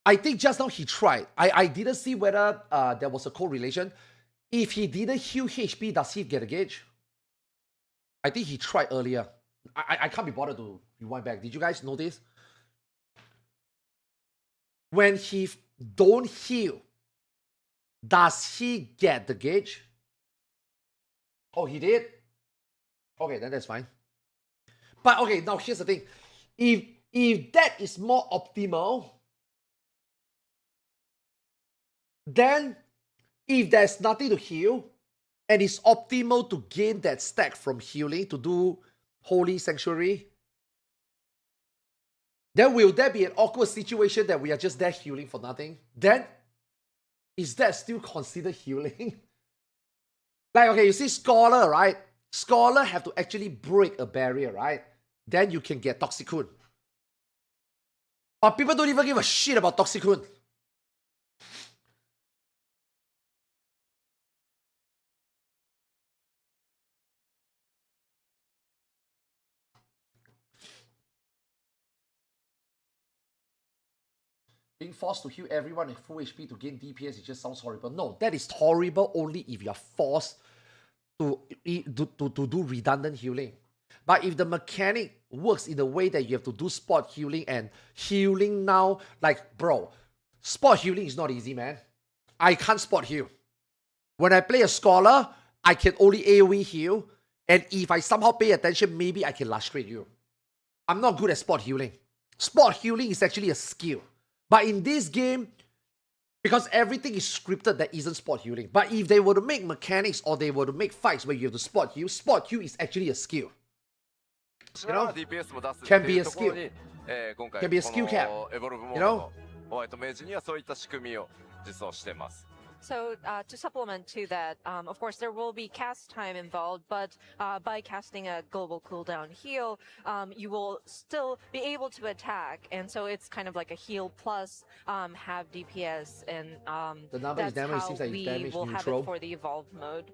I think just now he tried. I didn't see whether there was a correlation. If he didn't heal HP, does he get a gauge? I think he tried earlier. I can't be bothered to rewind back. Did you guys notice? When he don't heal, does he get the gauge? Oh, he did? Okay, then that's fine. But okay, now here's the thing. If that is more optimal, then if there's nothing to heal, and it's optimal to gain that stack from healing to do Holy Sanctuary, then will there be an awkward situation that we are just there healing for nothing? Then, is that still considered healing? Like, okay, you see Scholar, right? Scholar have to actually break a barrier, right? Then you can get Toxicun. But people don't even give a shit about Toxicun. Being forced to heal everyone at full HP to gain DPS, it just sounds horrible. No, that is horrible only if you are forced to do redundant healing. But if the mechanic works in a way that you have to do spot healing, and healing now, like, bro, spot healing is not easy, man. I can't spot heal. When I play a Scholar, I can only AoE heal, and if I somehow pay attention, maybe I can lustrate you. I'm not good at spot healing. Spot healing is actually a skill. But in this game, because everything is scripted, that isn't spot healing. But if they were to make mechanics or they were to make fights where you have to spot heal is actually a skill. You know? Can be a skill. Can be a skill cap. You know? ホワイトメイジにはそういった仕組みを実装しています。 So to supplement to that, of course, there will be cast time involved, but by casting a global cooldown heal, you will still be able to attack. And so it's kind of like a heal plus have DPS. And The number is that's damage how seems like we damage will have neutral. it for the evolved mode.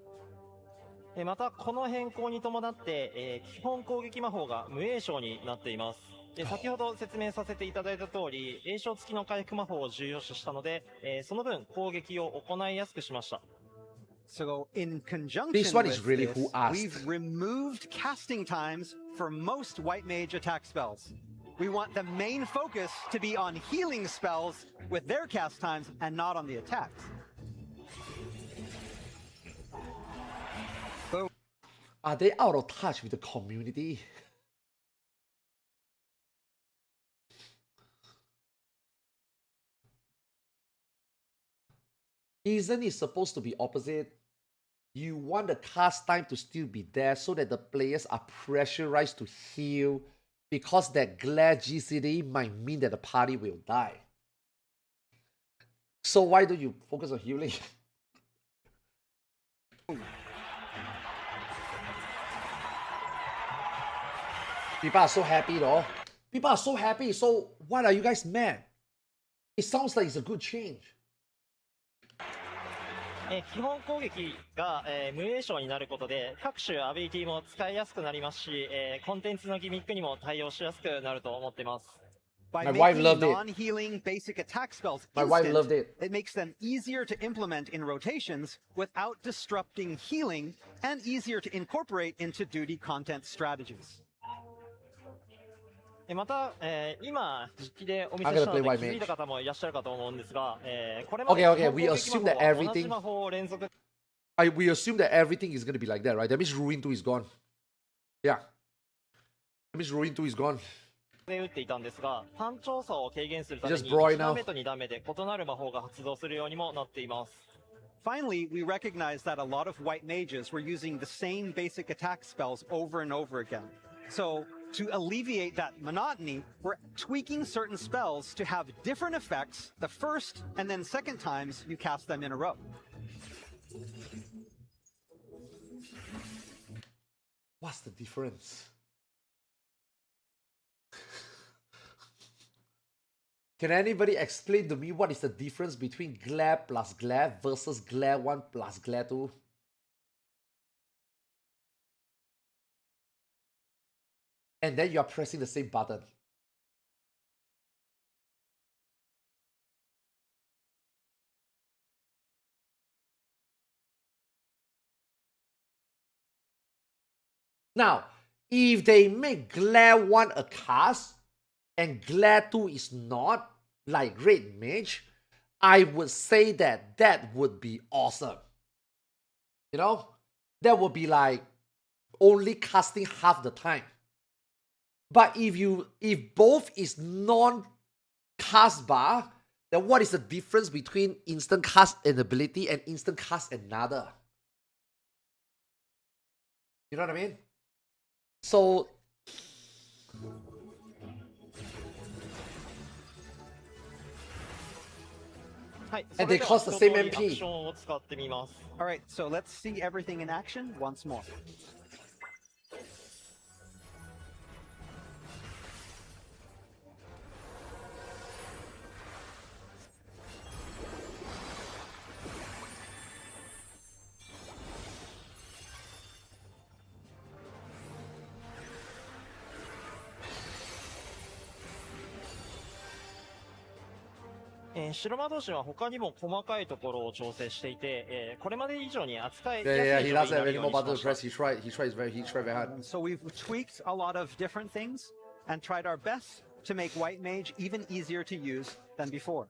またこの変更に伴って、基本攻撃魔法が無栄称になっています。で先ほど説明させていただいた通り、栄称付きの回復魔法を重要視したので、その分攻撃を行いやすくしました。 So in conjunction This one is with really this, who asked. we've removed casting times for most white mage attack spells. We want the main focus to be on healing spells with their cast times and not on the attacks. Are they out of touch with the community? Isn't it supposed to be opposite? You want the cast time to still be there so that the players are pressurized to heal, because that glare GCD might mean that the party will die. So why don't you focus on healing? People are so happy though. People are so happy, so why are you guys mad? It sounds like it's a good change. 基本攻撃が、無栄称になることで各種アビリティも使いやすくなりますし、コンテンツのギミックにも対応しやすくなると思っています。 By My wife making loved it. non-healing basic attack spells My wife instant, loved it. it makes them easier to implement in rotations without disrupting healing, and easier to incorporate into duty content strategies. また、今実機でお見せしたので気づいた方もいらっしゃるかと思うんですが、これまで Okay, we assume that 同じ魔法を連続 we assume that everything is going to be like that, right? That means Ruin 2 is gone. Yeah. That means Ruin 2 is gone. で打っていたんですが、単調さを軽減するために Just broad 1段 now. 目と2段目で異なる魔法が発動するようにもなっています。 Finally, we recognize that a lot of white mages were using the same basic attack spells over and over again. So, to alleviate that monotony, we're tweaking certain spells to have different effects the first and then second times you cast them in a row. What's the difference? Can anybody explain to me what is the difference between Glare plus Glare versus Glare 1 plus Glare 2? And then you are pressing the same button. Now, if they make Glare 1 a cast, and Glare 2 is not, like Red Mage, I would say that that would be awesome. You know? That would be like only casting half the time. But if both is non-cast bar, then what is the difference between instant cast an ability and instant cast another? You know what I mean? So はい。 And they それでは cost the same 一通り MP. アクションを使ってみます。 All right, so let's see everything in action once more. .白魔同士は他にも細かいところを調整していて、これまで以上に扱い Yeah, や yeah, すい he 状態に doesn't な have る any よう more にし button ました。 press. He tries very hard. So we've tweaked a lot of different things and tried our best to make White Mage even easier to use than before.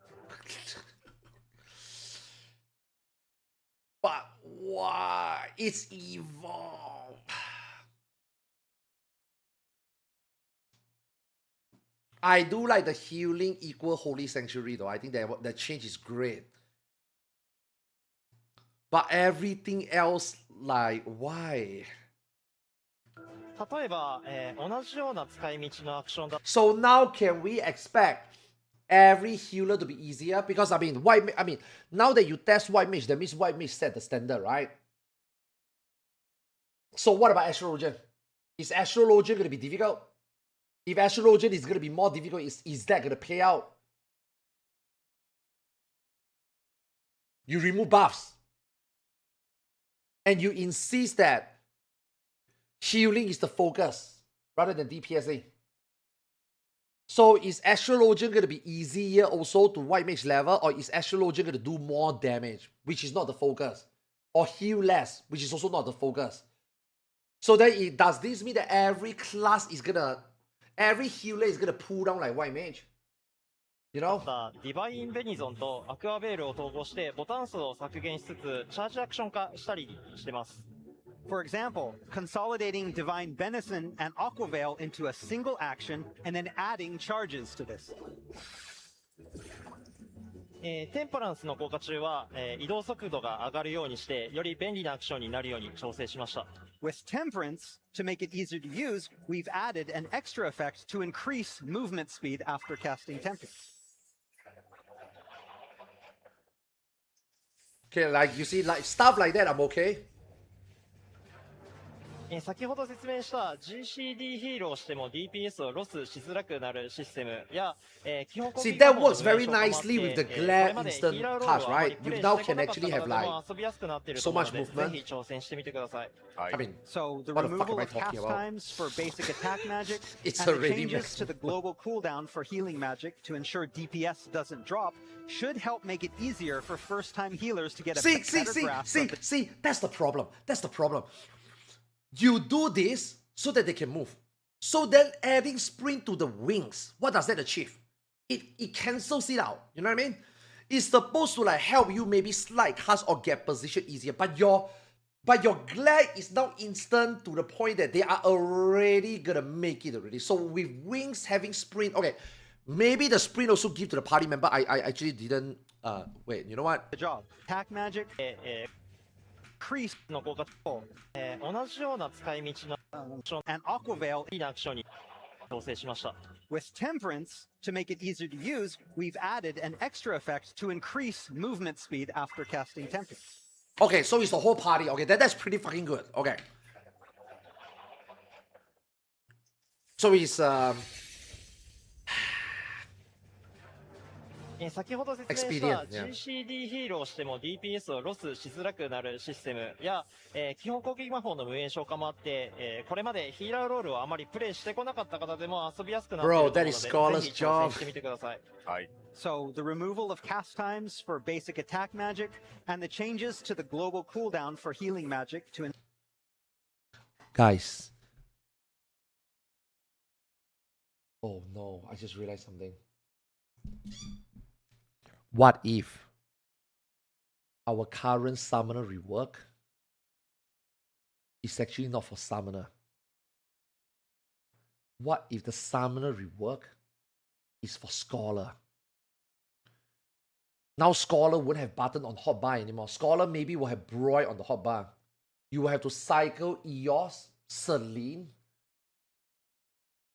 But why? It's evolved. I do like the healing equal Holy Sanctuary though. I think that change is great. But everything else, like, why? 例えば、同じような使い道のアクションだ So now can we expect every healer to be easier? Because I mean, now that you test White Mage, that means White Mage set the standard, right? So what about Astrologian? Is Astrologian going to be difficult? If Astrologian is going to be more difficult, is that going to pay out? You remove buffs. And you insist that healing is the focus rather than DPSing. So is Astrologian going to be easier also to White Mage level, or is Astrologian going to do more damage, which is not the focus? Or heal less, which is also not the focus? So then does this mean that every healer is going to pull down like White Mage? You っ know? たディバインベニゾンとアクアベールを統合してボタン数を削減しつつチャージアクション化したりしてます。 For example, consolidating Divine Benison and Aquaveil into a single action and then adding charges to this. テンパランスの効果中は、移動速度が上がるようにしてより便利なアクションになるように調整しました。 With Temperance, to make it easier to use, we've added an extra effect to increase movement speed after casting Temperance. Okay, like you see, like stuff like that, I'm okay. 先ほど説明した GCD ヒールをしても DPS をロスしづらくなるシステムや、基本攻 See, 撃 that 方法の works very 名称化もあって nicely with the こ glare れまで instant ヒーラーロール cast, をあま right? りプ You レイ now して can こなかった actually 方 have で like も遊びやすくなっている so と思う much ので、ぜ movement. ひ挑戦してみてください。はい。 I mean, So the What the fuck removal am I of talking cast about? times for basic attack magic It's and the already changes messed to the global cooldown for healing magic to ensure DPS doesn't drop should help make it easier for first-time healers to get a better grasp of the see, that's the problem. That's the problem. You do this so that they can move. So then adding sprint to the wings, what does that achieve? It cancels it out. You know what I mean? It's supposed to like help you maybe slide cast or get position easier, but your glare is now instant to the point that they are already gonna make it already. So with wings having sprint, okay, maybe the sprint also give to the party member. I actually didn't wait, you know what? job. Attack magic, increase の効果と、同じような使い道の and Aquaveil いいアクションに調整しました。 with Temperance, to make it easier to use, we've added an extra effect to increase movement speed after casting Temperance. Okay, so it's the whole party. Okay, that's pretty fucking good. Okay. So it's 先ほど説明した Expedient, yeah. GCD ヒールをしても DPS をロスしづらくなるシステムや、基本攻撃魔法の無縁消化もあって、これまでヒーラーロールをあまりプレイしてこなかった方でも遊びやすくなっていると思うの Bro, that で、 is ぜ Scholar's ひ挑 job. 戦してみてください。はい。 So the removal of cast times for basic attack magic and the changes to the global cooldown for healing magic to guys. Oh no, I just realized something. What if our current summoner rework is actually not for summoner? What if the summoner rework is for scholar? Now scholar won't have button on hotbar anymore. Scholar maybe will have broil on the hotbar. You will have to cycle Eos, Celine,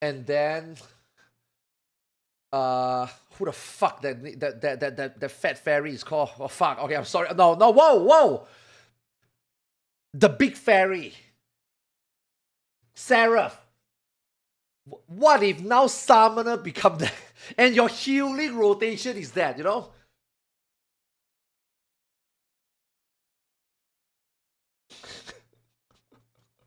and then Who the fuck that fat fairy is called? Oh fuck. Okay, I'm sorry. No, whoa. The big fairy. Seraph. What if now Summoner become that? And your healing rotation is that, you know?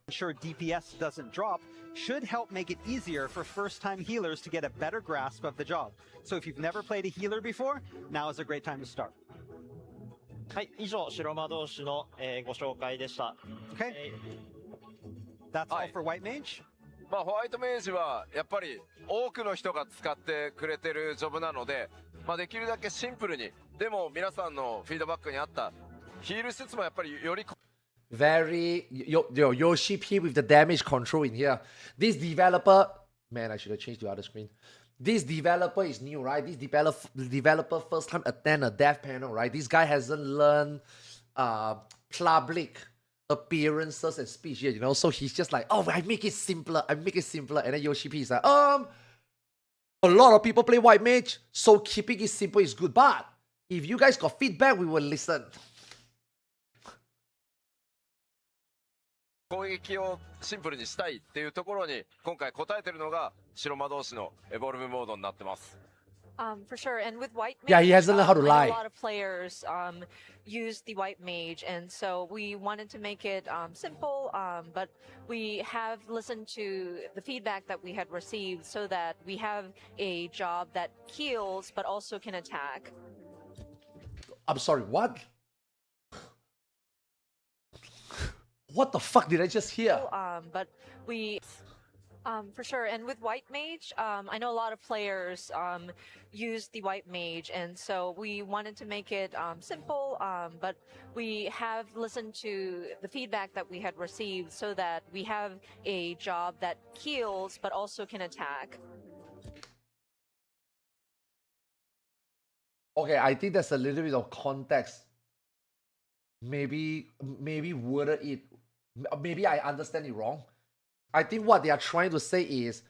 Ensure DPS doesn't drop should help make it easier for first-time healers to get a better grasp of the job. So if you've never played a healer before, now is a great time to start. はい、以上、白魔導士の、ご紹介でした。Okay, that's all Hi. for White Mage. まあホワイトメイジはやっぱり多くの人が使ってくれてるジョブなので、まあできるだけシンプルに、でも皆さんのフィードバックにあったヒール施設もやっぱりより Very Yoshi P with the damage control in here. This developer, man, I should have changed the other screen. This developer is new, right? This developer first time attend a dev panel, right? This guy hasn't learned public appearances and speech yet, you know. So he's just like, oh, I make it simpler. And then Yoshi P is like, a lot of people play White Mage, so keeping it simple is good. But if you guys got feedback, we will listen. 攻撃をシンプルにしたいっていうところに今回答えてるのが白魔導士のエボルブモードになってます。For sure, and with White Mage, Yeah, he hasn't learned how to lie. I know a lot of players use the White Mage, and so we wanted to make it simple, but we have listened to the feedback that we had received so that we have a job that heals but also can attack. I'm sorry, what? What the fuck did I just hear? But we, for sure, and with White Mage, I know a lot of players use the White Mage, and so we wanted to make it simple, but we have listened to the feedback that we had received so that we have a job that heals but also can attack. Okay, I think there's a little bit of context. Maybe worded it. Maybe I understand it wrong. I think what they are trying to say is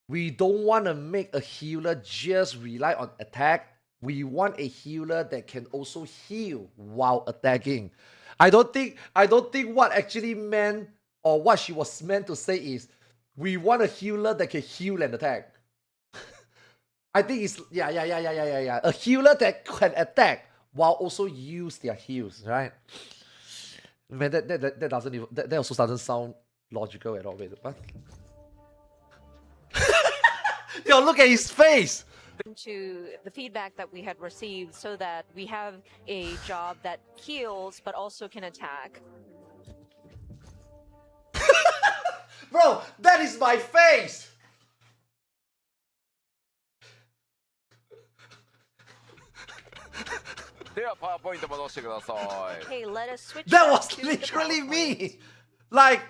we don't want to make a healer just rely on attack. We want a healer that can also heal while attacking. I don't think what actually meant or what she was meant to say is we want a healer that can heal and attack. I think it's yeah. A healer that can attack while also use their heals, right? Man, that doesn't even that also doesn't sound logical at all. Wait, what? Yo, look at his face. To the feedback that we had received so that we have a job that heals but also can attack. Bro, that is my face. Okay, let us switch. That back was to the literally PowerPoint. me. Like,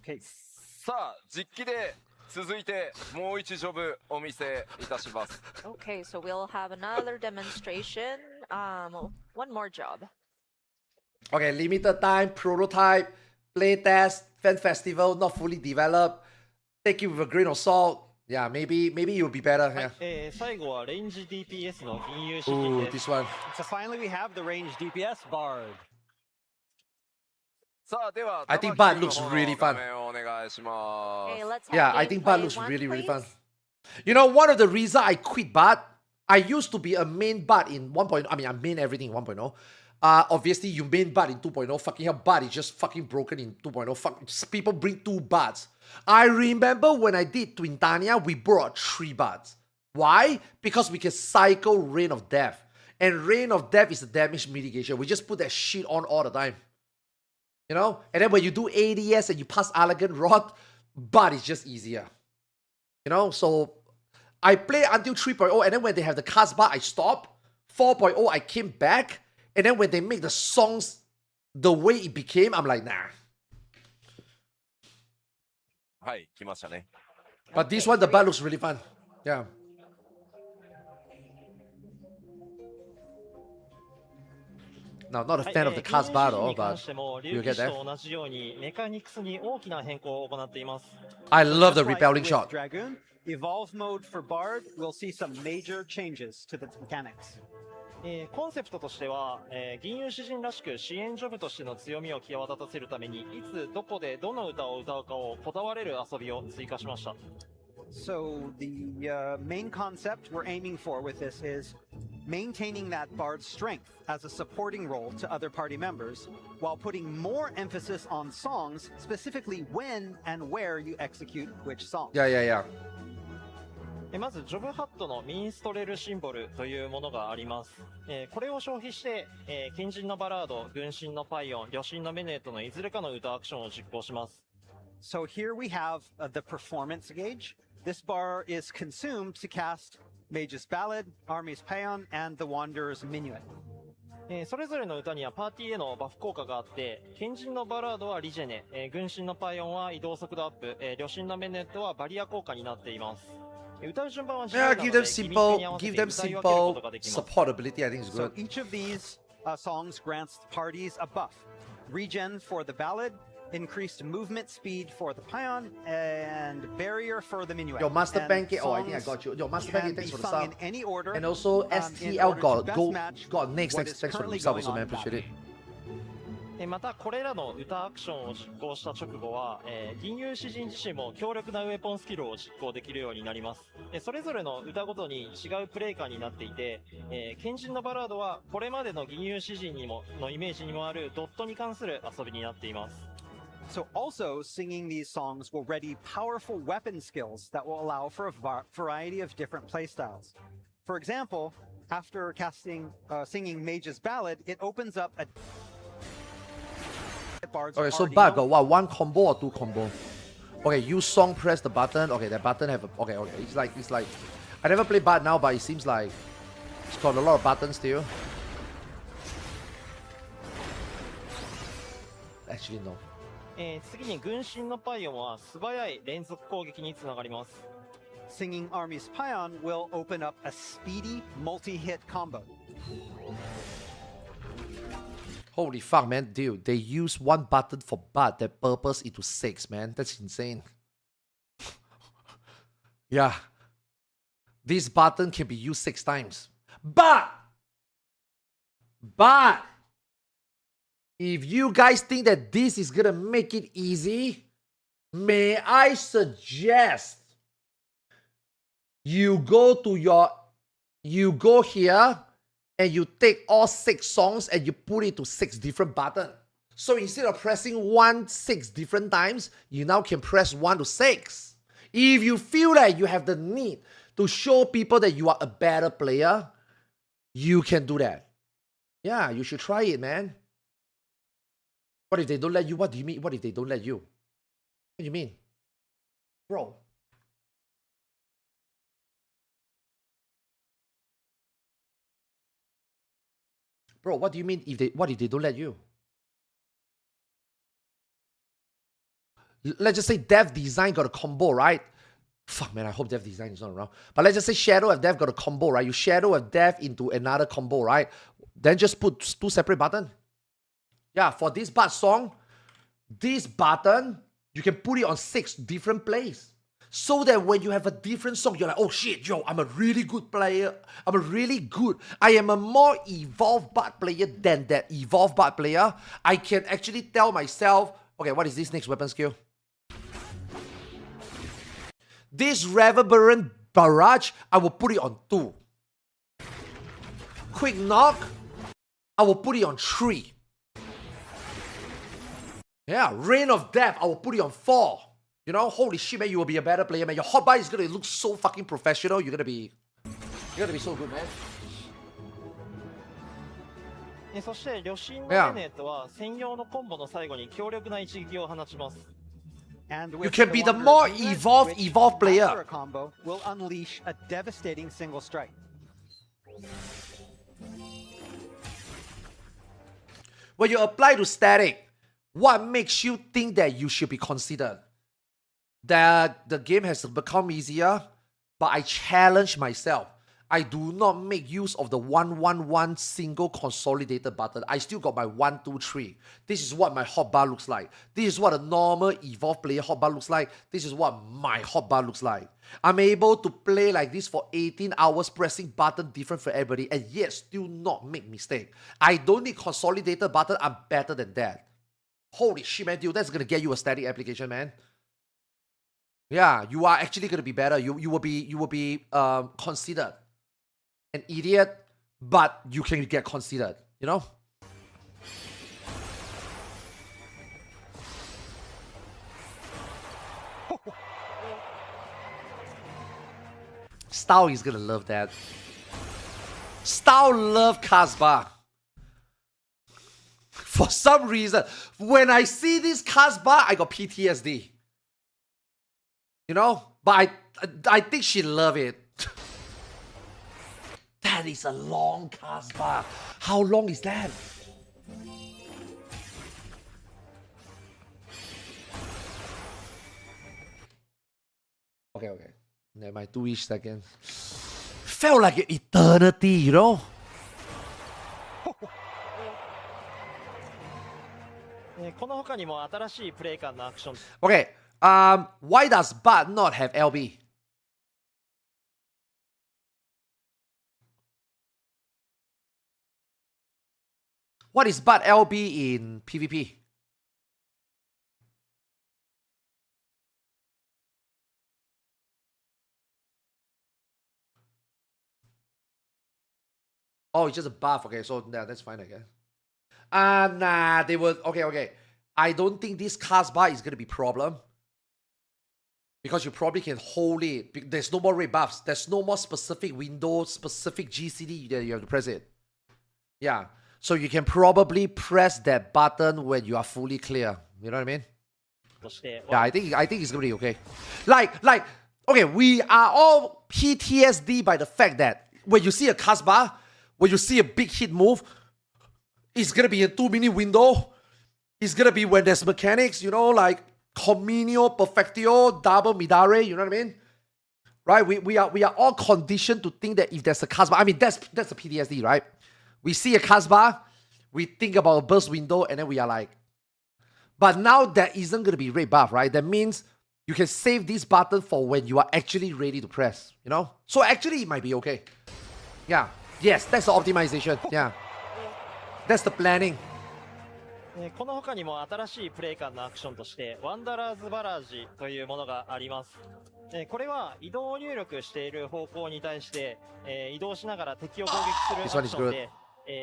Okay, さあ実機で続いてもう一ジョブお見せいたします。 Okay, so we'll have another demonstration. One more job. okay, limited time, prototype, playtest, fan festival, not fully developed. Take it with a grain of salt. Yeah, maybe you'll be better. は Yeah. い、最後はレンジ DPS の銀融資金 Ooh, です。 this one. so finally we have the range DPS Bard. さあでは I think 玉 Bard 木 looks の方 really の fun. 画面をお願いしま Okay, す。 let's have Yeah, I gameplay think Bard looks one, really please. fun. You know, one of the reasons I quit Bard, I used to be a main Bard in 1.0. I mean, I main everything in 1.0. Obviously, you main Bard in 2.0. Fucking hell, Bard is just fucking broken in 2.0. Fuck, people bring 2 Bards. I remember when I did Twintania, we brought 3 Bards. Why? Because we can cycle Reign of Death. And Reign of Death is a damage mitigation. We just put that shit on all the time. You know? And then when you do ADS and you pass Elegant Rod, Bard is just easier. You know? So I play until 3.0, and then when they have the cast bar, I stop. 4.0, I came back. And then when they make the songs the way it became, I'm like, nah. はい来ましたね。 But this one, the bar looks really fun. Yeah. Now, not a はい fan of the 銀 cast 融詩人 battle, に関 but しても、 you 竜騎 get 士 that? と同じようにメカニクスに大きな変更を行っています。I love the Just like repelling with shot. Dragoon, Evolve mode for Bard will see some major changes to the mechanics. コンセプトとしては、銀融詩人らしく支援ジョブとしての強みを際立たせるために、いつどこでどの歌を歌うかをこだわれる遊びを追加しました。So the main concept we're aiming for with this is maintaining that Bard's strength as a supporting role to other party members, while putting more emphasis on songs, specifically when and where you execute which song. Yeah. まず、ジョブハットのミンストレルシンボルというものがあります。これを消費して、賢人のバラード、軍神のパイオン、旅神のメネートのいずれかの歌アクションを実行します。So here we have the performance gauge. This bar is consumed to cast Mage's Ballad, Army's Paean, and the Wanderer's Minuet. それぞれの歌にはパーティーへのバフ効果があって、賢人のバラードはリジェネ、軍神のパイオンは移動速度アップ、旅神のメネットはバリア効果になっています。歌う順番は自由 Yeah, なので、 give them ギミックに合わせ give て them 歌い分けること simple ができます。 supportability. I think is So good. each of these songs grants parties a buff. Regen for the Ballad, increased movement speed for the Paean, and barrier for the Minuet. Your Master And Pancake. Oh, I think I songs got you. Your Master can Pancake, be thanks for the sung sub. in any order, And also in STL order to best match got next. what Thanks is for the currently sub going also, on man. in battle. Appreciate it. また、これらの歌アクションを実行した直後は、銀融詩人自身も強力なウェポンスキルを実行できるようになります。それぞれの歌ごとに違うプレイ感になっていて、賢人のバラードはこれまでの銀融詩人にものイメージにもあるドットに関する遊びになっています。So also singing these songs will ready powerful weapon skills that will allow for a variety of different playstyles. For example, after singing Mage's Ballad, it opens up a Bard's Okay, so party Bard mode. got what? One combo or two combo? Okay, use song, press the button. Okay, that button have a... Okay. It's like... I never play Bard now, but it seems like it's got a lot of buttons still. Actually, no. 次に軍神のパイオンは素早い連続攻撃につながります。Singing Army's Paean will open up a speedy multi-hit combo. Holy fuck, man. Dude, they use one button for Bard that purpose into 6, man. That's insane. Yeah. This button can be used 6 times. But if you guys think that this is gonna make it easy, may I suggest you go here and you take all 6 songs and you put it to 6 different buttons. So instead of pressing 1 6 different times, you now can press 1 to 6. If you feel like you have the need to show people that you are a better player, you can do that. Yeah, you should try it, man. What if they don't let you? What do you mean? What if they don't let you? What do you mean? Bro. Bro, what do you mean what if they don't let you? Let's just say Dev Design got a combo, right? Fuck, man, I hope Dev Design is not around. But let's just say Shadow of Dev got a combo, right? You Shadow of Dev into another combo, right? Then just put 2 separate buttons. Yeah, for this Bard song, this button, you can put it on 6 different plays. So that when you have a different song, you're like, oh shit, yo, I'm a really good player. I am a more evolved Bard player than that evolved Bard player. I can actually tell myself, okay, what is this next weapon skill? This Reverberant Barrage, I will put it on 2. Quick Knock, I will put it on 3. Yeah, Reign of Death, I will put it on 4. You know, holy shit, man, you will be a better player, man. Your hotbar is gonna look so fucking professional. You're gonna be so good, man. そして、旅神のメネットは専用のコンボの最後に強力な一撃を放ちます。And You with can be the more Wanderer's Minuet, evolved which, player. after a combo, will unleash a devastating single strike. When you apply to static, what makes you think that you should be considered? That the game has become easier, but I challenge myself. I do not make use of the 1-1-1 single consolidated button. I still got my 1-2-3. This is what my hotbar looks like. This is what a normal Evolve player hotbar looks like. This is what my hotbar looks like. I'm able to play like this for 18 hours, pressing button different for everybody, and yet still not make mistake. I don't need consolidated button. I'm better than that. Holy shit, man, dude, that's gonna get you a static application, man. Yeah, you are actually gonna be better. You will be considered an idiot, but you can get considered, you know? Style is gonna love that. Style love Casbah. For some reason, when I see this Casbah, I got PTSD. You know? But I think she love it. That is a long Casbah. How long is that? Okay. Never mind, 2-ish seconds. Felt like an eternity, you know? Okay, why does Bud not have LB? What is Bud LB in PvP? Oh, it's just a buff. Okay, so yeah, that's fine, I guess. Nah, they were... Okay. I don't think this Casbah is going to be problem. Because you probably can hold it. There's no more red buffs. There's no more specific window, specific GCD that you have to press it. Yeah. So you can probably press that button when you are fully clear. You know what I mean? Yeah, I think it's going to be okay. Like, okay, we are all PTSD by the fact that when you see a Casbah, when you see a big hit move, it's going to be a 2-minute window. It's going to be when there's mechanics, you know, like Communio, Perfectio, Double Midare, you know what I mean? Right? We are all conditioned to think that if there's a Casbah, I mean, that's a PTSD, right? We see a Casbah, we think about a burst window, and then we are like... But now there isn't going to be red buff, right? That means you can save this button for when you are actually ready to press, you know? So actually, it might be okay. Yeah. Yes, that's the optimization. Yeah. That's the planning. この他にも新しいプレイ感のアクションとしてワンダラーズバラージというものがあります。これは移動を入力している方向に対して移動しながら敵を攻撃するアクションで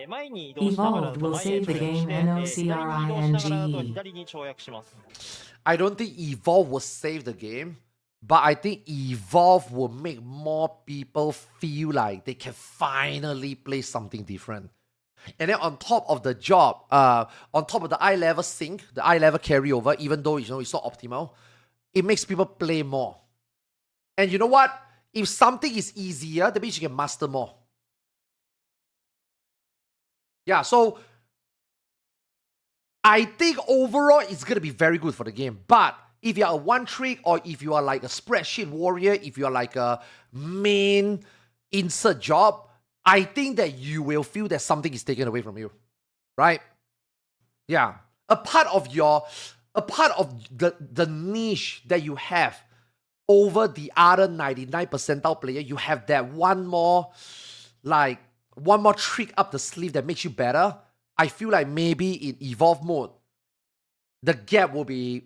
前に移動しながらと前へ跳躍して左に移動しながらと左に跳躍します。I don't think Evolve will save the game, but I think Evolve will make more people feel like they can finally play something different. And then on top of the job, on top of the eye level sync, the eye level carryover, even though it's not optimal, it makes people play more. And you know what? If something is easier, that means you can master more. Yeah, so I think overall it's going to be very good for the game. But if you are a one-trick, or if you are like a spreadsheet warrior, if you are like a main insert job, I think that you will feel that something is taken away from you, right? Yeah. A part of the niche that you have over the other 99 percentile player, you have that one more trick up the sleeve that makes you better. I feel like maybe in Evolve mode, the gap will be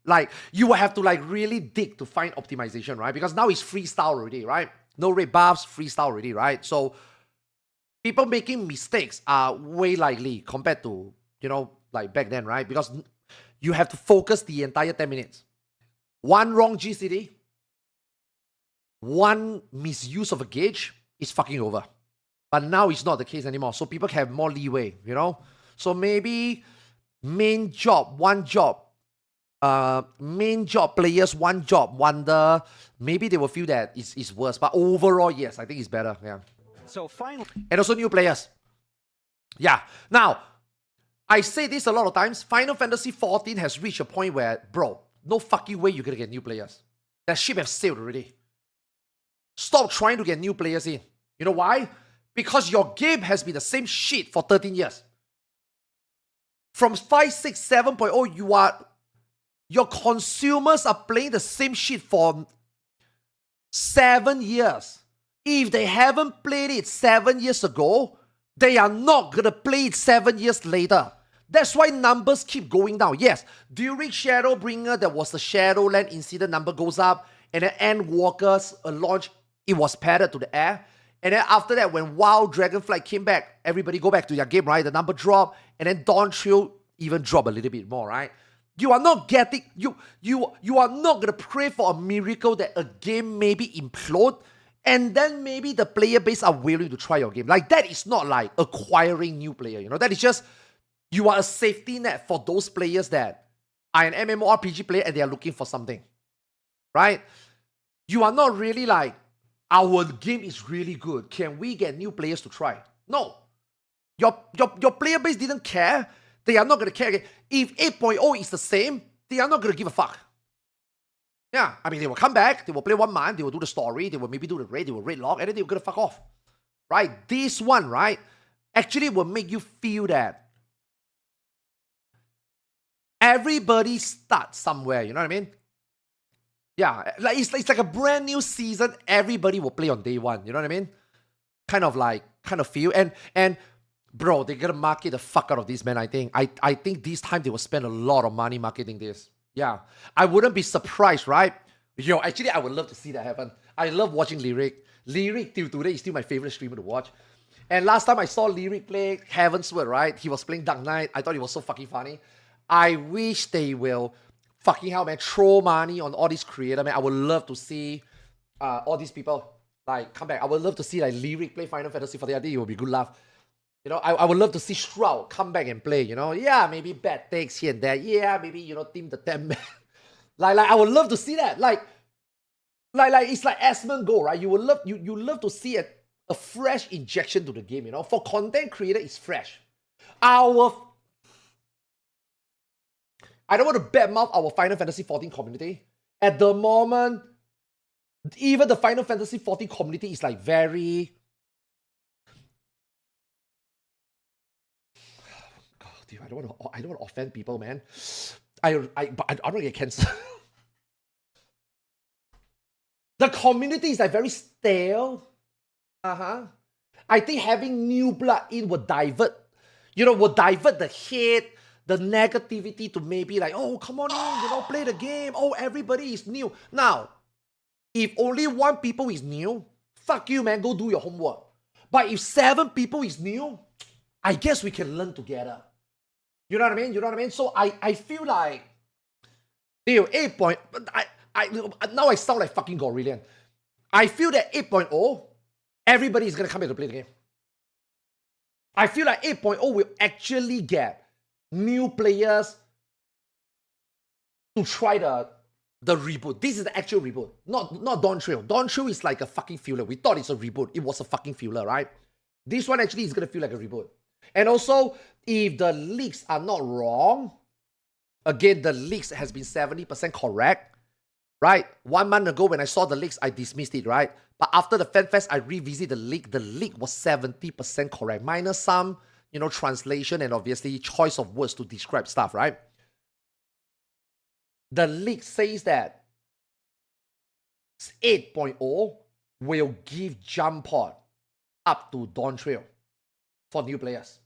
like, you will have to like really dig to find optimization, right? Because now it's freestyle already, right? No red buffs, freestyle already, right? So people making mistakes are way likely compared to, like back then, right? Because you have to focus the entire 10 minutes. One wrong GCD, one misuse of a gauge is fucking over. But now it's not the case anymore. So people have more leeway, So maybe main job, one job, main job players, one job wonder, maybe they will feel that it's worse. But overall, yes, I think it's better. Yeah. So finally, and also new players. Yeah. Now, I say this a lot of times. Final Fantasy 14 has reached a point where, bro, no fucking way you're gonna get new players. That ship has sailed already. Stop trying to get new players in. You know why? Because your game has been the same shit for 13 years. From 5.6, 7.0, your consumers are playing the same shit for 7 years. If they haven't played it 7 years ago, they are not going to play it 7 years later. That's why numbers keep going down. Yes, during Shadowbringer, there was the Shadowland incident, number goes up, and then Endwalker's launch, it was padded to the air. And then after that, when WoW Dragonflight came back, everybody go back to their game, right? The number dropped, and then Dawn Trail even dropped a little bit more, right? You are not getting, you are not going to pray for a miracle that a game maybe implode, and then maybe the player base are willing to try your game. Like, that is not like acquiring new player, you know? That is just, you are a safety net for those players that are an MMORPG player and they are looking for something, right? You are not really like, our game is really good. Can we get new players to try? No. Your player base didn't care. They are not going to care. If 8.0 is the same, they are not going to give a fuck. Yeah, I mean, they will come back, they will play 1 month, they will do the story, they will maybe do the raid, they will raid log, and then they will going to fuck off. Right? This one, right, actually will make you feel that everybody starts somewhere, you know what I mean? Yeah, like it's like a brand new season, everybody will play on day one, you know what I mean? Kind of feel, and bro, they're gonna market the fuck out of this, man, I think. I think this time they will spend a lot of money marketing this. Yeah, I wouldn't be surprised, right? Yo, actually, I would love to see that happen. I love watching Lyric. Lyric till today is still my favorite streamer to watch. And last time I saw Lyric play Heavensward, right? He was playing Dark Knight. I thought it was so fucking funny. I wish they will fucking hell, man, throw money on all these creators, man. I would love to see all these people like come back. I would love to see like Lyric play Final Fantasy 14. I think it would be good laugh. You know, I would love to see Shroud come back and play, you know. Yeah, maybe bad takes here and there. Yeah, maybe, you know, team the 10 man. like I would love to see that. Like it's like Asmon Go, right? You would love you love to see a fresh injection to the game, you know. For content creator, it's fresh. I don't want to badmouth our Final Fantasy 14 community. At the moment, even the Final Fantasy 14 community is like very... Dude, I don't want to offend people, man. But I don't get cancer. The community is like very stale. I think having new blood in would divert the hate, the negativity to maybe like, oh, come on in, you know, play the game. Oh, everybody is new. Now, if only 1 people is new, fuck you, man, go do your homework. But if 7 people is new, I guess we can learn together. You know what I mean? You know what I mean? So I feel like, dude, 8. Now I sound like fucking Gorillion. I feel that 8.0, everybody is going to come here to play the game. I feel like 8.0 will actually get new players to try the reboot. This is the actual reboot, not Dawn Trail. Dawn Trail is like a fucking filler. We thought it's a reboot. It was a fucking filler, right? This one actually is going to feel like a reboot. And also, if the leaks are not wrong, again, the leaks has been 70% correct, right? 1 month ago when I saw the leaks, I dismissed it, right? But after the FanFest, I revisited the leak was 70% correct, minus some, you know, translation and obviously choice of words to describe stuff, right? The leak says that 8.0 will give jump pod up to Dawn Trail for new players.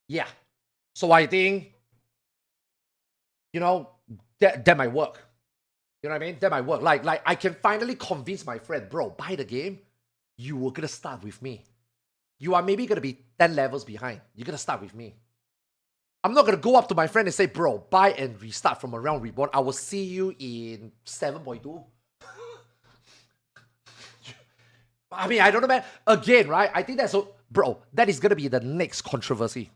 Yeah. So I think, you know, that might work. You know what I mean? That might work. Like I can finally convince my friend, bro, buy the game. You were gonna start with me. You are maybe gonna be 10 levels behind. You're gonna start with me. I'm not gonna go up to my friend and say, bro, buy and restart from around Reborn. I will see you in 7.2. I mean, I don't know, man. Again, right? I think that's so, bro. That is gonna be the next controversy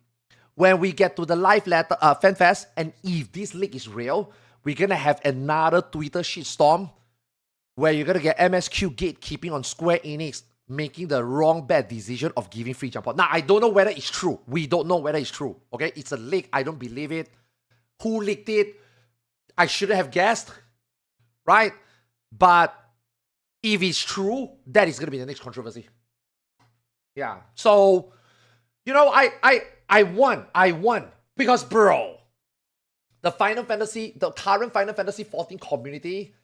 when we get to the live letter FanFest, and if this leak is real, we're gonna have another Twitter shitstorm where you're gonna get MSQ gatekeeping on Square Enix making the wrong bad decision of giving free jump out. Now, I don't know whether it's true. We don't know whether it's true. Okay, it's a leak. I don't believe it. Who leaked it? I shouldn't have guessed, right? But If it's true, that is gonna be the next controversy. Yeah. So, you know, I won because, bro, the current Final Fantasy 14 community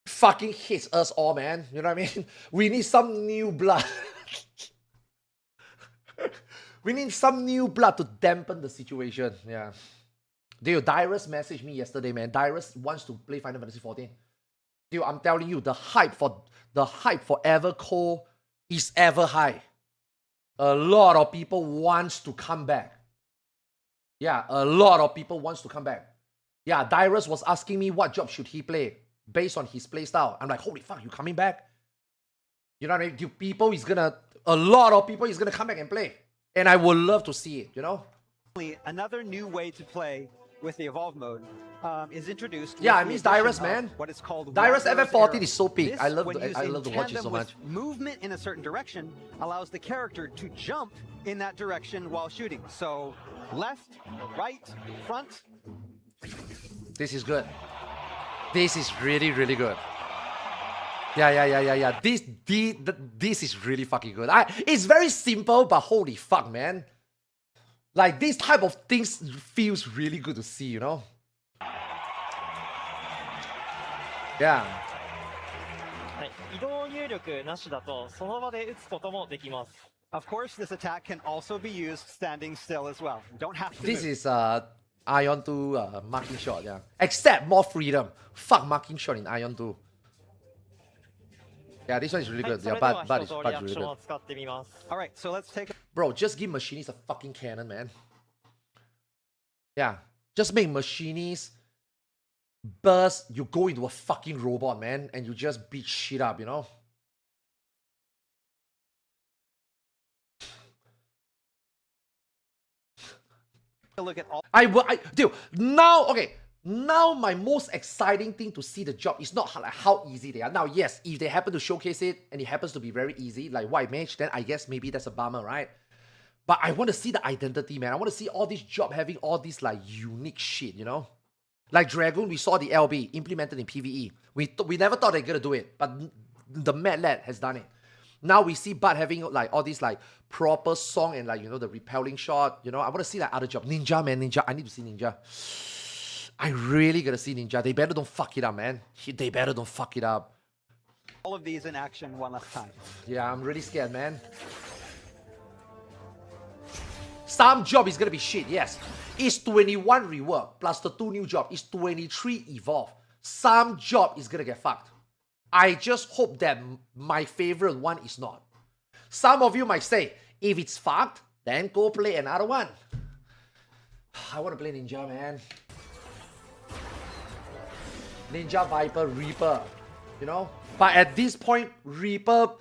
fucking hates us all, man. You know what I mean? We need some new blood. We need some new blood to dampen the situation. Yeah. Dude, Dyrus messaged me yesterday, man. Dyrus wants to play Final Fantasy 14. Dude, I'm telling you, the hype for EverCold is ever high. A lot of people wants to come back. Yeah, a lot of people wants to come back. Yeah, Dyrus was asking me what job should he play based on his playstyle. I'm like, holy fuck, you coming back? You know what I mean? A lot of people is gonna come back and play. And I would love to see it, you know? Another new way to play with the Evolve mode is introduced. Yeah, I miss Dyrus, man. What is called Dyrus Wanderer's FF14 Arrow. is so big. This, I love when used to watch it so tandem much. with movement in a certain direction allows the character to jump in that direction while shooting. So left, right, front. This is good. This is really, really good. Yeah. This is really fucking good. It's very simple, but holy fuck, man. Like, this type of things feels really good to see, you know? Yeah. はい、移動入力なしだとその場で打つこともできます。Of course, this attack can also be used standing still as well. You don't have to This move. is Ion 2 marking shot, yeah. Except more freedom. Fuck marking shot in Ion 2. Yeah, this one is really はい、 good. そ Yeah, れでは but 一 it's 通りアク really ション good. を使ってみます。All right, so let's take Bro, just give machinists a fucking cannon, man. Yeah, just make machinists burst. You go into a fucking robot, man, and you just beat shit up, you know? a look at all. Dude, now, okay. Now my most exciting thing to see the job is not how easy they are. Now, yes, if they happen to showcase it and it happens to be very easy, like White Mage, then I guess maybe that's a bummer, right? But I want to see the identity, man. I want to see all this job having all this like unique shit, you know? Like Dragoon, we saw the LB implemented in PvE. We never thought they were gonna do it, but the Mad Lad has done it. Now we see Bud having like all this like proper song and like, you know, the repelling shot, you know? I want to see like other job. Ninja, man, Ninja. I need to see Ninja. I really gotta see Ninja. They better don't fuck it up, man. They better don't fuck it up. All of these in action one last time. Yeah, I'm really scared, man. Some job is gonna be shit, yes. It's 21 rework plus the 2 new job. It's 23 evolve. Some job is gonna get fucked. I just hope that my favorite one is not. Some of you might say, if it's fucked, then go play another one. I wanna play Ninja, man. Ninja, Viper, Reaper, you know? But at this point, Reaper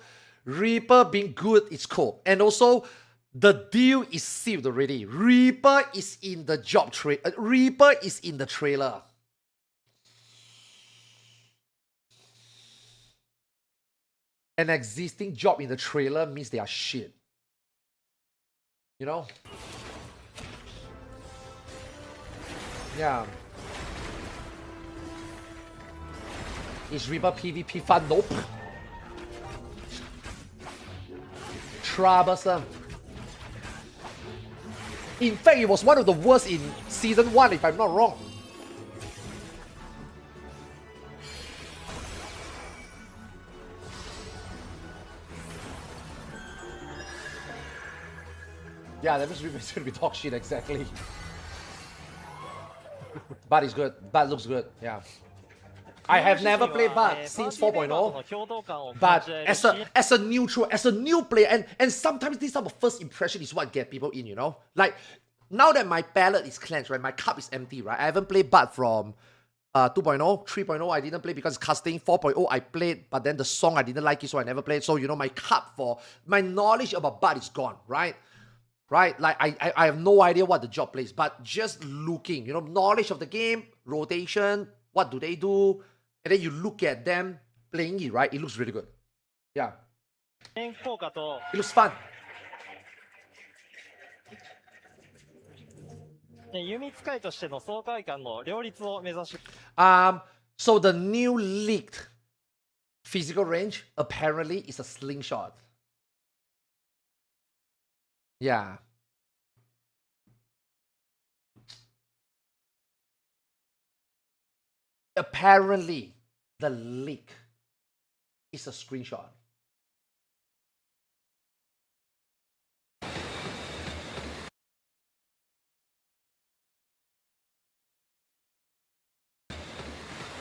being good is cool. And also, the deal is sealed already. Reaper is in the Reaper is in the trailer. An existing job in the trailer means they are shit. You know? Yeah. Is Reaper PvP fun? Nope. Troublesome. In fact, it was one of the worst in Season 1, if I'm not wrong. Yeah, that means Reaper's gonna be talk shit, exactly. But it's good. But looks good, yeah. I have never played Bud since 4.0, but as a new player, and sometimes this type of first impression is what get people in, you know? Like, now that my palette is cleansed, right, my cup is empty, right, I haven't played Bud from 2.0, 3.0 I didn't play because it's casting, 4.0 I played, but then the song I didn't like it, so I never played, so, you know, my cup for, my knowledge about Bud is gone, right? Right, like I have no idea what the job plays, but just looking, you know, knowledge of the game, rotation, what do they do, and then you look at them playing it, right? It looks really good. Yeah. It looks fun. So the new leaked physical range apparently is a slingshot. Yeah. Apparently, the leak is a screenshot.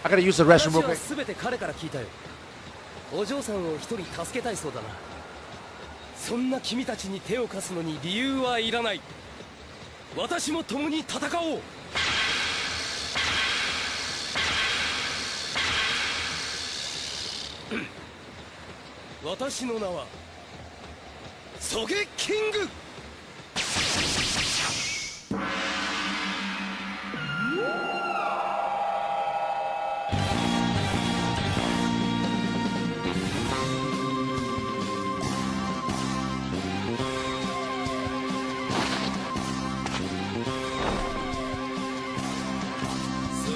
I gotta use the restroom real 話は quick. 全て彼から聞いたよ。お嬢さんを一人助けたいそうだな。そんな君たちに手を貸すのに理由はいらない。私も共に戦おう。私の名はソゲキング。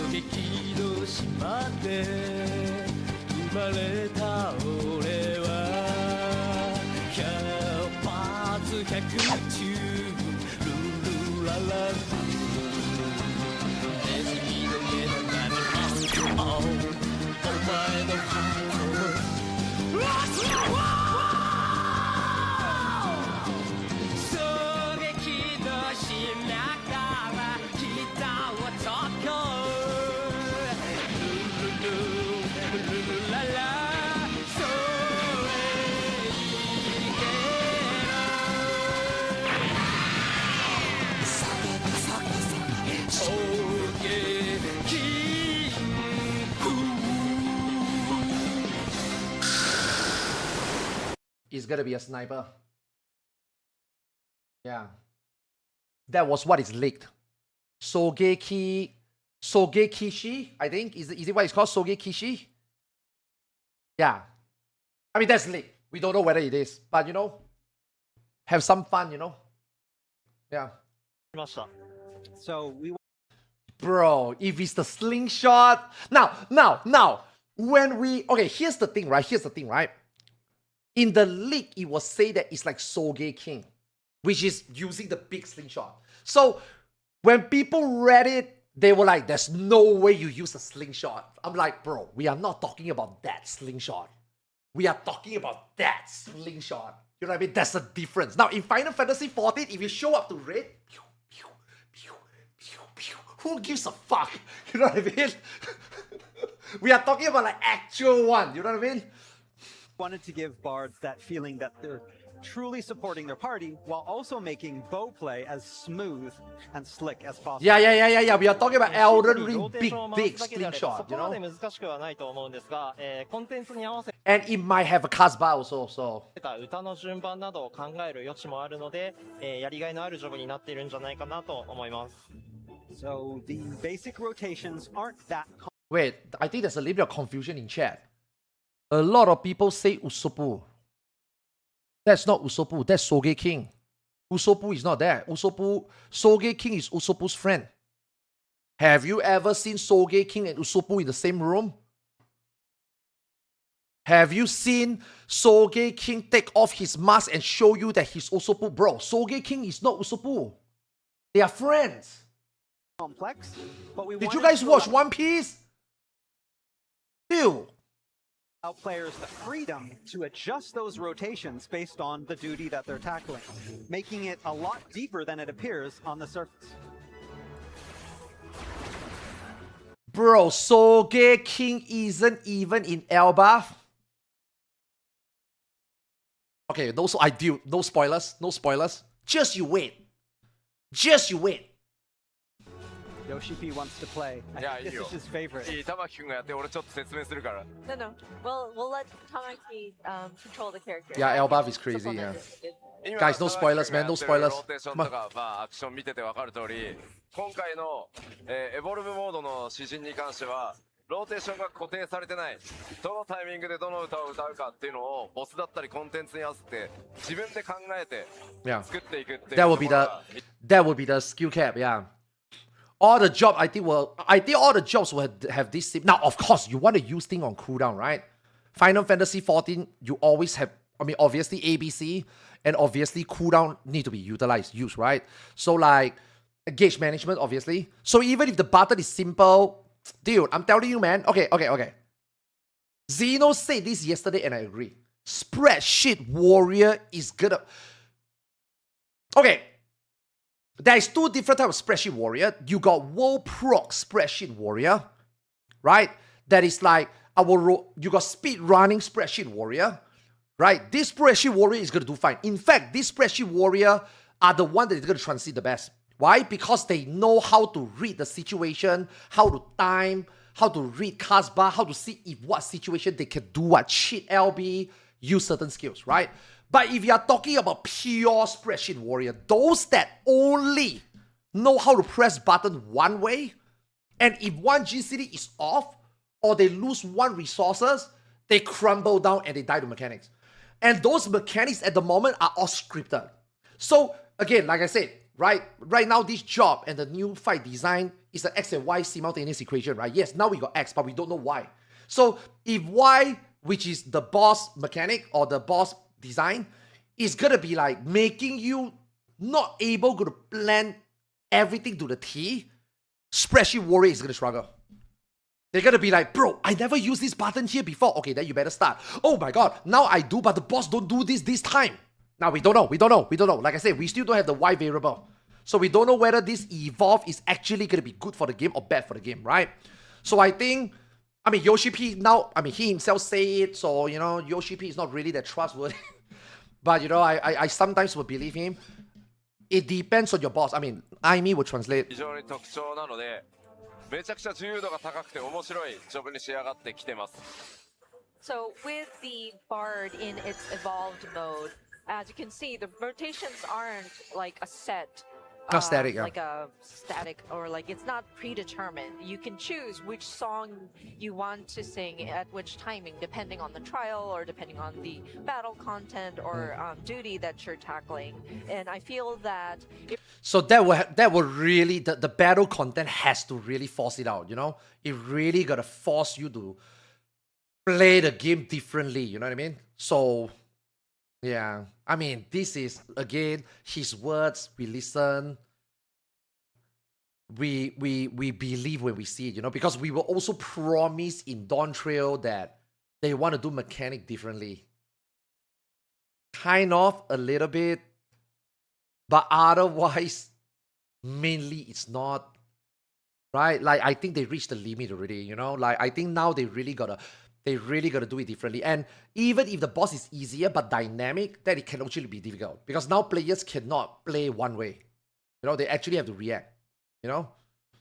狙撃の島で生まれた俺は百発百中ルルララネズミの目の中のお前の顔狙撃の島から北を飛ぶIt's gonna be a sniper. Yeah. That was what is leaked. Sogekishi, I think. Is it what it's called? Sogekishi? Yeah. I mean, that's leaked. We don't know whether it is. But, you know, have some fun, you know? Yeah. ました。 So we Bro, if it's the slingshot. Now, when we. Okay, here's the thing, right? In the leak, it was say that it's like Soge King, which is using the big slingshot. So when people read it, they were like, there's no way you use a slingshot. I'm like, bro, we are not talking about that slingshot. We are talking about that slingshot. You know what I mean? That's the difference. Now, in Final Fantasy 14, if you show up to raid, pew, pew, pew, pew, pew, who gives a fuck? You know what I mean? We are talking about like actual one. You know what I mean? wanted to give bards that feeling that they're truly supporting their party while also making bow play as smooth and slick as possible. Yeah. We are talking about Elden シンプルに Ring ローテーションを回 big すだけであれば slingshot, そ you こまで know? 難しくはないと思うんですが、コンテンツに合わせ And it might have a Casbah also, so. た歌の順番などを考える余地もあるので、やりがいのあるジョブになっているんじゃないかなと思います。 So the basic rotations aren't that Wait, I think there's a little bit of confusion in chat. A lot of people say Usopp. That's not Usopp, that's Soge King. Usopp is not there. Soge King is Usopp's friend. Have you ever seen Soge King and Usopp in the same room? Have you seen Soge King take off his mask and show you that he's Usopp? Bro, Soge King is not Usopp. They are friends. complex, but we Did you wanted guys to watch allow One Piece? Ew. players the freedom to adjust those rotations based on the duty that they're tackling, making it a lot deeper than it appears on the surface. Bro, Soge King isn't even in Elbaf. Okay, no spoilers. Just you wait. Yoshi P wants to play. I Yeah, think this you. is his favorite. いい玉木くんがやって俺ちょっと説明するから No. We'll let Tamaki control the character. Yeah, Elbaf is crazy, yeah. Guys, no spoilers, man, no spoilers. ローテーションとか、まあ、アクション見てて分かる通り今回の、エボルブモードの指針に関してはローテーションが固定されてないどのタイミングでどの歌を歌うかっていうのをボスだったりコンテンツに合わせて自分で考えて Yeah. 作っていくっていう That と would こ be ろが that would be the skill cap, yeah. All the job I think all the jobs will have this. Now, of course, you want to use thing on cooldown, right? Final Fantasy 14, you always have, I mean, obviously ABC and obviously cooldown need to be used, right? So like, gauge management, obviously. So even if the button is simple, dude, I'm telling you, man. Okay. Zeno said this yesterday and I agree. Spreadsheet Warrior is gonna... Okay. There is two different types of Spreadsheet Warrior. You got World Proc Spreadsheet Warrior, right? That is like, you got Speed Running Spreadsheet Warrior, right? This Spreadsheet Warrior is gonna do fine. In fact, this Spreadsheet Warrior are the one that is gonna transit the best. Why? Because they know how to read the situation, how to time, how to read cast bar, how to see if what situation they can do what, cheat LB, use certain skills, right? But if you are talking about pure Spreadsheet Warrior, those that only know how to press button one way, and if one GCD is off, or they lose one resources, they crumble down and they die to mechanics. And those mechanics at the moment are all scripted. So again, like I said, right now this job and the new fight design is an X and Y simultaneous equation, right? Yes, now we got X, but we don't know Y. So if Y, which is the boss mechanic or the boss design, is gonna be like making you not able to plan everything to the T, Spreadsheet Warrior is gonna struggle. They're gonna be like, bro, I never used this button here before. Okay, then you better start. Oh my god, now I do, but the boss don't do this time. Now we don't know. Like I said, we still don't have the Y variable. So we don't know whether this evolve is actually gonna be good for the game or bad for the game, right? So I think, I mean, Yoshi P now, I mean, he himself say it, so, you know, Yoshi P is not really that trustworthy. But, you know, I sometimes will believe him. It depends on your boss. I mean, Aimi will translate. 非常に特徴なので、めちゃくちゃ自由度が高くて面白いジョブに仕上がってきてます。 So with the Bard in its evolved mode, as you can see, the rotations aren't like a set. Not static, yeah. Like a static, or like it's not predetermined. You can choose which song you want to sing at which timing, depending on the trial or depending on the battle content or duty that you're tackling. And I feel that... So that will really, the battle content has to really force it out, you know? It really gotta force you to play the game differently, you know what I mean? So... yeah, I mean, this is, again, his words, we listen, we believe when we see it, you know, because we were also promised in Dawn Trail that they want to do mechanic differently. Kind of, a little bit, but otherwise, mainly it's not, right? Like, I think they reached the limit already, you know? Like, I think now they really gotta do it differently. And even if the boss is easier but dynamic, then it can actually be difficult. Because now players cannot play one way. You know, they actually have to react. You know?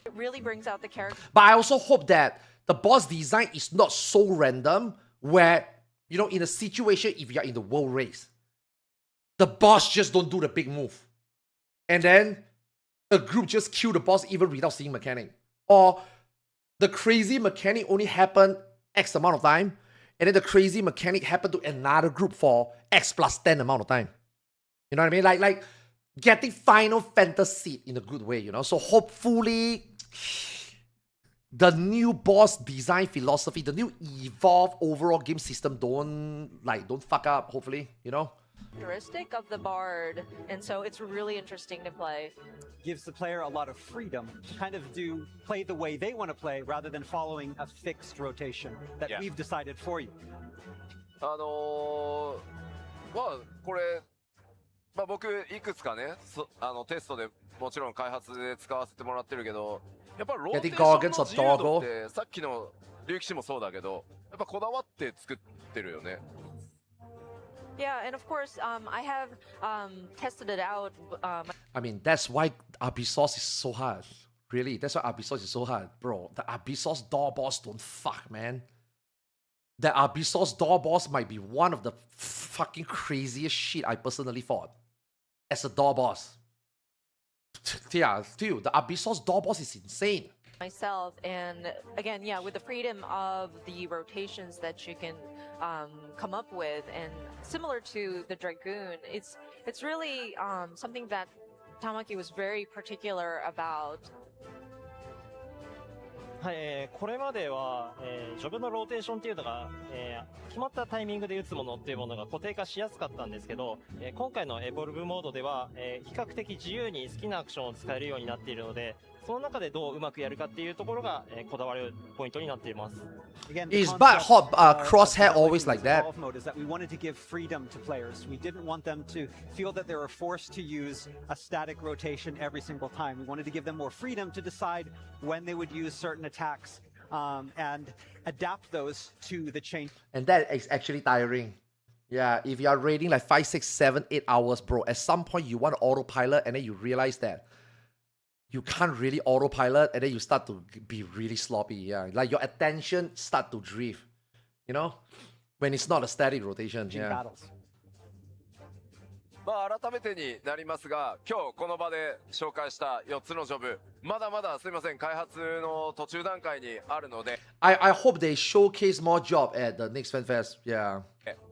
It really brings out the character. But I also hope that the boss design is not so random where, you know, in a situation, if you're in the world race, the boss just don't do the big move. And then a group just kill the boss even without seeing mechanic. Or the crazy mechanic only happened X amount of time, and then the crazy mechanic happened to another group for X plus 10 amount of time. You know what I mean? Like getting Final Fantasy in a good way, you know? So hopefully the new boss design philosophy, the new evolved overall game system don't fuck up, hopefully, you know? Characteristic of the Bard, and so it's really interesting to play. Gives the player a lot of freedom to kind of play the way they want to play rather than following a fixed rotation that we've decided for you. まあこれ、まあ僕いくつかね、テストでもちろん開発で使わせてもらってるけど、やっぱローテーションの自由度ってさっきの竜騎士もそうだけど、やっぱこだわって作ってるよね。 Yeah, and of course, I have tested it out. I mean, that's why Abyssos is so hard. Really, that's why Abyssos is so hard. Bro, the Abyssos door boss don't fuck, man. The Abyssos door boss might be one of the fucking craziest shit I personally fought as a door boss. Yeah, dude, the Abyssos door boss is insane. Myself, and again, yeah, with the freedom of the rotations that you can come up with, and similar to the Dragoon, it's really something that Tamaki was very particular about. はい、これまでは、ジョブのローテーションっていうのが、決まったタイミングで打つものっていうものが固定化しやすかったんですけど、今回のエボルブモードでは、比較的自由に好きなアクションを使えるようになっているので、その中でどううまくやるかっていうところが、こだわるポイントになっています。Again, Is the Bad concept Hot of Crosshair developing always like this that? evolve mode is that we wanted to give freedom to players. We didn't want them to feel that they were forced to use a static rotation every single time. We wanted to give them more freedom to decide when they would use certain attacks and adapt those to the change. And that is actually tiring. Yeah, if you are raiding like 5, 6, 7, 8 hours, bro, at some point you want to autopilot and then you realize that you can't really autopilot and then you start to be really sloppy. Yeah, like your attention start to drift, you know, when it's not a static rotation. Yeah. Battles. まあ改めてになりますが、今日この場で紹介した4つのジョブ、まだまだすいません、開発の途中段階にあるので、I hope they showcase more job at the next Fan Fest. Yeah.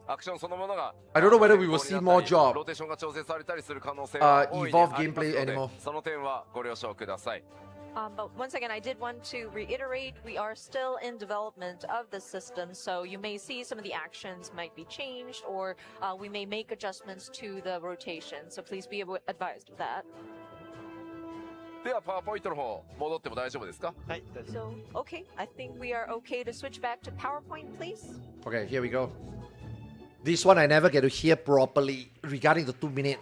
アクションそのものが I don't know whether we will see more job. ローテーションが調整されたりする可能性は大いにありますの Evolve gameplay で anymore. その点はご了承ください。But once again, I did want to reiterate, we are still in development of the system, so you may see some of the actions might be changed, or we may make adjustments to the rotation, so please be advised of that. ではパワーポイントの方戻っても大丈夫ですか？はい、大丈夫。 So, okay, I think we are okay to switch back to PowerPoint, please. Okay, here we go. This one I never get to hear properly regarding the 2-minute.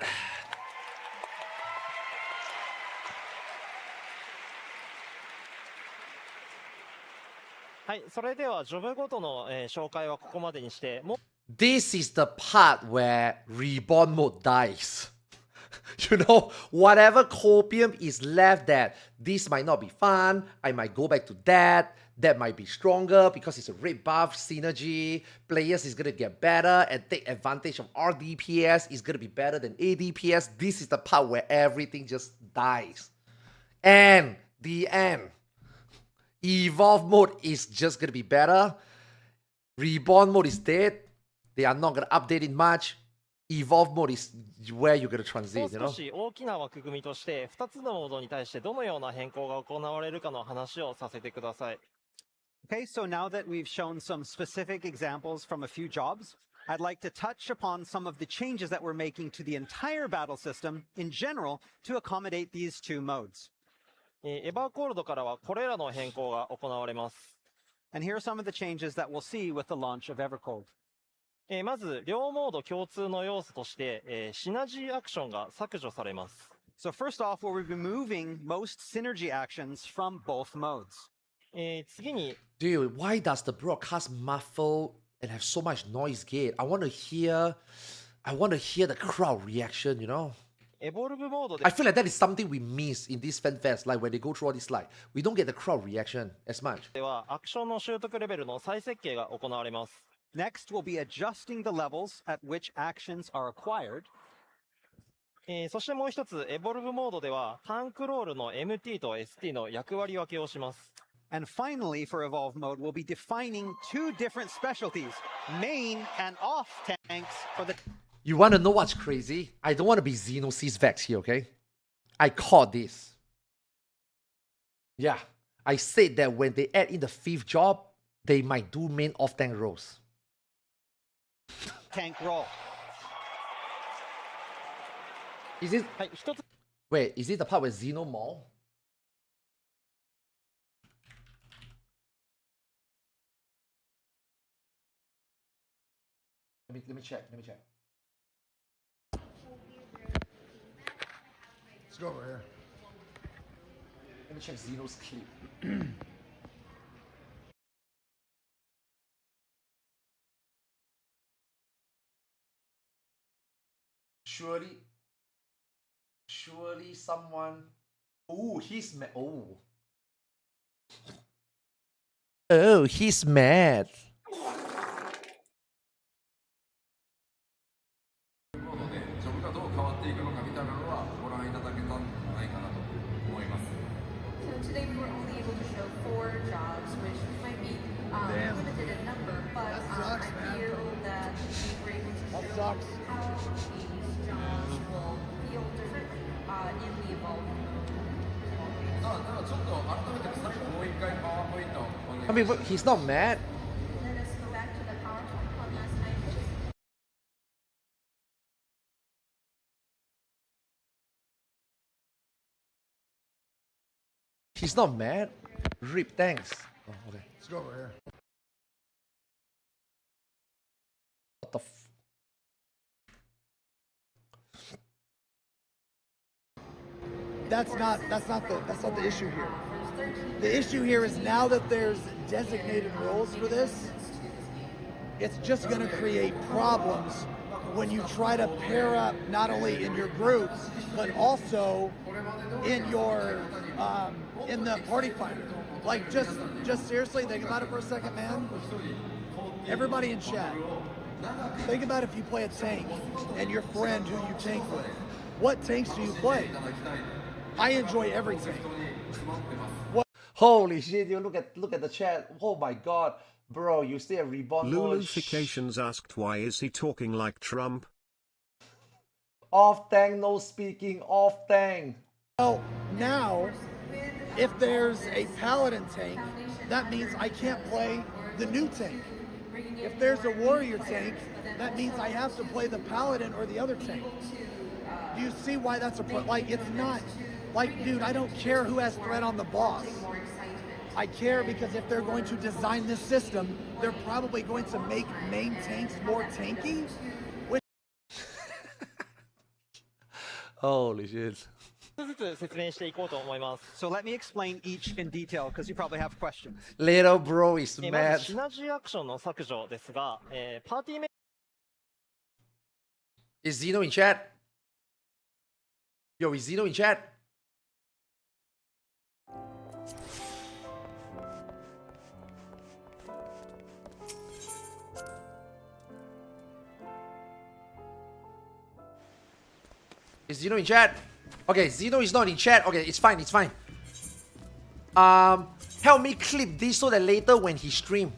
はい、それではジョブごとの、紹介はここまでにして、This is the part where Reborn mode dies. You know, whatever copium is left that this might not be fun, I might go back to that, that might be stronger because it's a red buff synergy, players is going to get better and take advantage of RDPS, is going to be better than ADPS. This is the part where everything just dies. And the end. Evolve mode is just going to be better. Reborn mode is dead. They are not going to update it much. Evolve mode is where you're going to もう transit, you 少 know? し大きな枠組みとして2つのモードに対してどのような変更が行われるかの話をさせてください。 Okay, so now that we've shown some specific examples from a few jobs, I'd like to touch upon some of the changes that we're making to the entire battle system in general to accommodate these two modes. エバーコールドからはこれらの変更が行われます。 And here are some of the changes that we'll see with the launch of EverCold. まず両モード共通の要素として、シナジーアクションが削除されます。 So first off, we'll be removing most synergy actions from both modes. 次に Dude, why does the broadcast muffle and have so much noise gate? I want to hear the crowd reaction, you know? エボルブモードで I feel like that is something we miss in this fan fest, like when they go through all this slide. We don't get the crowd reaction as much. はアクションの習得レベルの再設計が行われます。 Next, we'll be adjusting the levels at which actions are acquired. そしてもう一つ、エボルブモードではタンクロールの MT と ST の役割分けをします。 And finally, for Evolve mode, we'll be defining two different specialties, main and off tanks for the... You want to know what's crazy? I don't want to be Xenosis Vex here, okay? I caught this. Yeah, I said that when they add in the 5th job, they might do main off-tank roles. tank role. Is it... はい、一つ Wait, is it the part where Xeno Mall? Let me check. Let's go over here. Let me check Xeno's clip. Surely someone... Oh, he's mad. Oh, he's mad. ジョブがどう変わっていくのかみたいなのはご覧いただけたんじゃないかなと思います。 So today we were only able to show 4 jobs, which might be limited in number, but I feel that we were able to show how these jobs will feel different in the Evolve mode. ではちょっと改めて最後もう一回パワーポイ I mean, he's not mad. Let us go back to the PowerPoint from last night, please. He's not mad. Rip, thanks. Oh, okay. Let's go over here. What the That's not the issue here. The issue here is now that there's designated roles for this, it's just going to create problems when you try to pair up not only in your groups but also in your in the party fighter. Like just seriously, think about it for a second, man. Everybody in chat, think about if you play a tank and your friend who you tank with. What tanks do you play? I enjoy every tank. Holy shit! You look at the chat. Oh my god, bro! You stay a Reborn. Lulufications asked, why is he talking like Trump? Off tank, no speaking. Off tank. Well, now, if there's a paladin tank, that means I can't play the new tank. If there's a warrior tank, that means I have to play the paladin or the other tank. Do you see why that's a like? It's not like, dude, I don't care who has threat on the boss. I care because if they're going to design this system, they're probably going to make main tanks more tanky. Holy shit. So let me explain each in detail because you probably have questions. Little bro is ま mad. ずシナジーアクションの削除ですが、パーティーメ Is Zeno in chat? Yo, is Zeno in chat? Is Zeno in chat? Okay, Zeno is not in chat. Okay, it's fine, it's fine. Help me clip this so that later when he stream.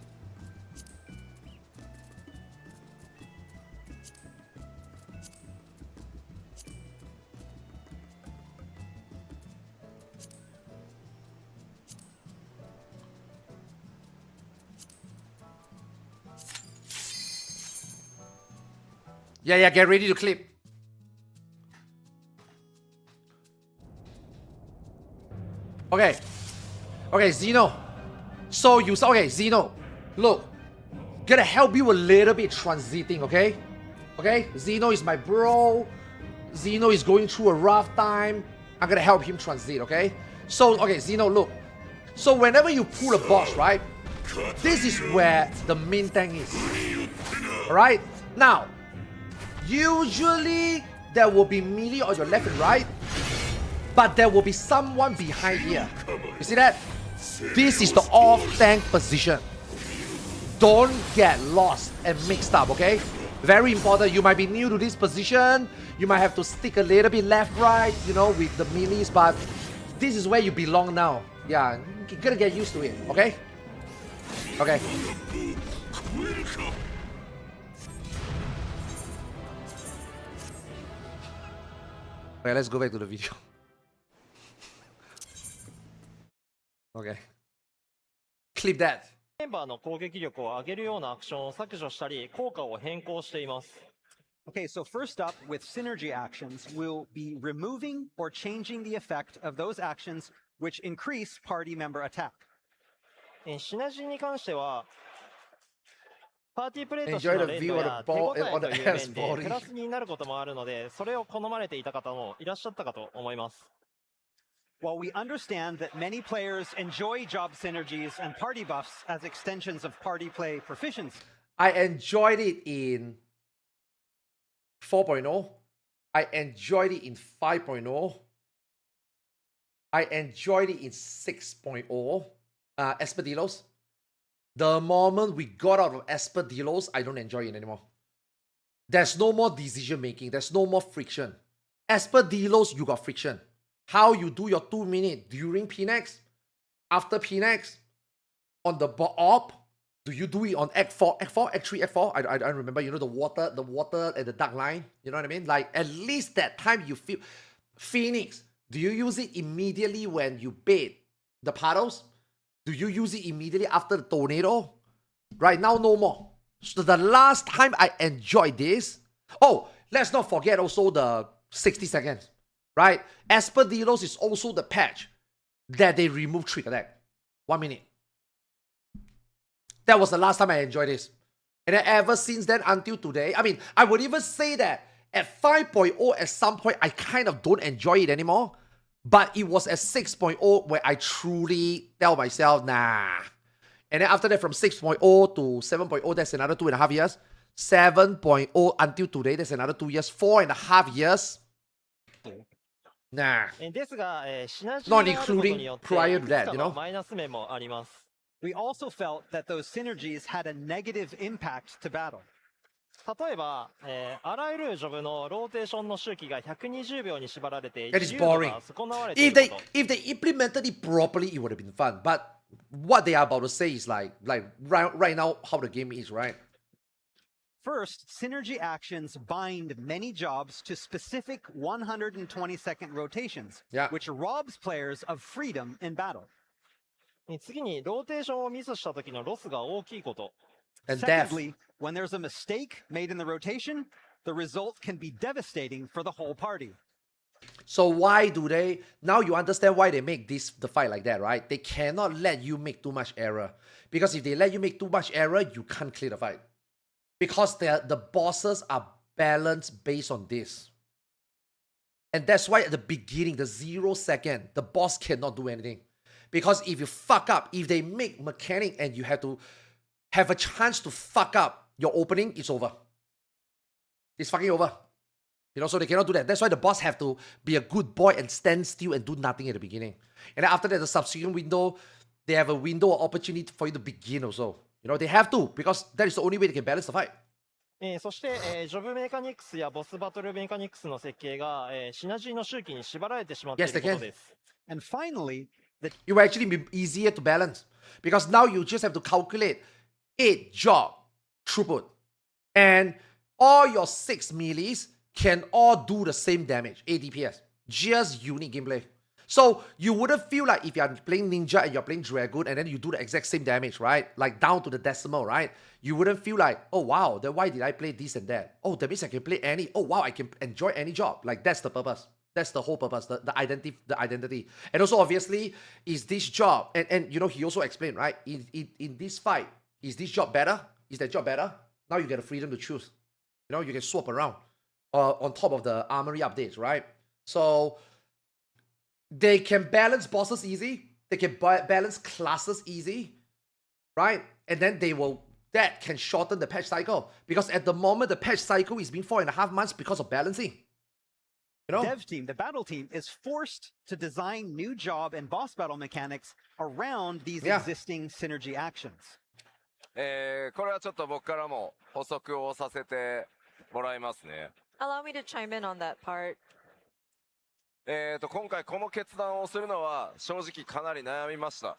Yeah, get ready to clip. Okay, Zeno. So you okay, Zeno. Look, gonna help you a little bit transiting, okay? Okay, Zeno is my bro. Zeno is going through a rough time. I'm gonna help him transit, okay? So okay, Zeno, look. So whenever you pull a boss, right? This is where the main tank is. Alright? Now, usually there will be melee on your left and right, but there will be someone behind here. You see that? This is the off-tank position. Don't get lost and mixed up, okay? Very important. You might be new to this position. You might have to stick a little bit left-right, you know, with the melees, but this is where you belong now. Yeah, you're gonna get used to it, okay? Okay. Okay, let's go back to the video. Okay. Clip that. ンバーの攻撃力を上げるようなアクションを削除したり、効果を変更しています。Okay, so first up with synergy actions, we'll be removing or changing the effect of those actions which increase party member attack. シナジーに関しては、パーティープレイとしての連動や手応えという面でプラスになることもあるので、それを好まれていた方もいらっしゃったかと思います。While we understand that many players enjoy job synergies and party buffs as extensions of party play proficiency, I enjoyed it in 4.0. I enjoyed it in 5.0. I enjoyed it in 6.0. Espadillos. The moment we got out of Espadillos, I don't enjoy it anymore. There's no more decision making. There's no more friction. Espadillos, you got friction. How you do your 2 minute during PNX, after PNX, on the op, do you do it on Act 4, Act 4, Act 3, Act 4? I don't remember, you know, the water and the dark line, you know what I mean? Like, at least that time you feel, Phoenix, do you use it immediately when you bait the puddles? Do you use it immediately after the tornado? Right now, no more. So the last time I enjoyed this, oh, let's not forget also the 60 seconds, right? Asperdelos is also the patch that they removed trick attack. 1 minute. That was the last time I enjoyed this. And then ever since then until today, I mean, I would even say that at 5.0 at some point, I kind of don't enjoy it anymore. But it was at 6.0 where I truly tell myself, nah. And then after that, from 6.0 to 7.0, that's another 2.5 years. 7.0 until today, that's another 2 years. 4.5 years. Nah. ですが、シナジー Not があることによって、 including prior い to くつ that, か you の know? マイナス面もあります。We also felt that those synergies had a negative impact to battle. 例えば、あらゆるジョブのローテーションの周期が120秒に縛られて、 That is 自由度 boring. が損なわれていること。If they implemented it properly, it would have been fun. But what they are about to say is like right now how the game is, right? First, synergy actions bind many jobs to specific 120-second rotations, Yeah. which robs players of freedom in battle. 次に、ローテーションをミスした時のロスが大きいこと。 And death. Secondly, when there's a mistake made in the rotation, the result can be devastating for the whole party. So why do they now you understand why they make the fight like that, right? They cannot let you make too much error. Because if they let you make too much error, you can't clear the fight. Because the bosses are balanced based on this. And that's why at the beginning, the 0 second, the boss cannot do anything. Because if you fuck up, if they make mechanic and you have to have a chance to fuck up your opening, it's over. It's fucking over. You know, so they cannot do that. That's why the boss have to be a good boy and stand still and do nothing at the beginning. And then after that, the subsequent window, they have a window of opportunity for you to begin also. You know, they have to, because that is the only way they can balance the fight. そして、ジョブメカニクスやボスバトルメカニクスの設計が、シナジーの周期に縛られてしまってい Yes, る they こと can. です。And finally, It will actually be easier to balance. Because now you just have to calculate 8 job throughput. And all your 6 melees can all do the same damage, 8 DPS. Just unique gameplay. So you wouldn't feel like if you're playing Ninja and you're playing Dragoon and then you do the exact same damage, right? Like down to the decimal, right? You wouldn't feel like, oh wow, then why did I play this and that? Oh, that means I can play any. Oh wow, I can enjoy any job. Like that's the purpose. That's the whole purpose, the identity. And also obviously, is this job, and you know, he also explained, right? In this fight, is this job better? Is that job better? Now you get the freedom to choose. You know, you can swap around on top of the armory updates, right? So they can balance bosses easy. They can balance classes easy, right? And then that can shorten the patch cycle. Because at the moment, the patch cycle is being 4.5 months because of balancing. You know? Dev team, the battle team, is forced to design new job and boss battle mechanics around these existing synergy actions. これはちょっと僕からも補足をさせてもらいますね。Allow me to chime in on that part. 今回この決断をするのは正直かなり悩みました。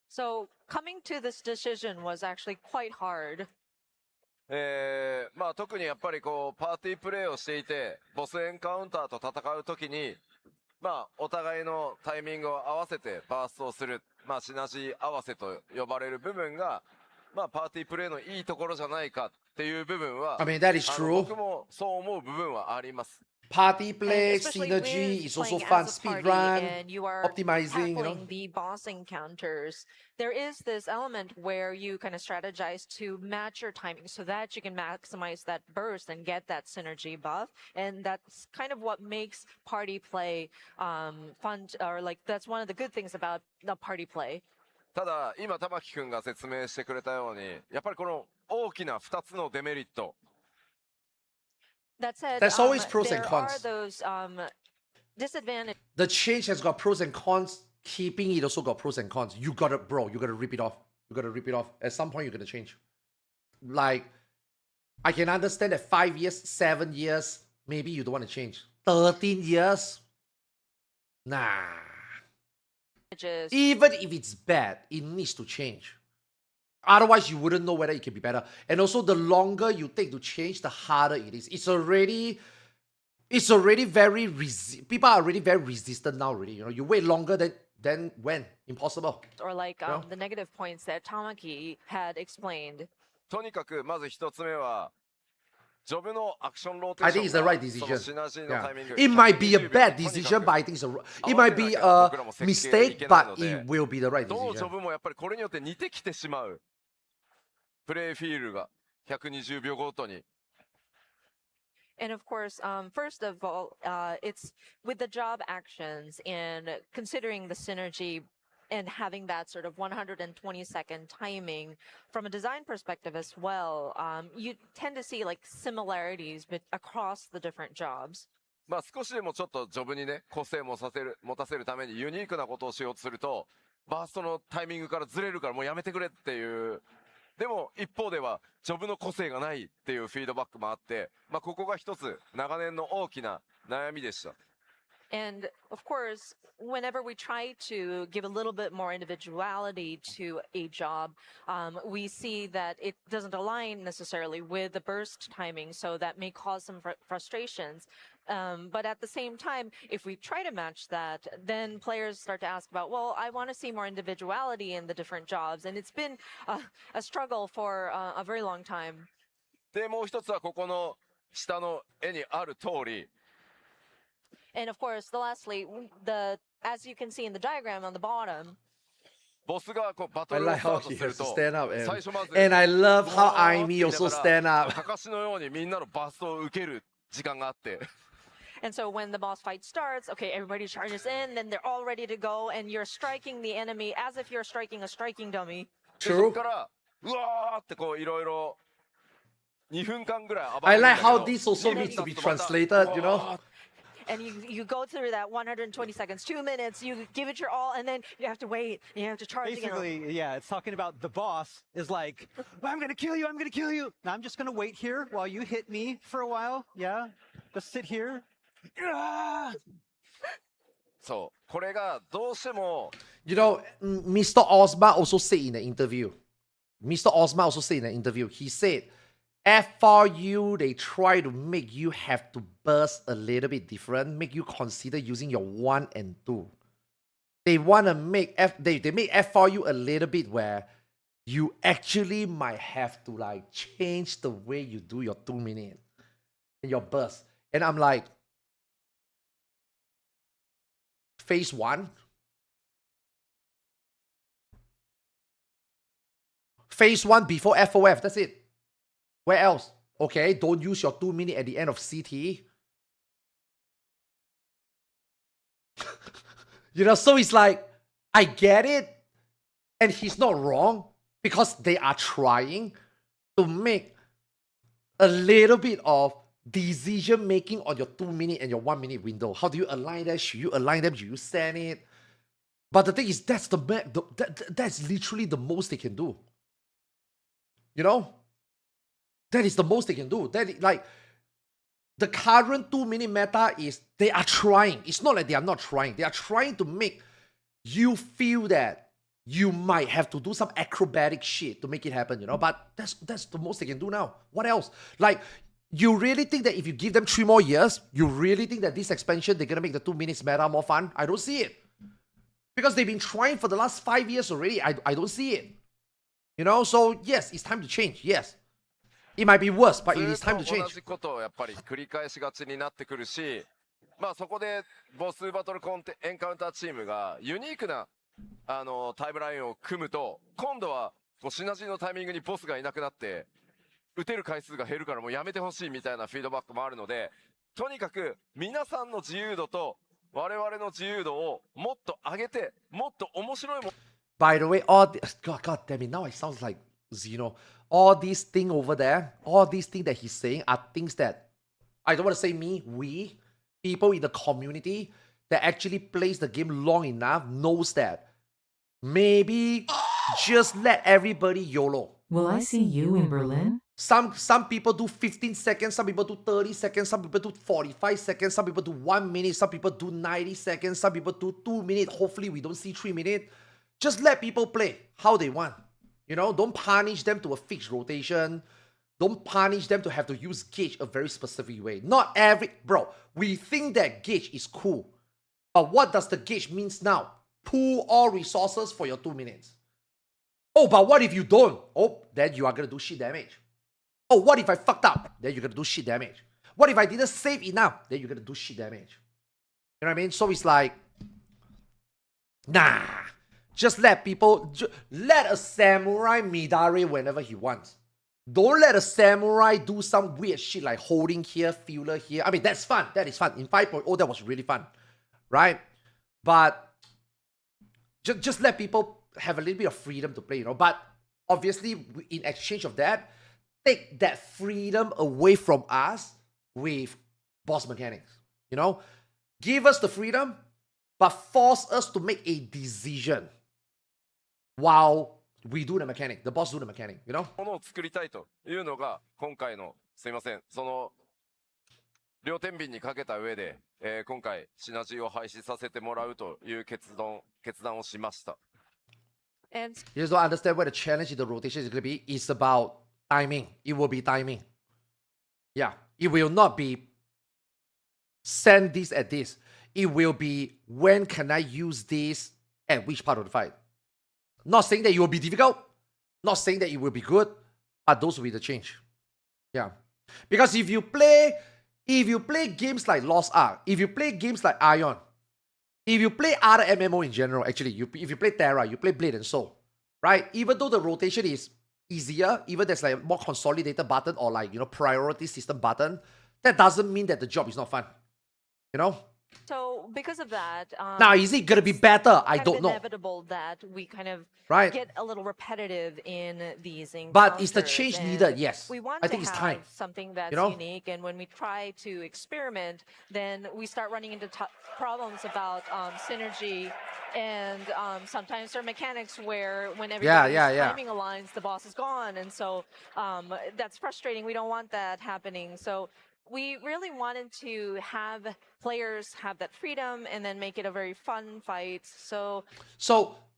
So coming to this decision was actually quite hard. まあ特にやっぱりこうパーティープレイをしていてボスエンカウンターと戦うときにまあお互いのタイミングを合わせてバーストをするまあシナジー合わせと呼ばれる部分がまあパーティープレイのいいところじゃないかっていう部分は I mean, that is true. 僕もそう思う部分はあります。 Party play, Especially synergy with is also playing fun. as a Speed party run, and you are optimizing, you know. tackling the boss encounters. There is this element where you kind of strategize to match your timing so that you can maximize that burst and get that synergy buff. And that's kind of what makes party play fun, or like that's one of the good things about the party play. ただ今玉木くんが説明してくれたようにやっぱりこの大きな2つのデメリット That said, There's always pros and there cons. are those disadvantages. The change has got pros and cons. Keeping it also got pros and cons. You gotta rip it off. You gotta rip it off. At some point, you're gonna change. Like, I can understand that 5 years, 7 years, maybe you don't want to change. 13 years? Nah. Even if it's bad, it needs to change. Otherwise, you wouldn't know whether it can be better. And also, the longer you take to change, the harder it is. It's already very people are already very resistant now already. You know, you wait longer, then then when? Impossible. Or like No. the negative points that Tamaki had explained. とにかくまず一つ目はジョブのアクションローテ I ーシ think ョ it's the ンが right その decision. シナジーの Yeah. タイミング It might be a 120 bad とにか decision, く but I think it might be 合わ a せなきゃ僕らも設計い mistake, けない but ので it will be the right どのジョ decision. ブもやっぱりこれによって似てきてしまうプレイフィールが120秒ごとに And of course, first of all, it's with the job actions and considering the synergy and having that sort of 120-second timing from a design perspective as well, you tend to see like similarities across the different jobs. まあ少しでもちょっとジョブにね個性も持たせるためにユニークなことをしようとするとバーストのタイミングからずれるからもうやめてくれっていうでも一方ではジョブの個性がないっていうフィードバックもあってまあここが一つ長年の大きな悩みでした。 And of course, whenever we try to give a little bit more individuality to a job, we see that it doesn't align necessarily with the burst timing, so that may cause some frustrations. But at the same time, if we try to match that, then players start to ask about, well, I want to see more individuality in the different jobs. And it's been a struggle for a very long time. でもう一つはここの下の絵にある通り And of course, lastly, as you can see in the diagram on the bottom, ボスがこうバト I ルを like スタ how ート he する has to と stand up 最初まず and I love how うわーって Aimi 言い also なが stand ら up. かかしのようにみんなのバーストを受ける時間があって and so when the boss fight starts, okay, everybody charges in, then they're all ready to go, and you're striking the enemy as if you're striking a striking dummy. でそこからうわーってこういろいろ2分間ぐらい暴 I れるんだ like けど how this also 2分 needs to be 経つとまた translated, you うわ know? ー And you go through that 120 seconds, 2 minutes, you give it your all, and then you have to wait, and you have to charge again. Basically, yeah, it's talking about the boss is like, I'm going to kill you, I'm going to kill you. Now I'm just going to wait here while you hit me for a while. Yeah, just sit here. そうこれがどうしても You know, Mr. Osma also said in the interview. Mr. Osma also said in the interview. He said, FRU, they try to make you have to burst a little bit different, make you consider using your 1 and 2. They want to make, they make FRU a little bit where you actually might have to like change the way you do your 2 minute and your burst. And I'm like, phase 1, phase 1 before FOF, that's it. Where else? Okay, don't use your 2 minute at the end of CT. You know, so it's like, I get it. And he's not wrong because they are trying to make a little bit of decision making on your 2 minute and your 1 minute window. How do you align that? Should you align them? Should you send it? But the thing is, that's literally the most they can do. You know? That is the most they can do. That like the current 2 minute meta is they are trying. It's not like they are not trying. They are trying to make you feel that you might have to do some acrobatic shit to make it happen, you know? But that's the most they can do now. What else? Like, you really think that if you give them 3 more years, you really think that this expansion, they're gonna make the 2 minutes meta more fun? I don't see it. Because they've been trying for the last 5 years already. I don't see it. You know? So yes, it's time to change. Yes. It might be worse, but it is time to ずっと同 change. じことをやっぱり繰り返しがちになってくるしまあそこでボスバトルエンカウンターチームがユニークなタイムラインを組むと今度はこうシナジーのタイミングにボスがいなくなって打てる回数が減るからもうやめてほしいみたいなフィードバックもあるのでとにかく皆さんの自由度と我々の自由度をもっと上げてもっと面白いも By the way, God damn it, now it sounds like Xeno. All these things over there, all these things that he's saying are things that, I don't want to say me, we, people in the community that actually plays the game long enough knows that maybe just let everybody YOLO. Will I see you in Berlin? Some people do 15 seconds, some people do 30 seconds, some people do 45 seconds, some people do 1 minute, some people do 90 seconds, some people do 2 minutes. Hopefully we don't see 3 minutes. Just let people play how they want. You know, don't punish them to a fixed rotation. Don't punish them to have to use gauge a very specific way. Not every... Bro, we think that gauge is cool. But what does the gauge means now? pool all resources for your 2 minutes. Oh, but what if you don't? Oh, then you are gonna do shit damage. Oh, what if I fucked up? Then you're gonna do shit damage. What if I didn't save enough? Then you're gonna do shit damage. You know what I mean? So it's like, nah. Just let people, let a samurai Midare whenever he wants. Don't let a samurai do some weird shit like holding here, feeler here. I mean, that's fun. That is fun. In 5.0, that was really fun. Right? But just let people have a little bit of freedom to play, you know. But obviously, in exchange of that, take that freedom away from us with boss mechanics, you know. Give us the freedom, but force us to make a decision while we do the mechanic. The boss do the mechanic, you know. ものを作りたいというのが今回のすいませんその両天秤にかけた上で、今回シナジーを廃止させてもらうという決断をしました。And You just don't understand where the challenge in the rotation is going to be. It's about timing. It will be timing. Yeah. It will not be send this at this. It will be when can I use this at which part of the fight. Not saying that it will be difficult. Not saying that it will be good. But those will be the change. Yeah. Because if you play games like Lost Ark, if you play games like Ion, if you play other MMO in general, actually, if you play Terra, you play Blade and Soul, right? Even though the rotation is easier, even there's like a more consolidated button or like, you know, priority system button, that doesn't mean that the job is not fun. You know? so because of that, Now, is it gonna be better? I kind of don't know. inevitable that we kind of Right. get a little repetitive in these encounters. But is the change and needed? Yes. We want I to think it's have time. something that's You know? unique, and when we try to experiment, then we start running into problems about synergy, and sometimes there are mechanics where when everybody's timing aligns, the boss is gone, and so that's frustrating. We don't want that happening. So we really wanted to have players have that freedom and then make it a very fun fight. So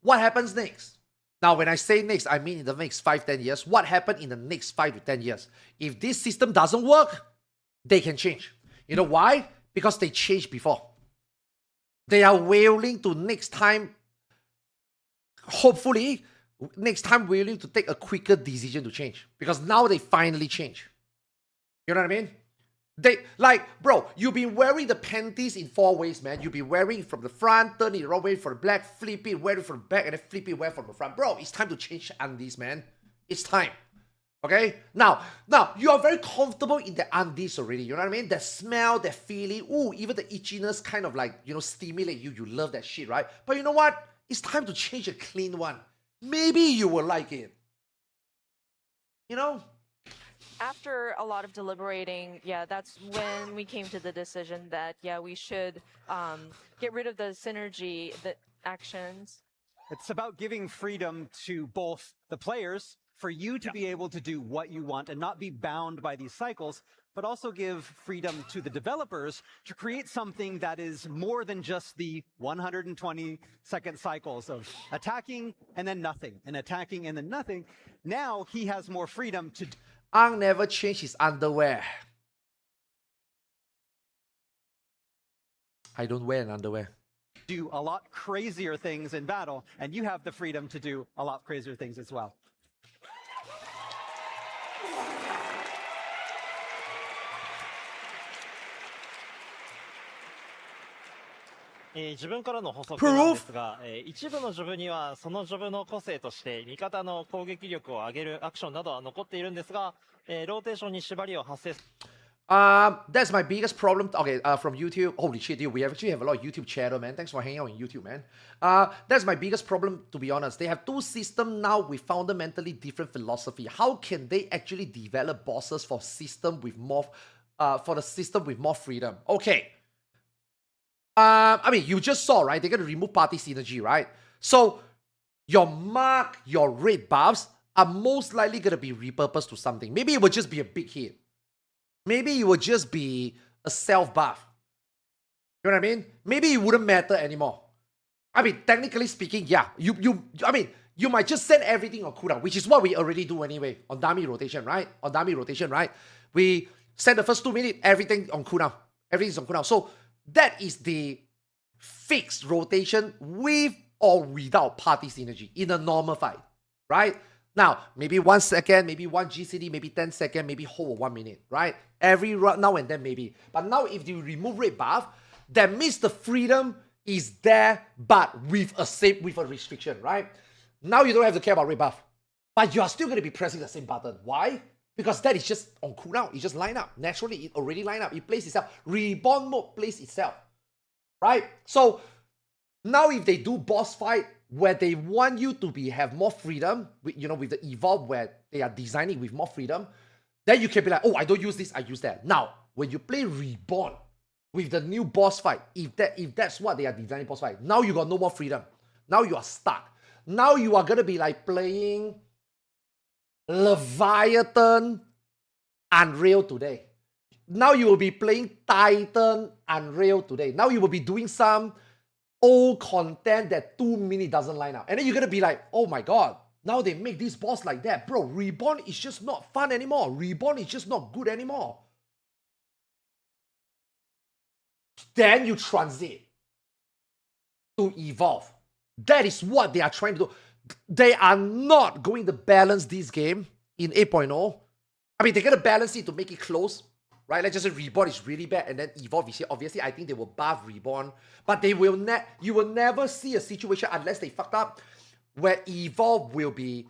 what happens next? Now, when I say next, I mean in the next 5-10 years. What happened in the next 5 to 10 years? If this system doesn't work, they can change. You know why? Because they changed before. They are willing to next time, hopefully, next time willing to take a quicker decision to change. Because now they finally change. You know what I mean? They, like, bro, you've been wearing the panties in 4 ways, man. You've been wearing it from the front, turn it around, wait for the back, flip it, wear it from the back, and then flip it, wear from the front. Bro, it's time to change undies, man. It's time. Okay? Now, you are very comfortable in the undies already. You know what I mean? That smell, that feeling. Ooh, even the itchiness kind of like, you know, stimulate you. You love that shit, right? But you know what? It's time to change a clean one. Maybe you will like it. You know? after a lot of deliberating, yeah, that's when we came to the decision that, yeah, we should get rid of the synergy, the actions. It's about giving freedom to both the players, for you to be able to do what you want and not be bound by these cycles, but also give freedom to the developers to create something that is more than just the 120-second cycles of attacking and then nothing, and attacking and then nothing. Now he has more freedom to... Ang never changed his underwear. I don't wear an underwear. Do a lot crazier things in battle, and you have the freedom to do a lot crazier things as well. Proof? 自分からの補足なんですが、一部のジョブにはそのジョブの個性として味方の攻撃力を上げるアクションなどは残っているんですが、ローテーションに縛りを発生 That's my biggest problem. Okay, from YouTube. Holy shit, dude. We actually have a lot of YouTube chatter, man. Thanks for hanging out on YouTube, man. That's my biggest problem, to be honest. They have two systems now with fundamentally different philosophy. How can they actually develop bosses for system with more, for the system with more freedom? Okay. I mean, you just saw, right? They're going to remove party synergy, right? So, your mark, your red buffs are most likely going to be repurposed to something. Maybe it will just be a big hit. Maybe it would just be a self-buff. You know what I mean? Maybe it wouldn't matter anymore. I mean, technically speaking, yeah. I mean, you might just send everything on cooldown, which is what we already do anyway on dummy rotation, right? On dummy rotation, right? We send the first 2 minutes, everything on cooldown. Everything's on cooldown. So that is the fixed rotation with or without party synergy in a normal fight, right? Now, maybe 1 second, maybe 1 GCD, maybe 10 seconds, maybe whole 1 minute, right? Every now and then maybe. But now if you remove red buff, that means the freedom is there, but with a restriction, right? Now you don't have to care about red buff, but you are still going to be pressing the same button. Why? Because that is just on cooldown. It just line up. Naturally, it already line up. It plays itself. Reborn mode plays itself, right? So now if they do boss fight where they want you to have more freedom, with the Evolve where they are designing with more freedom, then you can be like, oh, I don't use this, I use that. Now, when you play Reborn with the new boss fight, if that's what they are designing boss fight, now you got no more freedom. Now you are stuck. Now you are going to be like playing Leviathan Unreal today. Now you will be playing Titan Unreal today. Now you will be doing some old content that 2 minutes doesn't line up. And then you're going to be like, oh my god, now they make this boss like that. Bro, Reborn is just not fun anymore. Reborn is just not good anymore. Then you transit to Evolve. That is what they are trying to do. They are not going to balance this game in 8.0. I mean, they're going to balance it to make it close, right? Let's just say Reborn is really bad and then Evolve is here. Obviously, I think they will buff Reborn. But they will you will never see a situation unless they fucked up where Evolve will be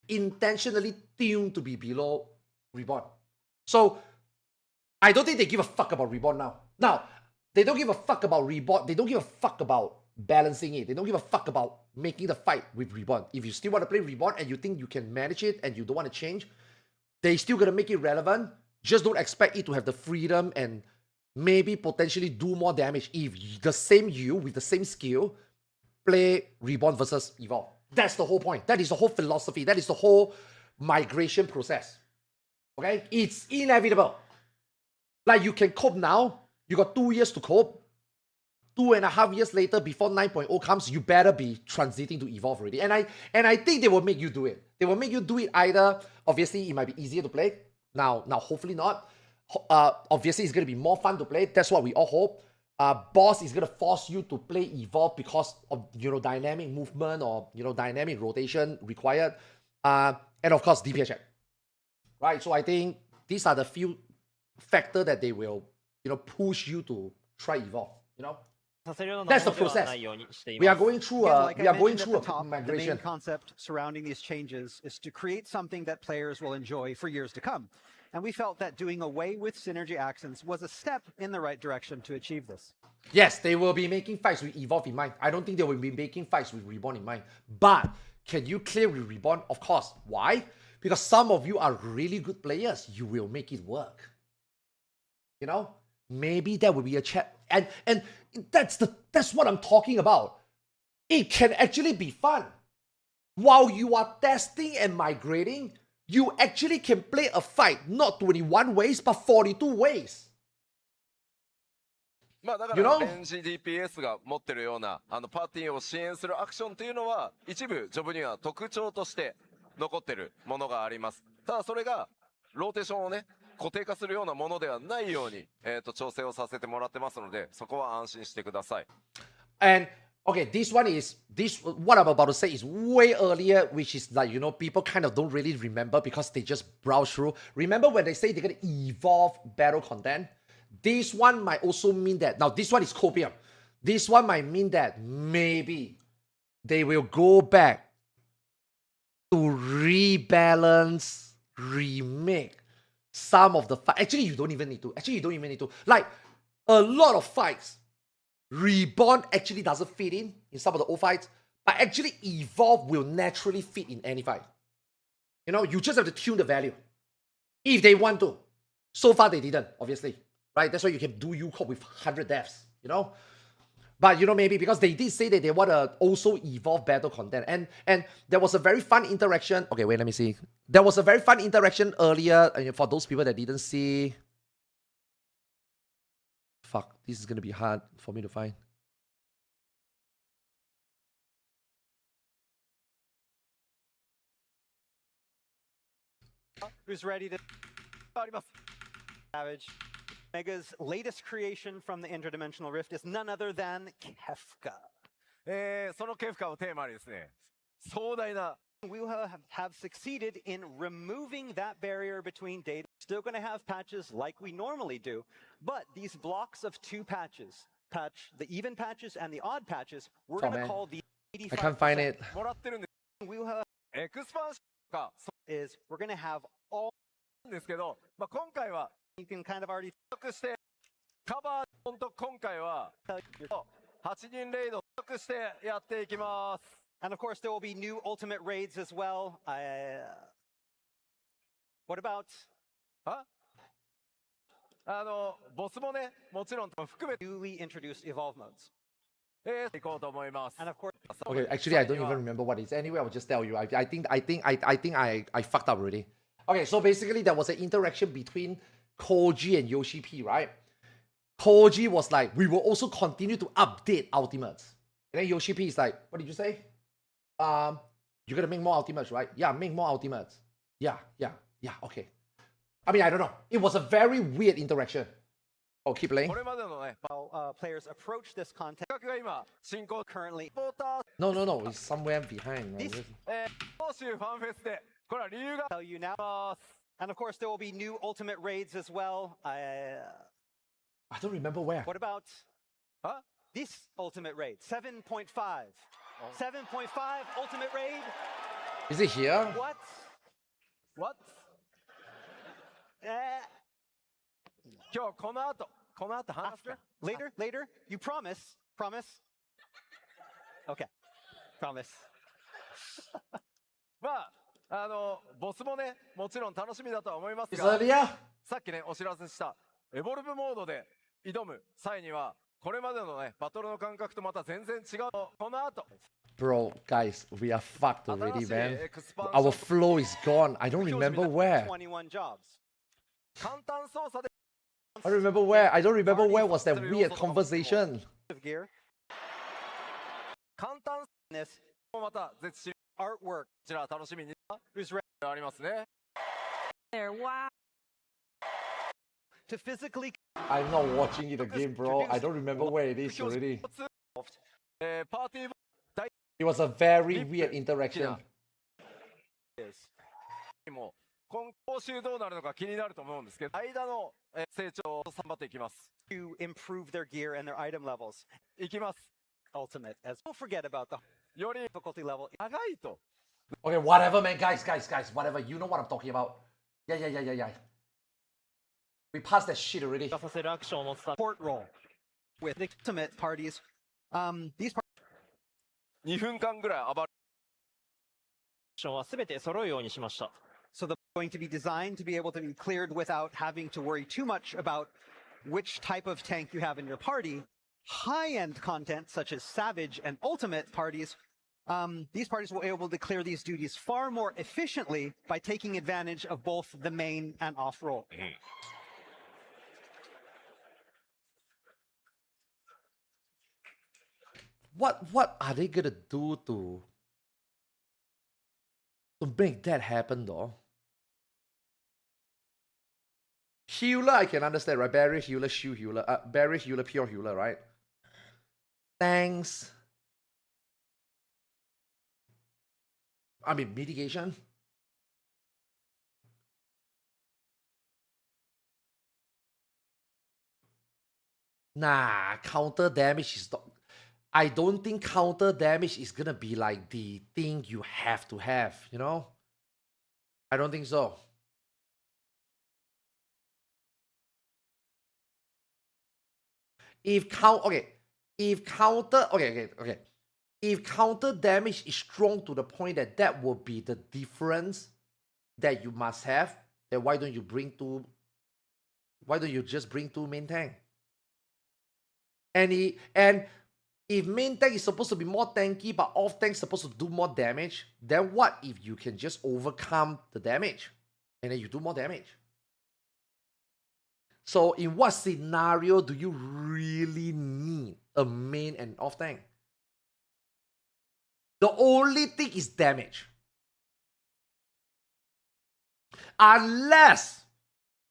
intentionally tuned to be below Reborn. So, I don't think they give a fuck about Reborn now. Now, they don't give a fuck about Reborn. They don't give a fuck about balancing it. They don't give a fuck about making the fight with Reborn. If you still want to play Reborn and you think you can manage it and you don't want to change, they still going to make it relevant. Just don't expect it to have the freedom and maybe potentially do more damage if the same you with the same skill play Reborn versus Evolve. That's the whole point. That is the whole philosophy. That is the whole migration process. Okay? It's inevitable. Like you can cope now. You got 2 years to cope. 2.5 years later, before 9.0 comes, you better be transiting to Evolve already. And I think they will make you do it. They will make you do it either, obviously, it might be easier to play. Now, hopefully not. Obviously, it's going to be more fun to play. That's what we all hope. Boss is going to force you to play Evolve because of, dynamic movement or, dynamic rotation required. And of course, DPS check. Right? So I think these are the few factors that they will, push you to try Evolve, That's the process. We are going through a migration. The main concept surrounding these changes is to create something that players will enjoy for years to come. And we felt that doing away with synergy accents was a step in the right direction to achieve this. Yes, they will be making fights with Evolve in mind. I don't think they will be making fights with Reborn in mind. But can you clear with Reborn? Of course. Why? Because some of you are really good players. You will make it work. Maybe that will be a chat. And that's what I'm talking about. It can actually be fun. While you are testing and migrating, you actually can play a fight not 21 ways, but 42 ways. まあだからレンジ DPS が持ってるようなパーティーを支援するアクションというのは一部ジョブには特徴として残ってるものがあります。ただそれがローテーションをね固定化するようなものではないように調整をさせてもらってますのでそこは安心してください。And okay, what I'm about to say is way earlier, which is like, people kind of don't really remember because they just browse through. Remember when they say they're going to evolve battle content? This one might also mean that, now this one is copium. This one might mean that maybe they will go back to rebalance, remake some of the fights. Actually, you don't even need to. Like, a lot of fights, Reborn actually doesn't fit in some of the old fights, but actually Evolve will naturally fit in any fight. You just have to tune the value. If they want to. So far, they didn't, obviously. Right? That's why you can do UCOP with 100 deaths, But, maybe because they did say that they want to also evolve battle content. And there was a very fun interaction. Okay, wait, let me see. There was a very fun interaction earlier for those people that didn't see. Fuck, this is going to be hard for me to find. Who's ready to... Savage. Mega's latest creation from the interdimensional rift is none other than Kefka. そのケフカをテーマにですね、壮大な We will have succeeded in removing that barrier between data. Still going to have patches like we normally do, but these blocks of two patches, the even patches and the odd patches, we're going to call the 85%. I can't find it. もらってるんで、We will have エクスパンションが is we're going to have all そうですけど、まあ、今回は you can kind of already してカバー本当今回は8人レイドしてやっていきます。And of course, there will be new ultimate raids as well. What about? ボスもね、もちろん含めて newly introduced evolve modes. いこうと思います。And of course, Okay, actually, I don't even remember what it is. Anyway, I'll just tell you. I think I fucked up already. Okay, so basically, there was an interaction between Koji and Yoshi P, right? Koji was like, we will also continue to update ultimates. And then Yoshi P is like, what did you say? You're gonna make more ultimates, right? Yeah, make more ultimates. Yeah, okay. I mean, I don't know. It was a very weird interaction. Oh, keep playing. これまでのね、players approach this content 企画が今進行 currently. No, it's somewhere behind. Right? 欧州ファンフェスでこれは理由が Tell you now. And of course, there will be new ultimate raids as well. I don't remember where. What about this ultimate raid? 7.5. 7.5 ultimate raid. Is it here? What? 今日この後話す Later. You promise? Okay. Promise. まあボスもね、もちろん楽しみだとは思います Is が、 that here? さっきねお知らせしたエボルブモードで挑む際にはこれまでのねバトルの感覚とまた全然違う。この後 Bro, guys, we are fucked already, man. Our flow is gone. I don't remember where. 21 jobs. 簡単操作で I remember where. I don't remember where was that weird conversation. Gear. 簡単 This もまた絶品 artwork こちら楽しみに who's ready ありますね。 There, wow. to physically I'm not watching it again, bro. I don't remember where it is already. パーティー It was a very weird interaction. も今週どうなるのか気になると思うんですけど、間の成長を頑張っていきます。 to improve their gear and their item levels. いきます。 Ultimate. As don't forget about the より difficulty level. 長いと Okay, whatever, man. Guys, whatever. You know what I'm talking about. Yeah. We passed that shit already. させるアクションを持つた Support role with the ultimate parties. These 2分間ぐらい暴れアクションは全て揃うようにしました。 so they're going to be designed to be able to be cleared without having to worry too much about which type of tank you have in your party. High-end content such as Savage and Ultimate parties, these parties will be able to clear these duties far more efficiently by taking advantage of both the main and off role. What are they gonna do to make that happen though? Healer, I can understand, right? Barrier healer, shield healer, barrier healer, pure healer, right? Thanks. I mean, mitigation. Nah, counter damage is not. I don't think counter damage is gonna be like the thing you have to have, you know? I don't think so. If counter damage is strong to the point that will be the difference that you must have, then why don't you just bring two main tank? And if main tank is supposed to be more tanky but off tank is supposed to do more damage, then what if you can just overcome the damage and then you do more damage? So in what scenario do you really need a main and off tank? The only thing is damage. Unless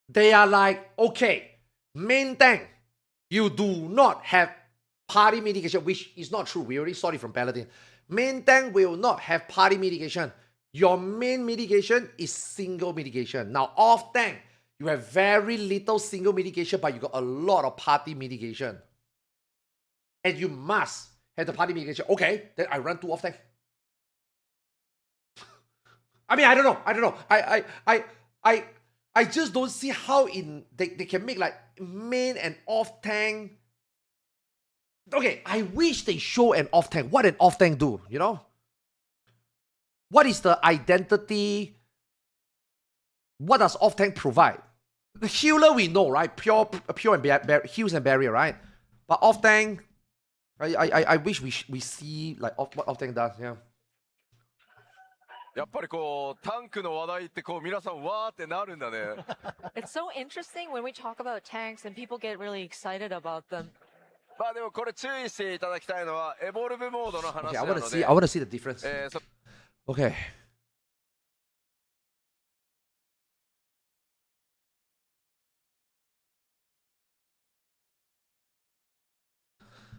they are like, okay, main tank, you do not have party mitigation, which is not true. We already saw it from Paladin. Main tank will not have party mitigation. Your main mitigation is single mitigation. Now, off tank, you have very little single mitigation, but you got a lot of party mitigation. And you must have the party mitigation. Okay, then I run 2 off tank. I mean, I don't know. I just don't see how they can make like main and off tank. Okay, I wish they show an off tank. What an off tank do, you know? What is the identity? What does off tank provide? The healer we know, right? Pure and heals and barrier, right? But off tank, I wish we see like what off tank does, yeah. やっぱりこうタンクの話題ってこう皆さんわーってなるんだね。It's so interesting when we talk about tanks and people get really excited about them. まあでもこれ注意していただきたいのはエボルブモードの話 Okay, な I の want to で。 see. I want to see the difference. Okay.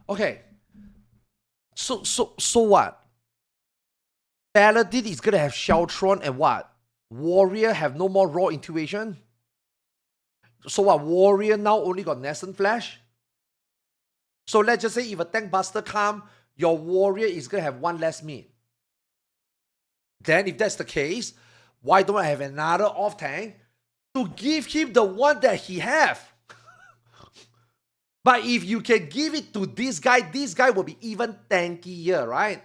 Okay. So what? Paladin is gonna have Sheltron and what? Warrior have no more raw intuition? So what? Warrior now only got Nascent Flash? So let's just say if a tank buster come, your warrior is gonna have 1 less meat. Then if that's the case, why don't I have another off tank to give him the one that he have? But if you can give it to this guy will be even tankier, right?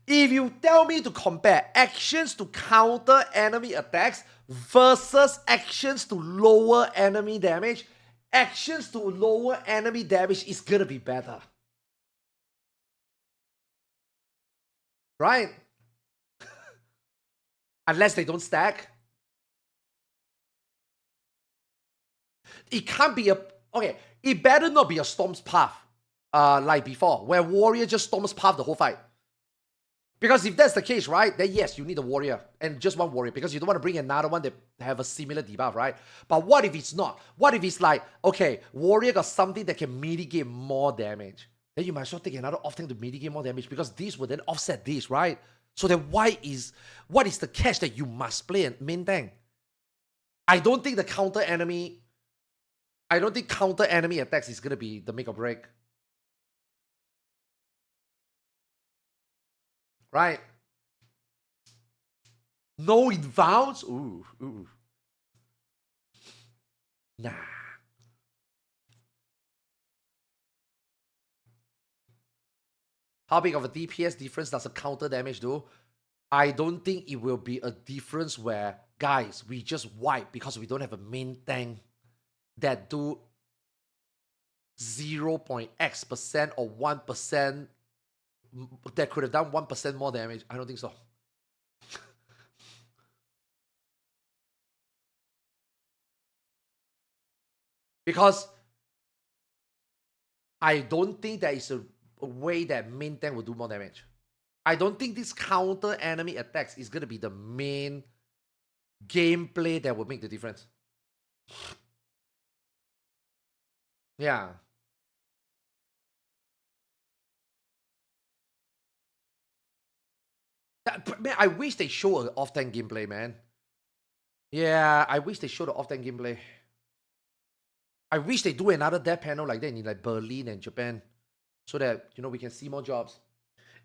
If you tell me to compare actions to counter enemy attacks versus actions to lower enemy damage, actions to lower enemy damage is gonna be better. Right? Unless they don't stack. It can't be a... Okay, it better not be a Storm's Path like before, where Warrior just Storm's Path the whole fight. Because if that's the case, right, then yes, you need a Warrior. And just one Warrior, because you don't want to bring another one that have a similar debuff, right? But what if it's not? What if it's like, okay, Warrior got something that can mitigate more damage? Then you might as well take another off tank to mitigate more damage, because this will then offset this, right? So then what is the catch that you must play a main tank? I don't think counter enemy attacks is gonna be the make or break. Right? No inbounds? Ooh. Nah. How big of a DPS difference does a counter damage do? I don't think it will be a difference where, guys, we just wipe because we don't have a main tank that do 0.x% or 1% that could have done 1% more damage. I don't think so. Because I don't think there is a way that main tank will do more damage. I don't think this counter enemy attacks is going to be the main gameplay that will make the difference. Yeah. Man, I wish they show an off-tank gameplay, man. Yeah, I wish they show the off-tank gameplay. I wish they do another death panel like that in like Berlin and Japan, so that, you know, we can see more jobs.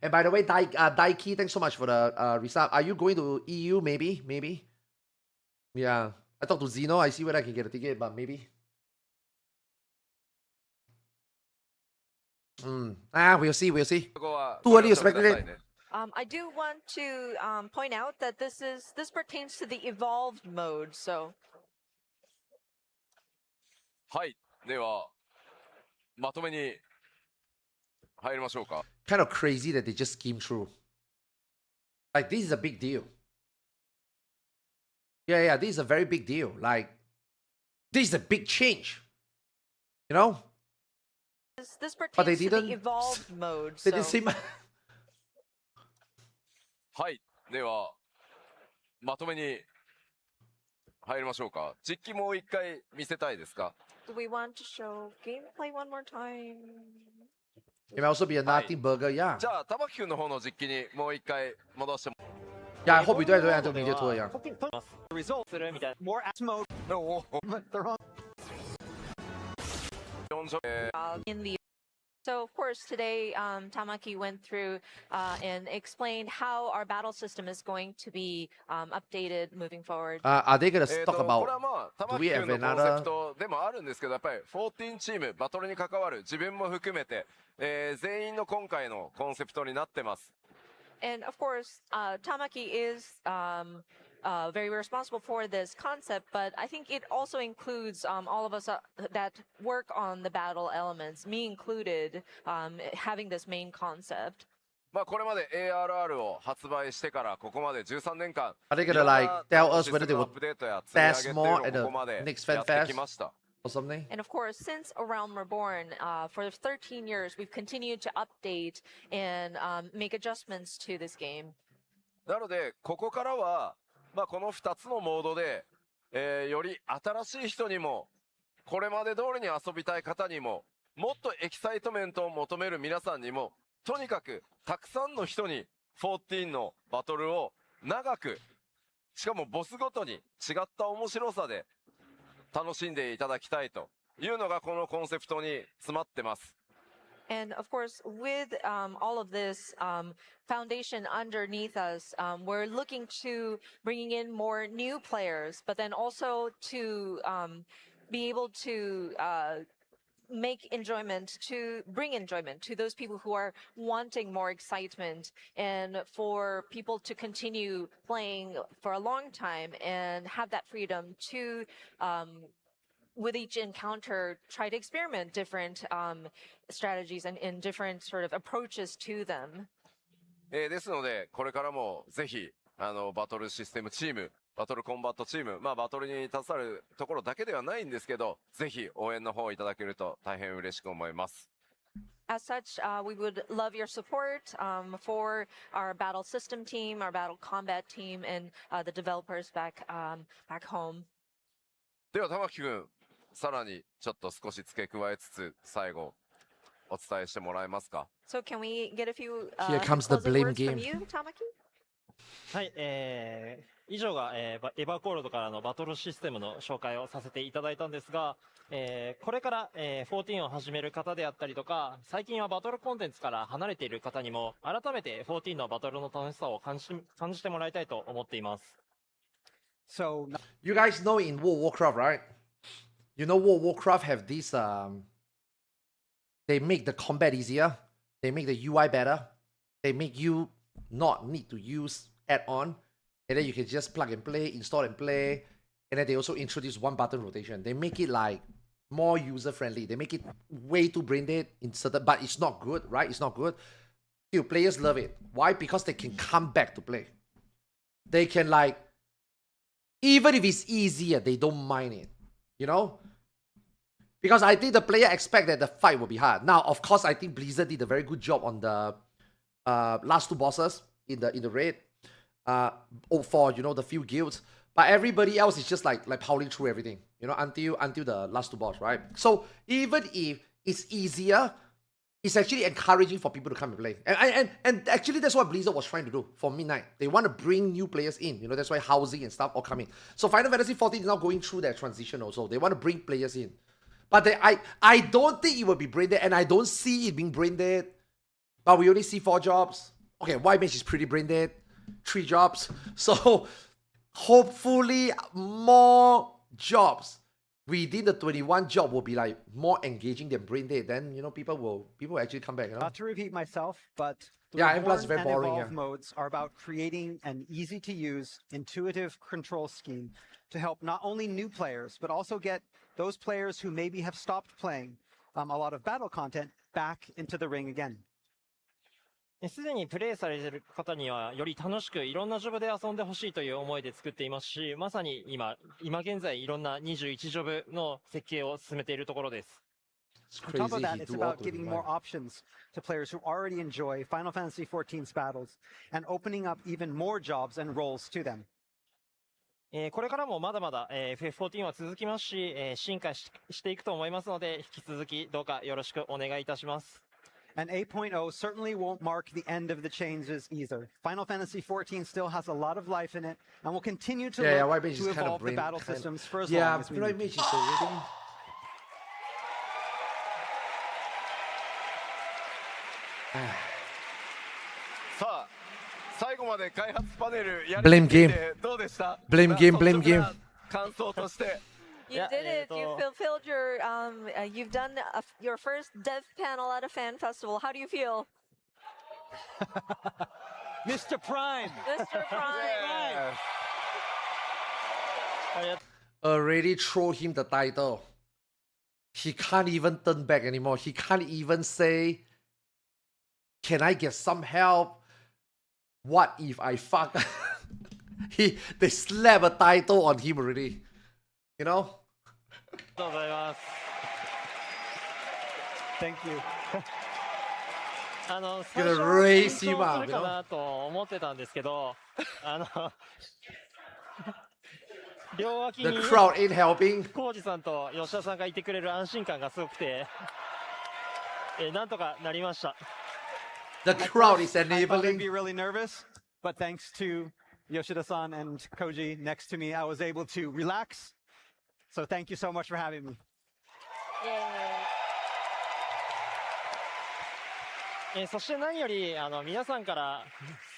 And by the way, Daiki, thanks so much for the resub. Are you going to EU? Maybe. Yeah, I talked to Zeno. I see whether I can get a ticket, but maybe. We'll see. Too early to speculate. I do want to point out that this pertains to the evolved mode, so. はい、ではまとめに入りましょうか。Kind of crazy that they just scheme through. Like, this is a big deal. Yeah, this is a very big deal. Like, this is a big change. You know? This pertains to the evolved mode, so. They didn't say much. はい、ではまとめに入りましょうか。実機もう一回見せたいですか。Do we want to show gameplay one more time? It may also be a nothing burger, yeah. じゃあ、玉木くんの方の実機にもう一回戻しても Yeah, I hope we don't have to do media tour, yeah. The result するみたい more ass mode. Oh. But they're on. In the So of course today Tamaki went through and explained how our battle system is going to be updated moving forward. Are they gonna talk これ about はまあ、玉 do we 木 have 君のコンセ another プトでもあるんですけど、やっぱり14チーム、バトルに関わる自分も含めて、全員の今回のコンセプトになってます。And of course, Tamaki is very responsible for this concept, but I think it also includes all of us that work on the battle elements, me included, having this main concept. まあこれまで ARR を発売してからここまで13年間、 Are they いろ gonna んな like tell us シス whether テ they ムア will ップデートや積み上げっていう test more の at をここま the で next や Fan ってき Fest ました。 or something? And of course, since Around Reborn, for 13 years, we've continued to update and make adjustments to this game. なのでここからは、まあ、この2つのモードで、より新しい人にもこれまで通りに遊びたい方にももっとエキサイトメントを求める皆さんにもとにかくたくさんの人に14のバトルを長くしかもボスごとに違った面白さで楽しんでいただきたいというのがこのコンセプトに詰まってます。And of course, with all of this foundation underneath us, we're looking to bringing in more new players, but then also to be able to make enjoyment, to bring enjoyment to those people who are wanting more excitement, and for people to continue playing for a long time and have that freedom to with each encounter, try to experiment different strategies and different sort of approaches to them. ですので、これからもぜひ、バトルシステムチーム、バトルコンバットチーム、まあバトルに携わるところだけではないんですけど、ぜひ応援の方いただけると大変嬉しく思います。As such, we would love your support for our battle system team, our battle combat team, and the developers back home. では玉木君、さらにちょっと少し付け加えつつ最後お伝えしてもらえますか。 So can we get a few Here comes the closing blame words from game. you, Tamaki? はい、以上が、エヴァーコールドからのバトルシステムの紹介をさせていただいたんですが、これから、14を始める方であったりとか、最近はバトルコンテンツから離れている方にも、改めて14のバトルの楽しさを感じてもらいたいと思っています。So You guys know in World of Warcraft, right? You know World of Warcraft have this they make the combat easier, they make the UI better, they make you not need to use add-on, and then you can just plug and play, install and play, and then they also introduce one button rotation. They make it like more user-friendly. They make it way too brain dead in certain, but it's not good, right? It's not good. Still, players love it. Why? Because they can come back to play. They can like, even if it's easier, they don't mind it. You know? Because I think the player expect that the fight will be hard. Now, of course, I think Blizzard did a very good job on the last two bosses in the raid. For, you know, the few guilds. But everybody else is just like powering through everything, you know, until the last two boss, right? So even if it's easier, it's actually encouraging for people to come and play. And actually that's what Blizzard was trying to do for Midnight. They want to bring new players in, you know, that's why housing and stuff all come in. So Final Fantasy 14 is now going through that transition also. They want to bring players in. But I don't think it will be brain dead, and I don't see it being brain dead. But we only see 4 jobs. Okay, White Mage is pretty brain dead. 3 jobs. So hopefully more jobs within the 21 job will be like more engaging than brain dead. Then, you know, people will actually come back, you know. not to repeat myself, but the Yeah, M+ is Reborn very and boring, Evolved yeah. modes are about creating an easy-to-use, intuitive control scheme to help not only new players, but also get those players who maybe have stopped playing a lot of battle content back into the ring again. すでにプレイされている方にはより楽しくいろんなジョブで遊んでほしいという思いで作っていますし、まさに今現在いろんな21ジョブの設計を進めているところです。It's On top of crazy that, he it's do about auto giving revive. more options to players who already enjoy Final Fantasy XIV's battles and opening up even more jobs and roles to them. これからもまだまだ、FF14 は続きますし、進化していくと思いますので、引き続きどうかよろしくお願いいたします。And 8.0 certainly won't mark the end of the changes either. Final Fantasy 14 still has a lot of life in it, and will continue to look to evolve the battle systems for as long as we need. Blame game. Blame game. Blame game. You did it. You fulfilled your. You've done your first dev panel at a fan festival. How do you feel? Mr. Prime. Mr. Prime. Already throw him the title. He can't even turn back anymore. He can't even say, "Can I get some help? What if I fuck?" They slap a title on him already. You know? Thank you. 最初は緊張するかなと思ってたんですけど、両脇に The crowd ain't helping. コウジさんと吉田さんがいてくれる安心感がすごくて、なんとかなりました。The crowd is I thought I'd enabling. be really nervous, but thanks to Yoshida-san and Koji next to me, I was able to relax. So thank you so much for having me. そして何より皆さんから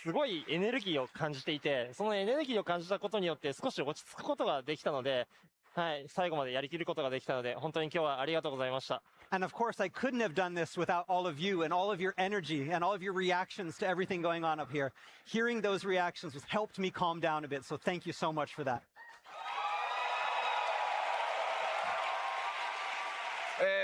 すごいエネルギーを感じていて、そのエネルギーを感じたことによって少し落ち着くことができたので、はい、最後までやりきることができたので、本当に今日はありがとうございました。And of course, I couldn't have done this without all of you and all of your energy and all of your reactions to everything going on up here. Hearing those reactions has helped me calm down a bit, so thank you so much for that.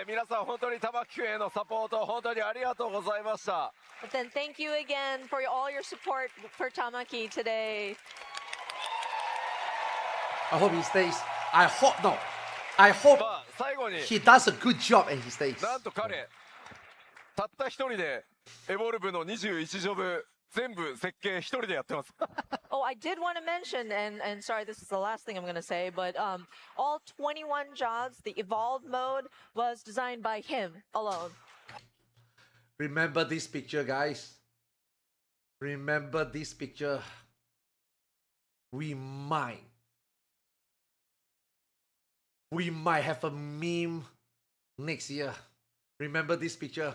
皆さん本当に玉木くんへのサポート本当にありがとうございました。But then thank you again for all your support for Tamaki today. I hope he stays. I hope no. I hope 最後に he does a good job and he stays. なんと彼たった一人でエボルブの21ジョブ全部設計一人でやってます。Oh, I did want to mention, and sorry, this is the last thing I'm going to say, but all 21 jobs, the evolved mode was designed by him alone. Remember this picture, guys. Remember this picture. We might have a meme next year. Remember this picture.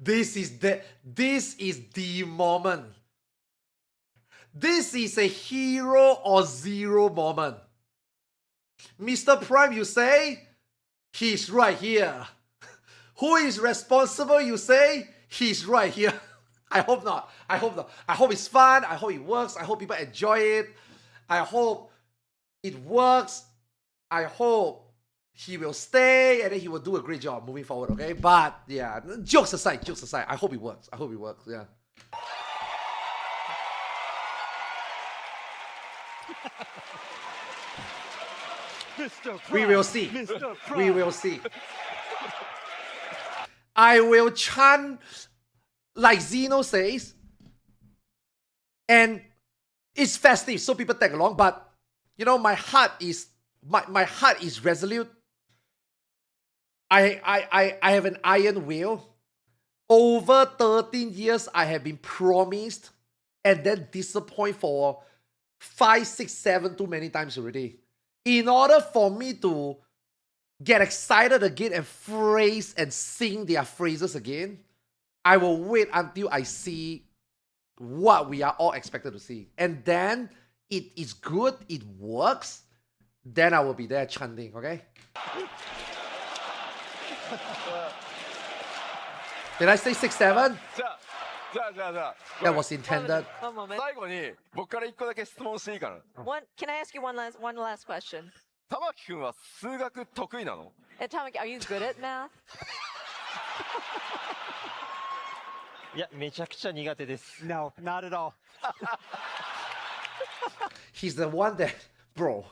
This is the moment. This is a hero or zero moment. Mr. Prime, you say? He's right here. Who is responsible, you say? He's right here. I hope not. I hope not. I hope it's fun. I hope it works. I hope people enjoy it. I hope it works. I hope he will stay and then he will do a great job moving forward, okay? But yeah, jokes aside, I hope it works. I hope it works, yeah. Mr. Prime, We will see. Mr. Prime. We will see. I will chant like Zeno says, and it's festive, so people tag along. But you know, my heart is resolute. I have an iron will. Over 13 years, I have been promised and then disappointed for 5, 6, 7 too many times already. In order for me to get excited again and phrase and sing their phrases again, I will wait until I see what we are all expected to see. And then it is good, it works, then I will be there chanting, okay? Did I say 6, 7? じゃあ That was intended. One moment. 最後に僕から一個だけ質問していいかな。Can I ask you one last question? 玉木くんは数学得意なの？ Tamaki, are you good at math? いや、めちゃくちゃ苦手です。No, not at all. He's the one that, bro.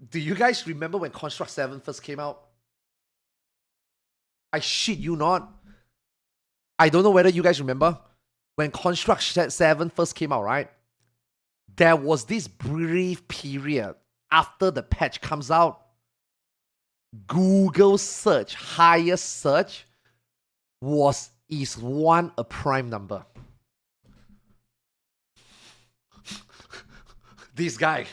Do you guys remember when Construct 7 first came out? I shit you not. I don't know whether you guys remember. when Construct 7 first came out, right? There was this brief period after the patch comes out. Google search, highest search, is 1 a prime number. This guy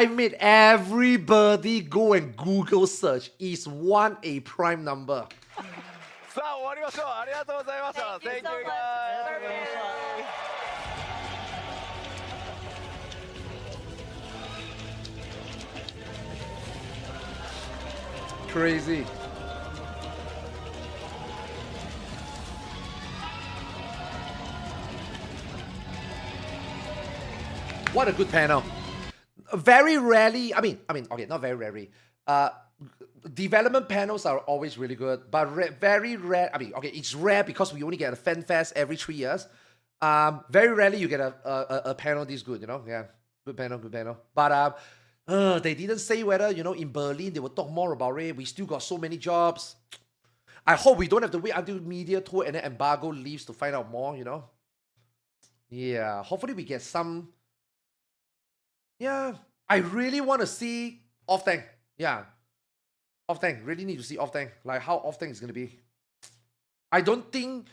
made everybody go and Google search. Is 1 a prime number? さあ終わりましょう。ありがとうございました。 Thank you so Thank you much. guys. Crazy. What a good panel. Very rarely, I mean, okay, not very rarely. Development panels are always really good, but very rare. I mean, okay, it's rare because we only get a fan fest every 3 years. Very rarely you get a panel this good, you know? Yeah, good panel. But they didn't say whether, you know, in Berlin they will talk more about it. We still got so many jobs. I hope we don't have to wait until media tour and then embargo leaves to find out more, you know? Yeah, hopefully we get some. Yeah, I really want to see off-tank. Yeah, off-tank. Really need to see off-tank. Like how off-tank is going to be. I don't think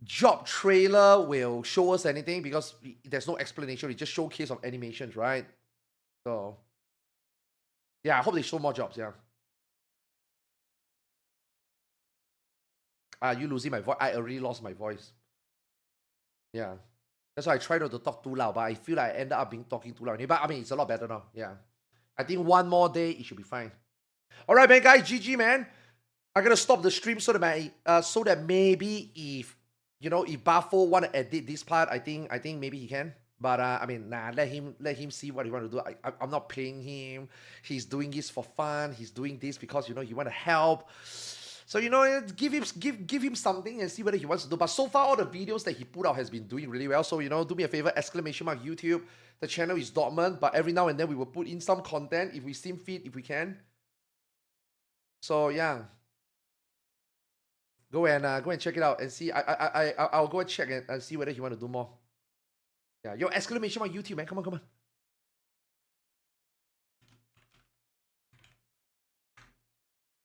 job trailer will show us anything because there's no explanation. It's just showcase of animations, right? So, yeah, I hope they show more jobs, yeah. You losing my voice? I already lost my voice. Yeah. That's why I try not to talk too loud, but I feel like I ended up talking too loud. But I mean, it's a lot better now. Yeah. I think one more day, it should be fine. All right, man, guys. GG, man. I'm going to stop the stream so that maybe if, you know, if Buffo want to edit this part, I think maybe he can. But, I mean, nah, let him see what he want to do. I'm not paying him. He's doing this for fun. He's doing this because, you know, he want to help. So, you know, give him something and see whether he wants to do. But so far, all the videos that he put out has been doing really well. So, you know, do me a favor, ! YouTube. The channel is dormant, but every now and then we will put in some content if we seem fit, if we can. So, yeah. Go and check it out and see. I'll go and check and see whether he want to do more. Yeah, yo, ! YouTube, man. Come on.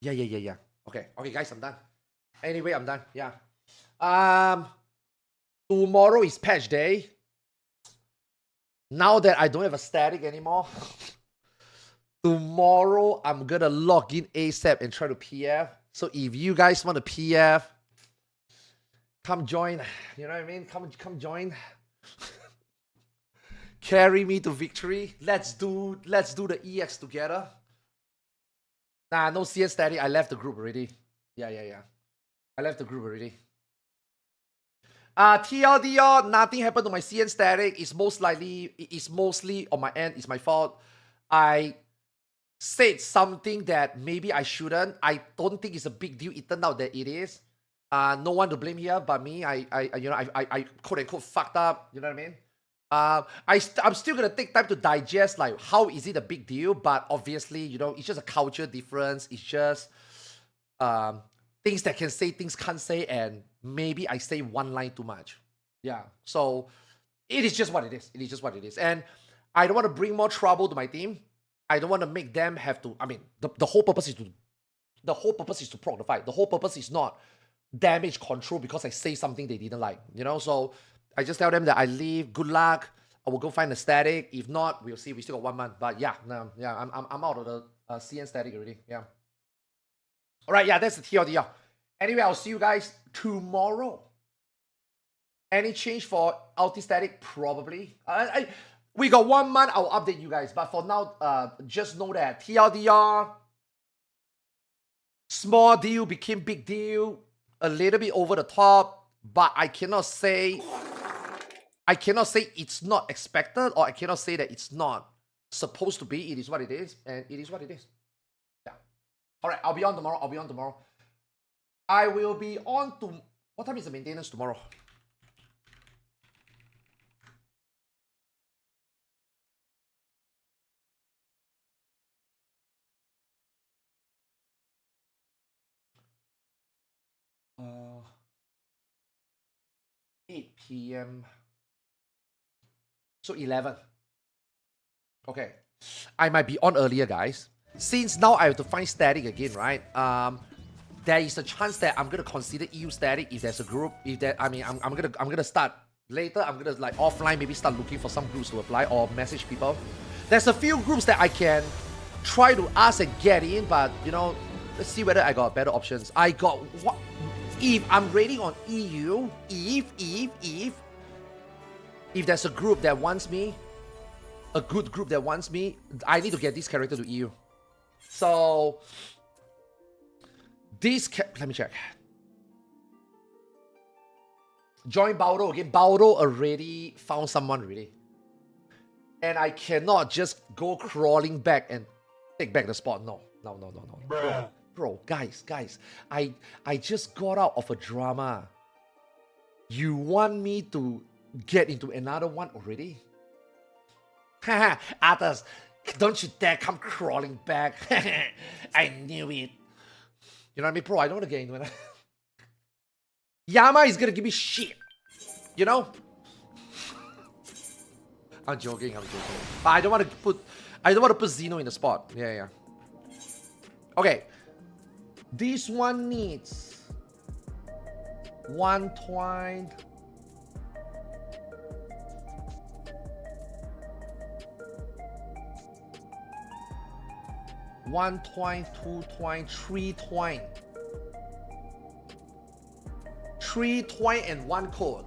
Yeah. Okay, guys, I'm done. Anyway, I'm done. Yeah. Tomorrow is patch day. Now that I don't have a static anymore, tomorrow I'm gonna log in ASAP and try to PF. So if you guys want to PF, come join. You know what I mean? Come join. Carry me to victory. Let's do the EX together. Nah, no CS static. I left the group already. Yeah. I left the group already. TLDR, nothing happened to my CN static. It's mostly on my end. It's my fault. I said something that maybe I shouldn't. I don't think it's a big deal. It turned out that it is. No one to blame here but me. I quote unquote fucked up. You know what I mean? I'm still gonna take time to digest like how is it a big deal, but obviously, you know, it's just a culture difference. It's just things that can say, things can't say, and maybe I say one line too much. Yeah. So it is just what it is. It is just what it is. And I don't want to bring more trouble to my team. I don't want to make them have to. I mean, the whole purpose is to proc the fight. The whole purpose is not damage control because I say something they didn't like. You know, so I just tell them that I leave. Good luck. I will go find a static. If not, we'll see. We still got 1 month. But yeah, no, yeah, I'm out of the CN static already. Yeah. All right. Yeah, that's the TLDR. Anyway, I'll see you guys tomorrow. Any change for ulti static? Probably. We got 1 month. I'll update you guys. But for now, just know that TLDR, small deal became big deal. A little bit over the top. But I cannot say it's not expected, or I cannot say that it's not supposed to be. It is what it is, and it is what it is. Yeah. All right, I'll be on tomorrow. I will be on to... What time is the maintenance tomorrow? 8 p.m. So 11. Okay. I might be on earlier, guys. Since now I have to find static again, right? There is a chance that I'm gonna consider EU static if there's a group. If that, I mean, I'm gonna start later. I'm gonna like offline maybe start looking for some groups to apply or message people. There's a few groups that I can try to ask and get in, but you know, let's see whether I got better options. I got what if I'm rating on EU? If there's a group that wants me, a good group that wants me, I need to get this character to EU. So this let me check. Join Baldo again. Baldo already found someone already. And I cannot just go crawling back and take back the spot. No. Bro, guys. I just got out of a drama. You want me to get into another one already? Haha, Arthars, don't you dare come crawling back. I knew it. You know what I mean? Bro, I don't want to get into it. Yama is gonna give me shit. You know? I'm joking. But I don't want to put Xeno in the spot. Yeah. Okay. This one needs one twine. One twine, two twine, three twine. 3 twine and 1 code.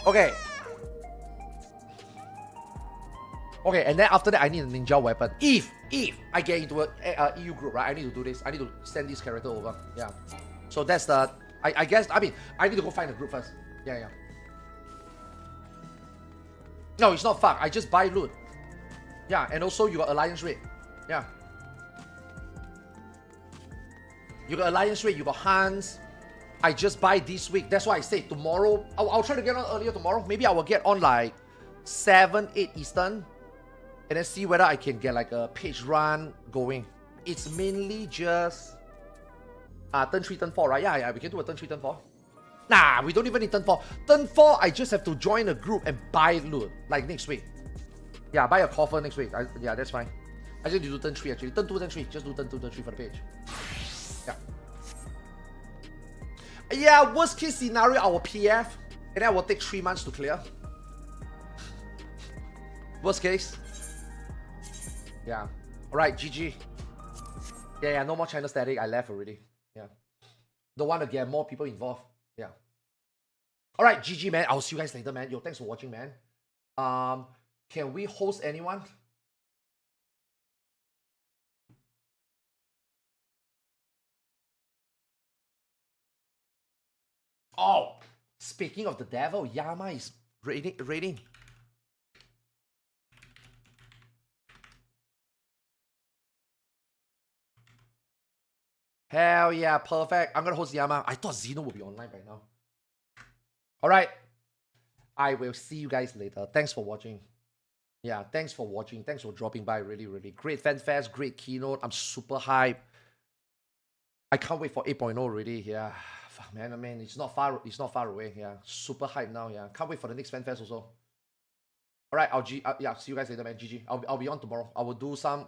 Okay. Okay, and then after that, I need a ninja weapon. If I get into a EU group, right? I need to do this. I need to send this character over. Yeah. So that's the. I guess. I mean, I need to go find a group first. Yeah. No, it's not fuck. I just buy loot. Yeah, and also you got alliance rate. Yeah. You got alliance rate. You got Hans. I just buy this week. That's why I say tomorrow. I'll try to get on earlier tomorrow. Maybe I will get on like 7, 8 Eastern. And then see whether I can get like a page run going. It's mainly just turn 3, turn 4, right? Yeah, we can do a turn 3, turn 4. Nah, we don't even need turn 4. Turn 4, I just have to join a group and buy loot. Like next week. Yeah, buy a coffer next week. Yeah, that's fine. I just need to do turn 3 actually. Turn 2, turn 3. Just do turn 2, turn 3 for the page. Yeah. Yeah, worst case scenario, I will PF. And then I will take 3 months to clear. Worst case. Yeah. Alright, GG. Yeah, no more China static. I left already. Yeah. Don't want to get more people involved. Yeah. Alright, GG, man. I'll see you guys later, man. Yo, thanks for watching, man. Can we host anyone? Oh, speaking of the devil, Yama is raiding. Hell yeah, perfect. I'm gonna host Yama. I thought Xeno would be online by now. Alright. I will see you guys later. Thanks for watching. Yeah, thanks for watching. Thanks for dropping by. Really, really great FanFest, great keynote. I'm super hyped. I can't wait for 8.0 already. Yeah. Fuck, man, I mean, it's not far away. Yeah. Super hyped now. Yeah. Can't wait for the next FanFest also. Alright, yeah, see you guys later, man. GG. I'll be on tomorrow. We'll do some